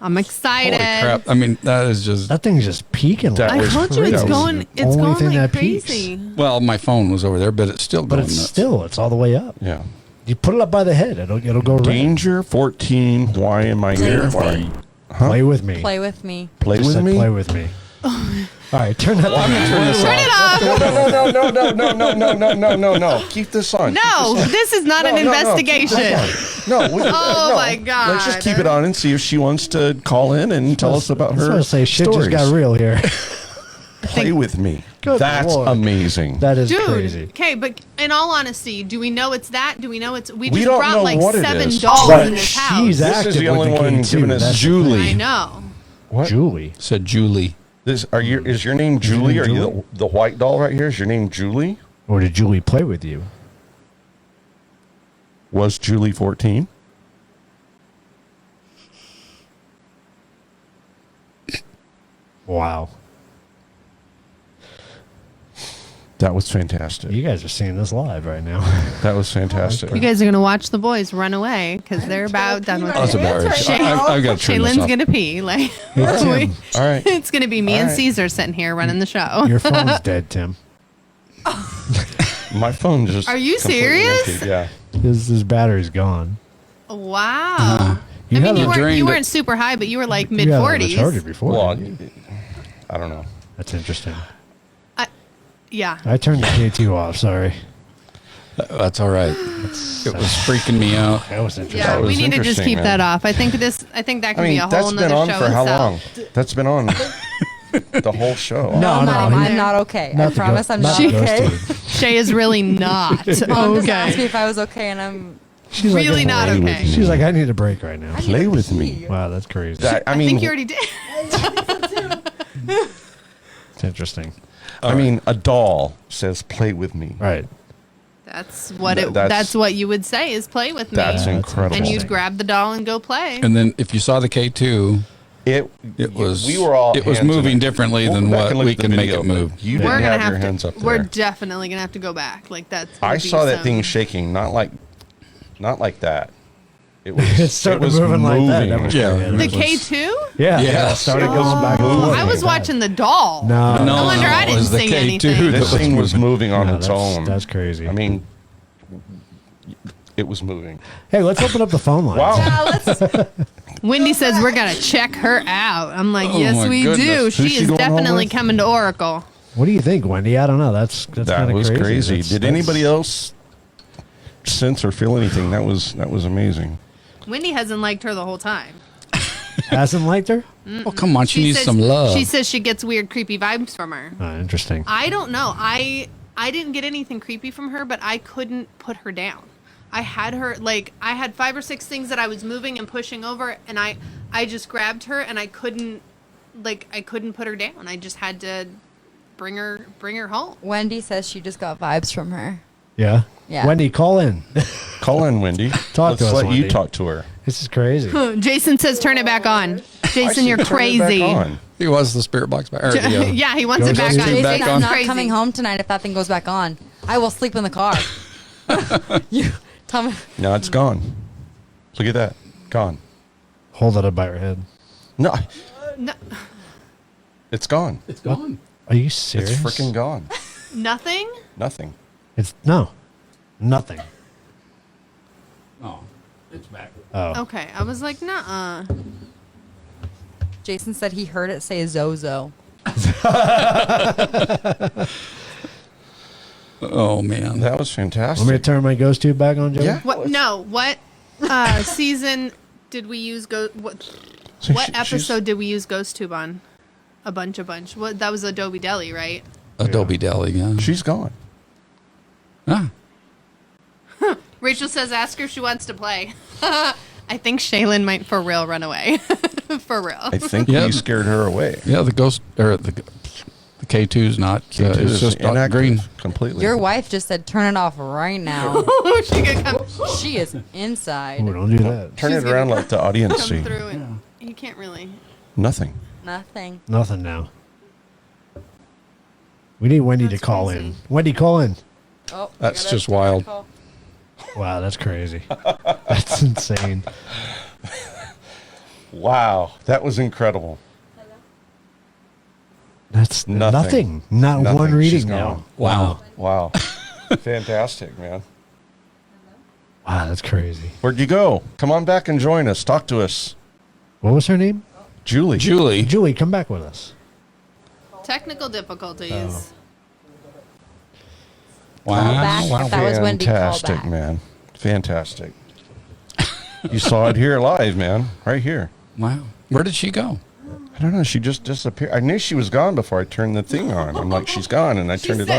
I'm excited. Holy crap. I mean, that is just. That thing's just peaking. That like I was told you it's crazy. going. It's Only going thing like that peaks. crazy. Well, my phone was over there, but it's still But going it's nuts. still, it's all the way up. Yeah. You put it up by the head, it'll go red. Danger 14. Why am I here? with Why? me. Play with me. Play with me. Play Just with said me? Play with me. All right, turn that thing on. Turn this off. No. Keep this on. No, this is not an investigation. No. Oh my God. Let's just keep it on and see if she wants to call in and tell us about I was her gonna say shit stories. just got real here. Play with me. Good That's Lord. amazing. That is Dude, crazy. okay, but in all honesty, do we know it's that? Do we know it's? We We just don't brought know like what it 7 is. dolls But in this house. she's This is active the with only the one key, too. giving us That's- Julie. I know. What? Julie. Said Julie. Is your name Julie? name Are you Julie? the white doll right here? Is your name Julie? Or did Julie play with you? Was Julie 14? Wow. That was fantastic. You guys are seeing this live right now. That was fantastic. You guys are gonna watch the boys run away because they're about done with Oh, that's it. embarrassing. I've got to turn this Shaylin's off. gonna pee. Like, Tim, All right. it's gonna be me All and right. Caesar sitting here running the show. Your phone's dead, Tim. My phone just. Are you completely serious? emptied. Yeah. His battery's gone. Wow. You I mean, haven't you drained weren't it. super high, but you were like mid you haven't 40s. recharged it before. Well, did you? I don't know. That's interesting. Yeah. I turned the K2 off. Sorry. That's all right. It was freaking me out. That was interesting. Yeah, That we was need to just interesting, keep man. that off. I think that could I mean, be a that's whole been nother on show for how itself. long? That's been on the whole show. No, I'm not okay. I promise I'm not okay. Shay is really not Mom just asked me okay. if I was okay, and I'm She's Really like, not Play with okay. me. She's like, I need a break right now. Play with me. Wow, that's crazy. I I mean, think you already did. It's interesting. I mean, a doll says, "Play with me." Right. That's what That's- what you would say is play with me. That's Yeah, incredible. And you'd grab the doll and go play. And then if you saw the K2, It was we were all it was hands in moving it. differently We'll than go back what and look we at the can make video, it move. but You we're didn't gonna have have your to. hands up there. We're definitely gonna have to go back. Like that's. I gonna saw be that thing some- shaking, not like that. It was. It started was moving like that. That was Yeah. crazy. The It was- K2. Yeah. Yeah. It started It going was back and moving. forth. I was like that. watching the doll. No. No wonder I it didn't was the say K2 anything. that This thing was moving on No, its that's- own. That's crazy. I mean, it was moving. Hey, let's open up the phone line. Wow. Wendy says we're gonna check her out. I'm like, Oh yes, my we goodness. do. Who's She she is going home definitely with? coming to Oracle. What do you think, Wendy? I don't know. That's That kind of was crazy. That's- Did anybody else sense or feel anything? That was amazing. Wendy hasn't liked her the whole time. hasn't liked her? Oh, come on. She needs says, some love. She says she gets weird, creepy vibes from her. Interesting. I don't know. I didn't get anything creepy from her, but I couldn't put her down. I had her I had 5 or 6 things that I was moving and pushing over, and I just grabbed her and I couldn't put her down. I just had to bring her home. Wendy says she just got vibes from her. Yeah. Yeah. Wendy, call in. Call in, Wendy. Talk to Let's us, let Wendy. you talk to her. This is crazy. Jason says turn it back on. Jason, you're Turn it back crazy. on. He was the spirit box back. Or the, Yeah, he wants Go it back Jason. on. Jason, Jason's I'm not crazy. coming home tonight if that thing goes back on. I will sleep in the car. You tell me. No, it's gone. Look at that. Gone. Hold it up by her head. No, No, it's gone. It's gone. Are you serious? It's freaking gone. nothing? Nothing. It's no. Nothing. Oh, it's back. Oh. Okay, I was like, nuh-uh. Jason said he heard it say Zozo. Oh, man. That was fantastic. Want me to turn my ghost tube back on, Joe? Yeah. What? No. What season did we use What So what she's- episode did we use Ghost Tube on? A bunch. What? That was Adobe Deli, right? Adobe Deli, yeah. She's gone. Ah, Rachel says, "Ask her if she wants to play." I think Shaylin might for real run away. For real. I think Yeah. we scared her away. yeah, the ghost, or the K2's not, It it's is just not inactive green. completely. Your wife just said turn it off right now. She could come She is inside. Ooh, don't do that. Turn She's it around, gonna let the audience see. through, and you can't really. Nothing. Nothing. Nothing now. We need Wendy That's to call crazy. in. Wendy, call in. Oh, That's I gotta just take my wild. call. Wow, that's crazy. That's insane. Wow, that was incredible. That's Nothing. nothing. Not Nothing. one reading She's now. gone. Wow. Wow. Fantastic, man. Wow, that's crazy. Where'd you go? Come on back and join us. Talk to us. What was her name? Julie. Julie. Julie, come back with us. Technical difficulties. Wow. Call back. Wow. If that was Wendy, call Fantastic, back. man. Fantastic. You saw it here live, man. Right here. Wow. Where did she go? I don't know. She just disappeared. I knew she was gone before I turned the thing on. I'm like, she's gone, and I turned it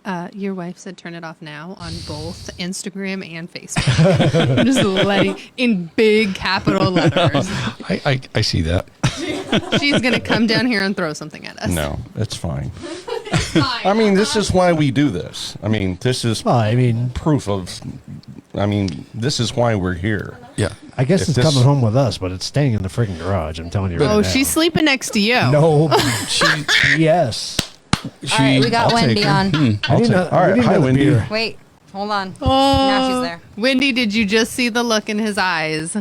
on. Your wife said turn it off now on both Instagram and Facebook. I'm just letting in big capital letters. I see that. She's gonna come down here and throw something at us. No, it's fine. I mean, this is why we do this. I mean, this is Well, I mean, proof of. I mean, this is why we're here. Yeah. I guess If it's this- coming home with us, but it's staying in the freaking garage. I'm telling you right Oh, now. she's sleeping next to you. No. yes. All right, we got I'll take Wendy her. on. I didn't know, All right, we didn't hi, know the Wendy. beer. Wait, hold on. Oh, Now she's there. Wendy, did you just see the look in his eyes?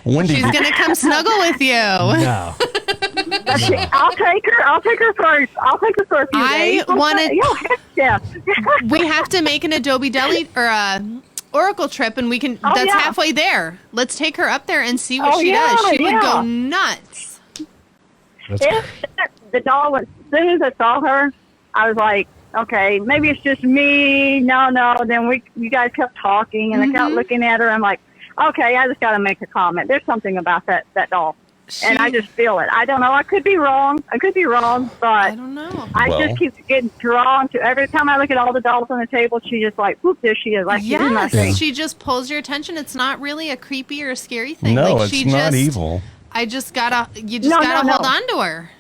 Wendy, She's gonna come snuggle with you. No. I'll take her. I'll take her first. I'll take her for a few I days. wanted- Yo, heck yeah. We have to make an Adobe Deli or a Oracle trip, and we can. Oh, that's yeah. halfway there. Let's take her up there and see what Oh, she yeah, does. She would yeah. go nuts. That's The doll, as soon as I saw her, I was like, okay, maybe it's just me. No. Then you guys kept talking, and I kept looking at her. I'm like, okay, I just got to make a comment. There's something about that doll. and I just feel it. I don't know. I could be wrong. But I don't know. I just keep getting drawn to every time I look at all the dolls on the table. She just like, whoop, there she is. Like she's in my face. She just pulls your attention. It's not really a creepy or a scary thing. No, like, it's not evil. You just gotta hold on to her.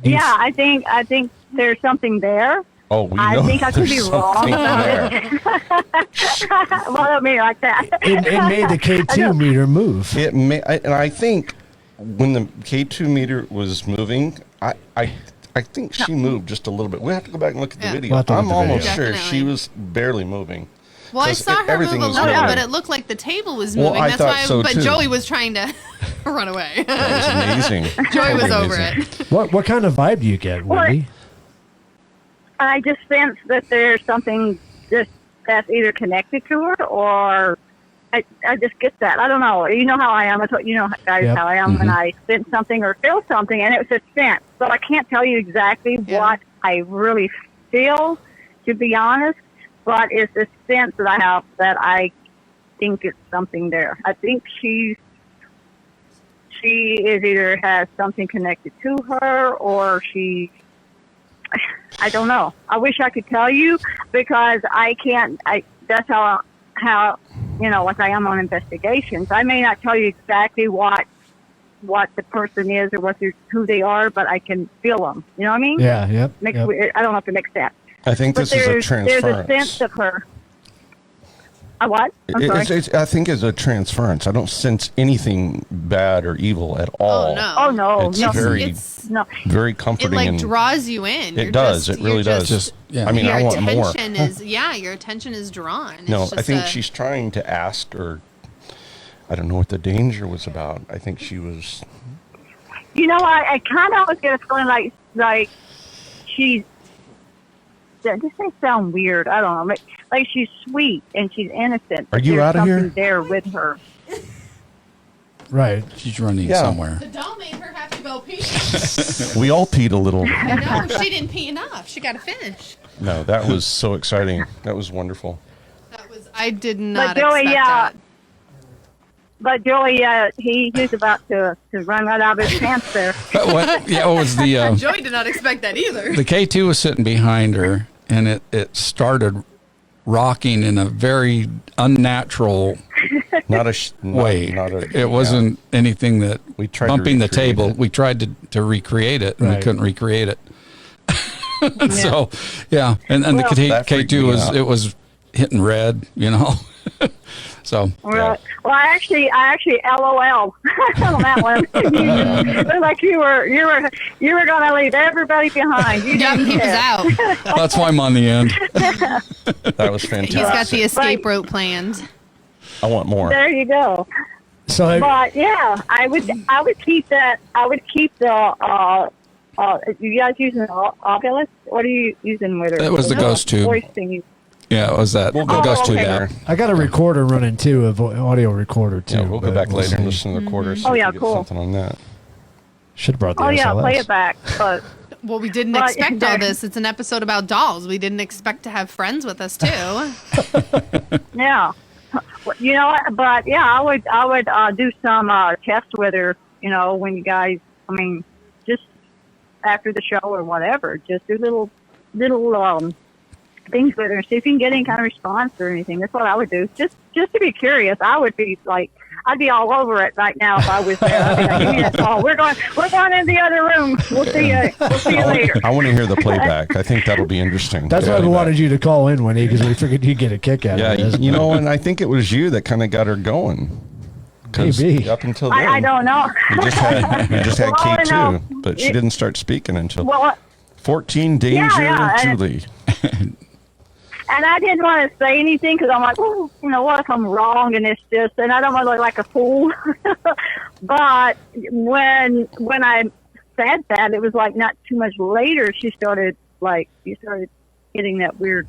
Yeah, I think there's something there. Oh, we know. I think I could be wrong about it. Well, I don't mean like that. It made the K2 meter move. And I think when the K2 meter was moving, I think she moved just a little bit. We have to go back and look at the video. We'll have to look at I'm the almost video. sure she was barely moving. Well, I saw her move a little, but it looked like the table was moving. Well, I That's thought why. so, but too. Joey was trying to run away. That was amazing. Joey was Totally over amazing. it. What kind of vibe do you get, Wendy? I just sense that there's something just that's either connected to her or I just get that. I don't know. You know how I am. You know, guys, how I am when I sense something or feel something, and it's a sense. But I can't tell you exactly what I really feel, to be honest. But it's a sense that I have that I think it's something there. I think she is either has something connected to her or she. I don't know. I wish I could tell you because I can't. That's how like I am on investigations. I may not tell you exactly what the person is or who they are, but I can feel them. You know what I mean? Yeah. Yep. I don't know if it makes sense. I think But this is a transference. There's a sense of her. A what? I'm sorry. I think it's a transference. I don't sense anything bad or evil at all. Oh no. Oh no. It's no. very, no. very It comforting. like and draws you in. It does. It really does. I mean, your I want more. attention is your attention is drawn. It's No, just I think she's trying to ask her. I don't know what the danger was about. I think she was. You know, I kind of always get a feeling like she's. This may sound weird. I don't know. Like she's sweet and she's innocent. Are you There's out of here? something there with her. Right. She's running somewhere. The doll made her have to go pee. We all peed a little. No, she didn't pee enough. She got to finish. No, that was so exciting. That was wonderful. I did not But Joey, expect that. But Joey, he's about to run right out of his pants there. What was the Joey did not expect that either. the K2 was sitting behind her, and it started rocking in a very unnatural way. It wasn't anything that we tried bumping to the table. We tried to recreate it, and we couldn't recreate it. So, and the K2 was hitting red, So Well, I actually LOL on that one. Looked like you were going to leave everybody behind. You didn't he was care. out. that's why I'm on the end. That was fantastic. He's got the escape route planned. I want more. There you go. So, but yeah, I would keep that. I would keep the. You guys using Ovilus? What are you using with her? That was the ghost tube. Voice thingy. Yeah, it was that ghost tube app. I got a recorder running too, an audio recorder too. Yeah, we'll go back later and listen to the recorders. Oh yeah, cool. Something on that. Should have brought the Oh yeah, SLS. play it back. But Well, we didn't expect all this. It's an episode about dolls. We didn't expect to have friends with us too. yeah, you know what? But yeah, I would do some tests with her. When you guys, just after the show or whatever, just do little things with her and see if you can get any kind of response or anything. That's what I would do. Just to be curious. I would be like, I'd be all over it right now if I was there. I'd be like, give me that call. We're going in the other room. We'll see you later. I want to hear the playback. I think that'll be interesting. That's why we wanted you to call in, Winnie, because we figured you'd get a kick out of this. And I think it was you that kind of got her going. Maybe. Up until then, I don't know. You just had Well, K2, but she didn't start speaking until 14 Danger Julie. And I didn't want to say anything because I'm like, what if I'm wrong and it's just, and I don't want to look like a fool. But when I said that, it was like not too much later, you started getting that weird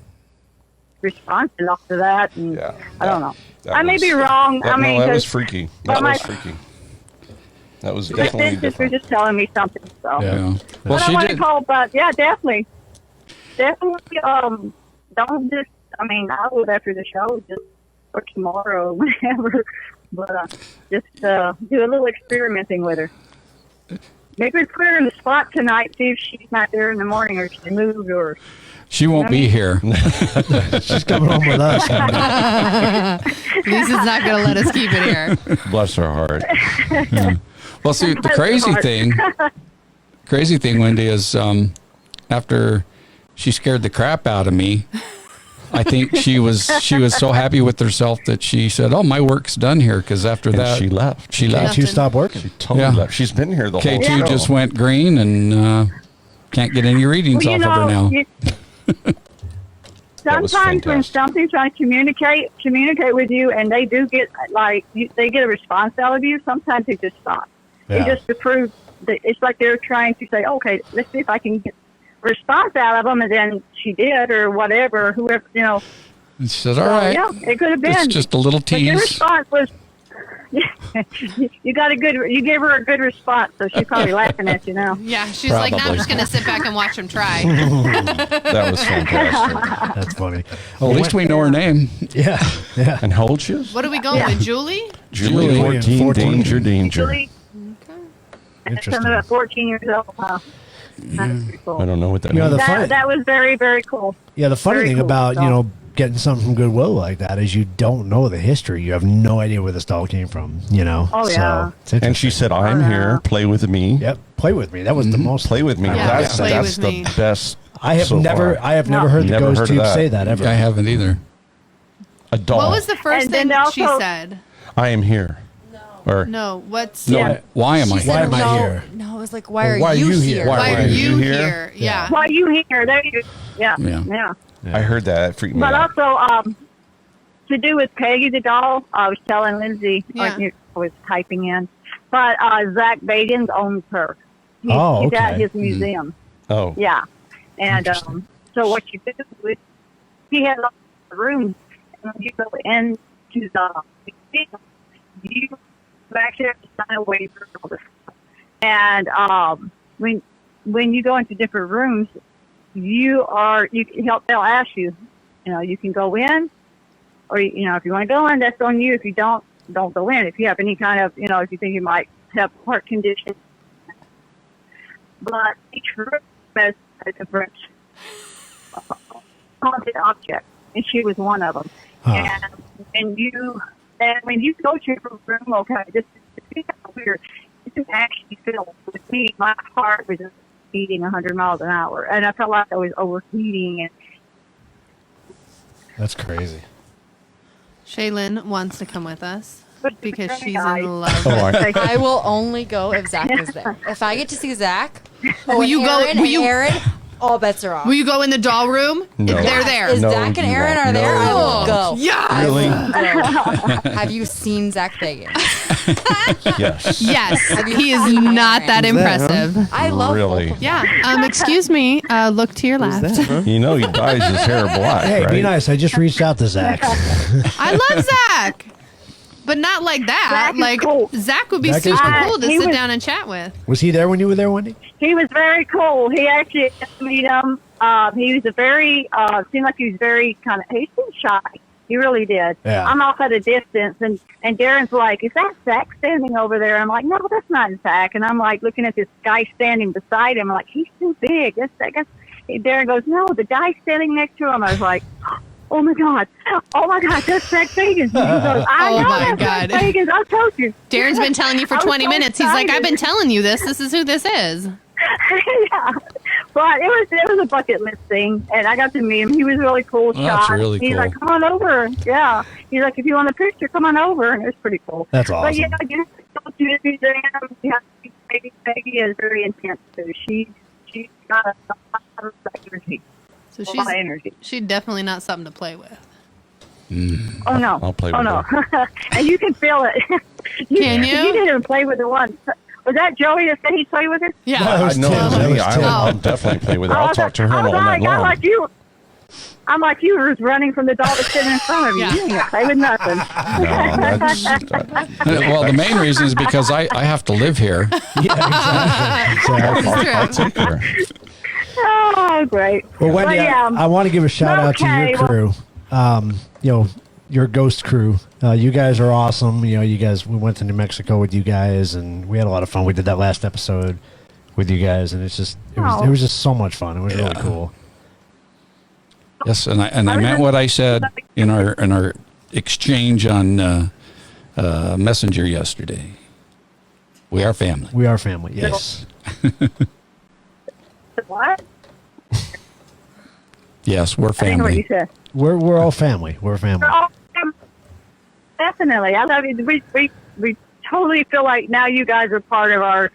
response after that. And I don't know. I may be wrong. That was freaky. That was freaky. That was definitely different. You're just telling me something. So. Yeah. Well, she I did. call, but yeah, definitely. Don't just. I would after the show, just or tomorrow, whenever. But just do a little experimenting with her. Maybe put her in the spot tonight, see if she's not there in the morning or she moved or... She won't be here. She's coming home with us. Lisa's not going to let us keep it here. Bless her heart. Yeah. Well, see, the crazy thing, Wendy, is after she scared the crap out of me, I think she was so happy with herself that she said, "Oh, my work's done here." Because after that, she left. She left. She stopped working. She totally left. She's been here the whole K2 show. just went green and can't get any readings off of her now. Sometimes when something's trying to communicate with you, and they do get they get a response out of you, sometimes they just stop. Yeah. It's just to prove that it's like they're trying to say, okay, let's see if I can get a response out of them, and then she did, or whatever, whoever, And she said, "All right, yeah, it could have been it's just a little But your tease." response was, you gave her a good response, so she's probably laughing at you now. Yeah, she's like, now I'm just going to sit back and watch him try. That was fantastic. That's funny. Well, at least we know her name. Yeah. And how old she is? What are we going with, Julie? Julie, 14, danger. Julie, Interesting. about 14 years old. Wow. That's pretty cool. I don't know what that You know, means. That was very, very cool. Yeah, the funny Very thing cool about, doll. getting something from Goodwill like that is you don't know the history. You have no idea where this doll came from, Oh, yeah. So, it's And she interesting. said, "I'm here. Play with me." Yep, play with me. That was the most. Play with me. Yeah, That's play that's with the me. best. I have so never far. heard the Never ghost heard of tube that. say that ever. I haven't either. A doll. What was the first And thing then that she also- said? I am here. Or No, what's... No, why am I? She here? said, am I no, here? No, it was like, why are you here? Why are you here? here? Yeah. Why you here? There you go. Yeah. Yeah. Yeah. I heard that. It freaked me But out. also, to do with Peggy the doll, I was telling Lindsay, Yeah. I was typing in, but Zach Bagans owns her. He's Oh, at okay. his museum. Oh. Yeah. And Interesting. so what you do is, he has all the rooms, and when you go into the museum, you actually have to sign a waiver and all this stuff. And when you go into different rooms, they'll ask you, you can go in, or if you want to go in, that's on you. If you don't go in. If you have any kind of, if you think you might have heart condition. But each room has a different haunted object, and she was one of them. Huh. And when you go to your room, okay, this is weird. It didn't actually feel with me. My heart was just beating 100 miles an hour, and I felt like I was overheating. And That's crazy. Shaylin wants to come with us because she's Guys. in love. Oh, with I will only go if Zach is there. If I get to see Zach, Will you go- Aaron, will you- Aaron, all bets are off. Will you go in the doll room? No. They're there. If No, Zach and you Aaron won't. are there, No, I you will won't. go. Yeah. Really? Have you seen Zach Bagans? Yes. Yes. Have you He is seen not that Aaron? impressive. I love Really? both of them. Yeah. Excuse me. Look to your left. You know he dyes his hair black, Hey, right? be nice. I just reached out to Zach. I love Zach. But not like that. Zach is Like, cool. Zach would be Zach is super cool. cool to He sit was- down and chat with. Was he there when you were there, Wendy? he was very cool. He actually asked to meet him. He was seemed like he was very he seemed shy. He really did. Yeah. I'm off at a distance, and Darren's like, "Is that Zach standing over there?" I'm like, "No, that's not Zach." And I'm like looking at this guy standing beside him. I'm like, "He's too big." That's Zach. Darren goes, "No, the guy standing next to him." I was like, "Oh my god, that's Zach Bagans." He goes, "I Oh know my that's God. Zach Bagans. I told you." Darren's been telling you for I was 20 so minutes. He's like, I've been excited. telling you this. This is who this is. Yeah. But it was a bucket list thing, and I got to meet him. He was really cool. Well, that's shot. really He's cool. like, "Come on over." Yeah. He's like, "If you want a picture, come on over." And it was pretty cool. That's But awesome. yeah, you have to go to the museum. You have to be Peggy is very intense too. She's got a lot of energy. So A lot of energy. she's definitely not something to play with. Oh no! I'll play oh with no! And you can feel it. Can you? You didn't even play with her once. Was that Joey that said he played with her? Yeah. That was I know Tim. it's That me. was Tim. I'll definitely play with her. I'll talk to her I all was night like, I'm long. like you. I'm like you were running from the doll that's sitting in front of you. Yeah. You didn't play with nothing. No, that's, Well, the main reason is because I have to live here. Yeah, exactly. I'll take her. Oh, great. Well, Wendy, But, yeah, I want to give a shout out to okay, your crew. Your ghost crew. You guys are awesome. You know, we went to New Mexico with you guys, and we had a lot of fun. We did that last episode with you guys, and it was just so much fun. It was really cool. Yes, and I meant what I said in our exchange on Messenger yesterday. We are family. We are family. Yes. What? Yes, we're I didn't know what you family. said. We're all family. We're family. We're all definitely. I love you. We totally feel like now you guys are part of our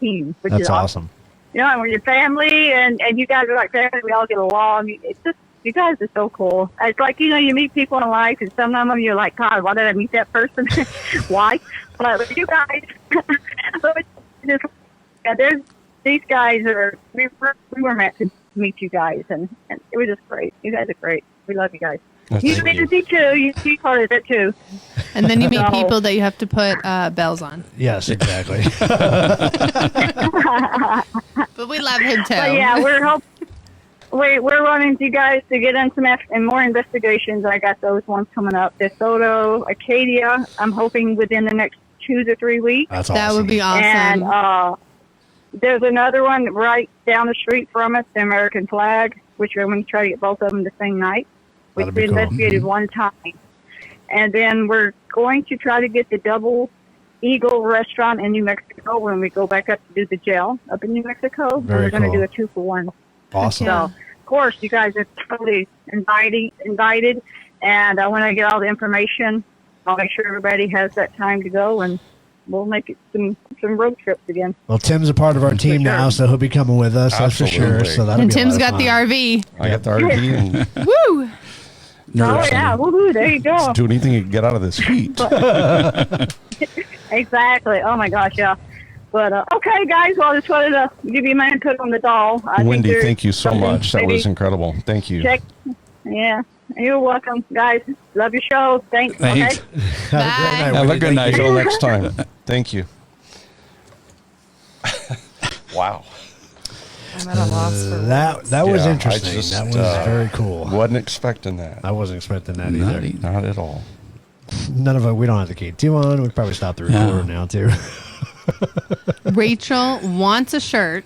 team, which That's is awesome. You know, and we're your family, and you guys are like family. We all get along. It's just, you guys are so cool. It's like, you know, you meet people in life, and some of them you're like, God, why did I meet that person? Why? But with you guys, just, these guys we were meant to meet you guys, and it was just great. You guys are great. We love you guys. You meet me too. You be part of it too. And then you meet people that you have to put bells on. Yes, exactly. But we love him too. But yeah, we're wanting you guys to get in and more investigations. I got those ones coming up. DeSoto, Acadia. I'm hoping within the next 2 to 3 weeks. That's awesome. That would be awesome. And there's another one right down the street from us, the American flag, which we're going to try to get both of them the same night, which That'd we be cool. investigated one time. And then we're going to try to get the Double Eagle restaurant in New Mexico when we go back up to do the jail up in New Mexico. Very We're going cool. to do a 2-for-1. Awesome. So, of course, you guys are totally invited, and I want to get all the information. I'll make sure everybody has that time to go, and we'll make it some road trips again. Well, Tim's a part of our team now, so he'll be coming with us. That's for sure. Absolutely. So that'll And be a Tim's lot of got the fun. RV. I got the RV and Woo! Oh, yeah. Woo-hoo, there you go. do anything to get out of this heat. Exactly. Oh, my gosh, yeah. But, okay, guys, well, I just wanted to give you my input on the doll. I think Wendy, there's thank you so something much. That maybe was incredible. Thank you. check. Yeah. You're welcome, guys. Love your show. Thanks. Thanks. Okay? Have a great night. Have a Wendy. good night. Until next time. Thank you. Wow. I'm at a loss for That was Yeah, I interesting. just, That was very cool. Wasn't expecting that. I wasn't expecting that Not either. either. Not at all. None of it. We don't have the KT on. We'd probably stop the recorder now too. Rachel wants a shirt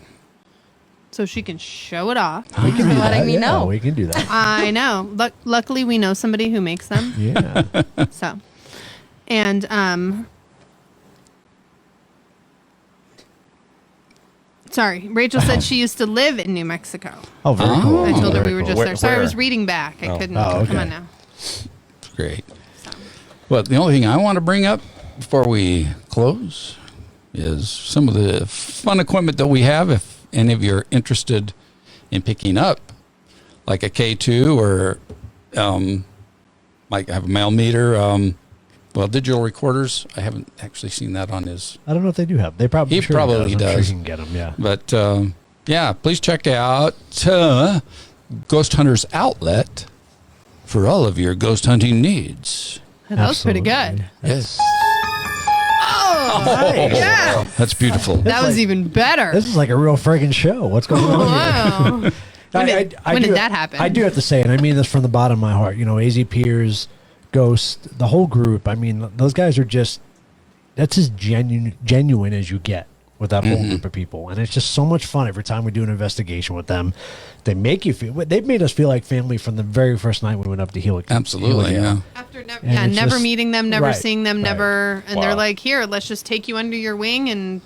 so she can show it off. We can do that. letting me Yeah, know. we can do that. I know. Luckily, we know somebody who makes them. Yeah. So, and sorry, Rachel said she used to live in New Mexico. Oh, very cool. I told her Very we were cool. just Where- there. Sorry, I was where? reading back. I couldn't. Oh, okay. Come on now. Great. But the only thing I want to bring up before we close is some of the fun equipment that we have. If any of you are interested in picking up, like a K2 or like I have a mail meter. Well, digital recorders. I haven't actually seen that on his. I don't know if they do have. They probably. He sure probably I'm sure does. you can get them. Yeah. But yeah, please check out Ghost Hunters Outlet for all of your ghost hunting needs. That was pretty Absolutely. good. Yes. Oh, yeah. That's beautiful. That was even better. This is like a real friggin' show. What's going on here? Wow. When did that happen? I do have to say, and I mean this from the bottom of my heart. You know, AZ Piers, Ghost, the whole group. I mean, those guys are that's as genuine as you get with that whole group of people, and it's just so much fun every time we do an investigation with them. They make you feel. They've made us feel like family from the very first night we went up to Helix. Absolutely, yeah. After And never it's just- meeting them, never right, seeing them, right. never, and they're Wow. like, "Here, let's just take you under your wing, and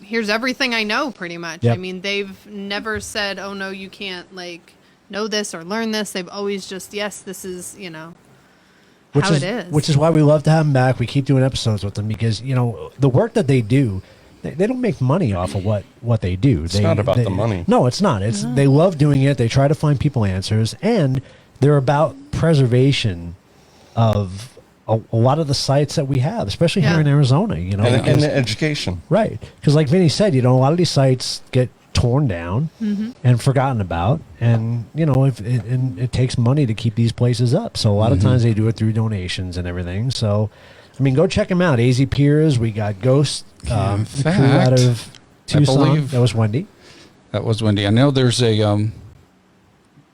here's everything I know." Pretty much. Yep. I mean, they've never said, "Oh no, you can't like know this or learn this." They've always just, "Yes, this is how it is." Which is why we love to have them back. We keep doing episodes with them because the work that they do. They don't make money off of what they do. It's not about the money. No, it's not. It's they love doing it. They try to find people answers, and they're about preservation of a lot of the sites that we have, especially here Yeah. in Arizona. And because- the education. right? Because like Vinny said, a lot of these sites get torn down and forgotten about, and it takes money to keep these places up. So a lot of times they do it through donations and everything. So. I mean, go check them out. AZ Piers. We got Ghost, In the crew out fact, of Tucson. believe- That was Wendy. That was Wendy. I know there's a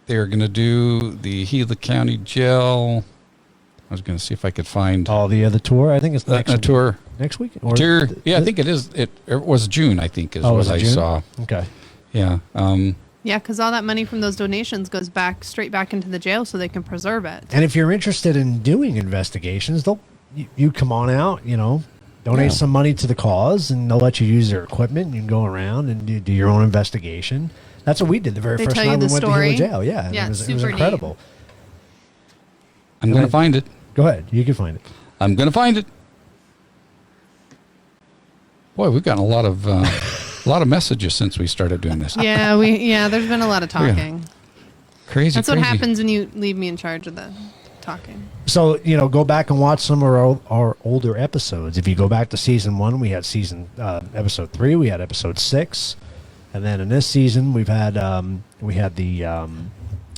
they're going to do the Gila County Jail. I was going to see if I could find the tour. I think it's a tour next week. Tour. Yeah, I think it is. It was June. I think is what I saw. Okay. Yeah. Yeah, because all that money from those donations goes straight back into the jail, so they can preserve it. And if you're interested in doing investigations, you come on out. Donate some money to the cause, and they'll let you use their equipment. And you can go around and do your own investigation. That's what we did the very first time we went to Hilo Jail. Yeah, yeah, it was super incredible. neat. I'm going to find it. Go ahead. You can find it. I'm going to find it. Boy, we've gotten a lot of messages since we started doing this. Yeah, there's been a lot of talking. Crazy. That's what happens when you leave me in charge of the talking. So, go back and watch some of our older episodes. If you go back to season 1, we had episode 3, we had episode 6. And then in this season, we had the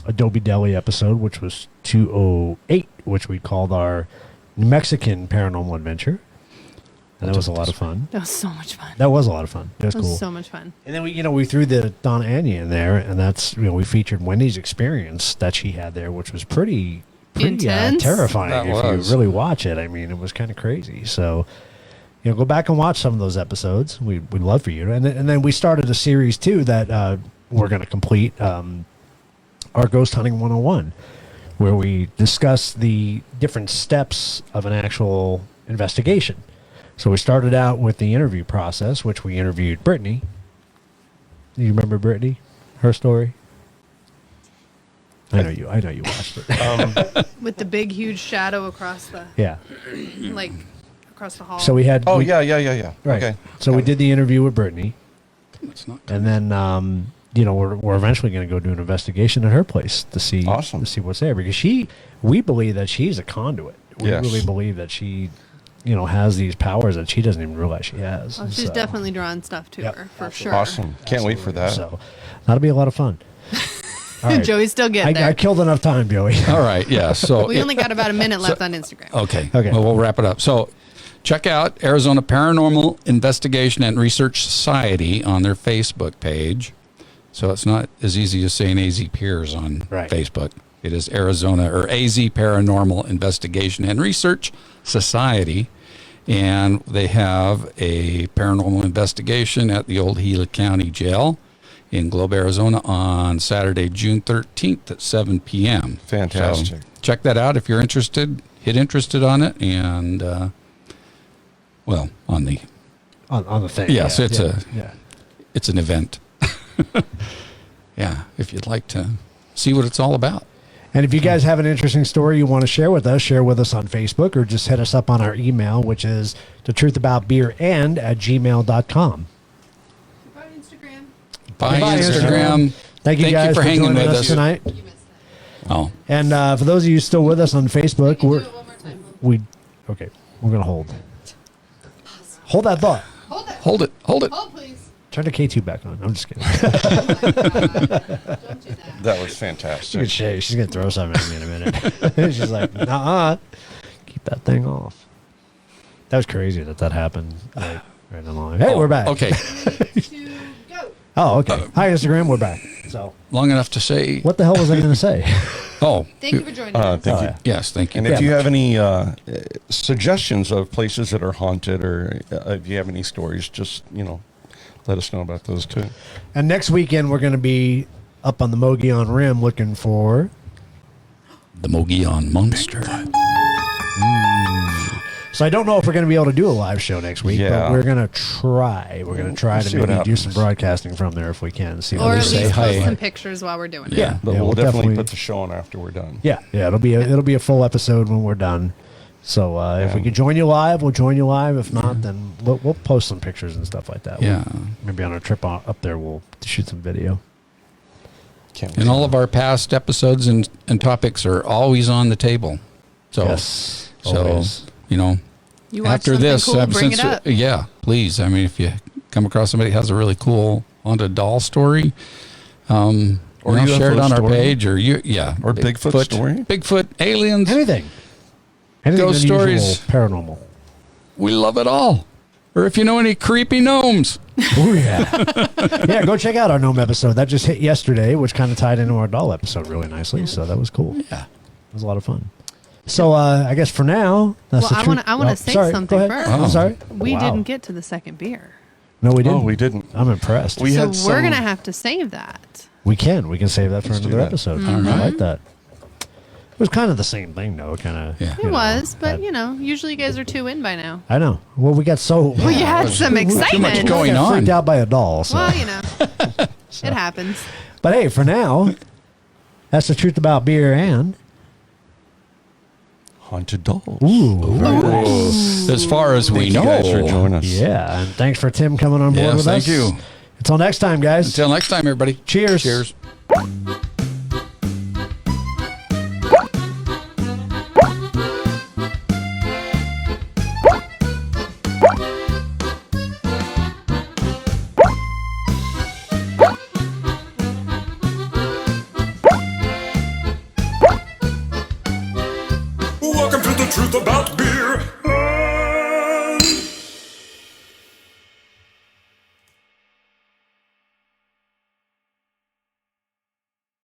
Adobe Deli episode, which was 208, which we called our Mexican paranormal adventure. And that was a lot of fun. That was so much fun. That was a lot of fun. That was cool. So much fun. And then we threw the Donna Anya in there, and that's we featured Wendy's experience that she had there, which was pretty intense, terrifying if you really watch it. I mean, it was kind of crazy. So, go back and watch some of those episodes. We'd love for you. And then we started a series too that we're going to complete, our Ghost Hunting 101, where we discuss the different steps of an actual investigation. So we started out with the interview process, which we interviewed Brittany. Do you remember Brittany? Her story? I know you watched it. With the big, huge shadow across the across the hall. So we had. Yeah. Right. Okay. So we did the interview with Brittany, That's not. and then we're eventually going to go do an investigation at her place to see what's there, because we believe that she's a conduit. We really believe that she has these powers that she doesn't even realize she has. Oh, she's definitely drawing stuff to her, for sure. Awesome. Can't wait for that. So that'll be a lot of fun. All right. Joey's still getting there. I killed enough time, Joey. All right, yeah. So we only got about a minute left on Instagram. Okay. Well, we'll wrap it up. So check out Arizona Paranormal Investigation and Research Society on their Facebook page. So it's not as easy as saying AZ Peers on Facebook. It is Arizona or AZ Paranormal Investigation and Research Society. And they have a paranormal investigation at the old Gila County Jail in Globe, Arizona on Saturday, June 13th at 7 p.m. Fantastic. So check that out if you're interested. Hit interested on it, and on the thing. Yes, it's an event. Yeah, if you'd like to see what it's all about. And if you guys have an interesting story you want to share with us on Facebook, or just hit us up on our email, which is thetruthaboutbeerand@gmail.com. Bye, Instagram. Bye, Instagram. Thank you guys for hanging joining with us tonight. Oh. And for those of you still with us on Facebook, we're going to hold. Hold that thought. Hold it. Hold, please. Turn the K2 back on. I'm just kidding. That was fantastic. She's going to throw something at me in a minute. She's like, nuh-uh. Keep that thing off. That was crazy that happened. Right along. Hey, we're back. Okay. Oh, okay. Hi, Instagram. We're back. So long enough to say. What the hell was I going to say? Oh. Thank you for joining us. Thank you. Yeah. Yes, thank you. And if you have any suggestions of places that are haunted, or if you have any stories, just, let us know about those too. And next weekend, we're going to be up on the Mogollon Rim looking for the Mogollon Monster. So I don't know if we're going to be able to do a live show next week, but we're going to try. We're going to try to maybe do some broadcasting from there if we can. See or at say. least post some pictures while we're doing it. Yeah, but we'll definitely put the show on after we're done. Yeah, it'll be a full episode when we're done. So if we can join you live, we'll join you live. If not, then we'll post some pictures and stuff like that. Yeah. Maybe on our trip up there, we'll shoot some video. And all of our past episodes and topics are always on the table. So, yes, always. You after this, cool, bring it up. Yeah, please. I mean, if you come across somebody who has a really cool haunted doll story, or share it on our page, or Bigfoot story, Bigfoot, aliens, anything ghost stories, paranormal. We love it all. Or if you know any creepy gnomes. Oh, yeah. Yeah, go check out our gnome episode. That just hit yesterday, which kind of tied into our doll episode really nicely. So that was cool. Yeah. It was a lot of fun. So I guess for now, that's the truth. I want to say sorry, something go ahead. first. I'm sorry. We Wow. didn't get to the second beer. No, we didn't. Oh, we didn't. I'm impressed. We So had we're some- going to have to save that. We can save that for Let's do another that. episode. Mm-hmm. I like that. It was kind of the same thing, though. Kind of. Yeah. It was, but usually you guys are 2 in by now. I know. Well, we got so. Well, you had some excitement. Too much going I got on. freaked out by a doll. So. Well, it happens. But hey, for now, that's the truth about beer and. Haunted dolls. Ooh. As far as we Thank you know. guys for joining us. Yeah, and thanks for Tim coming on board Yes, with us. thank you. Until next time, guys. Until next time, everybody. Cheers. Cheers.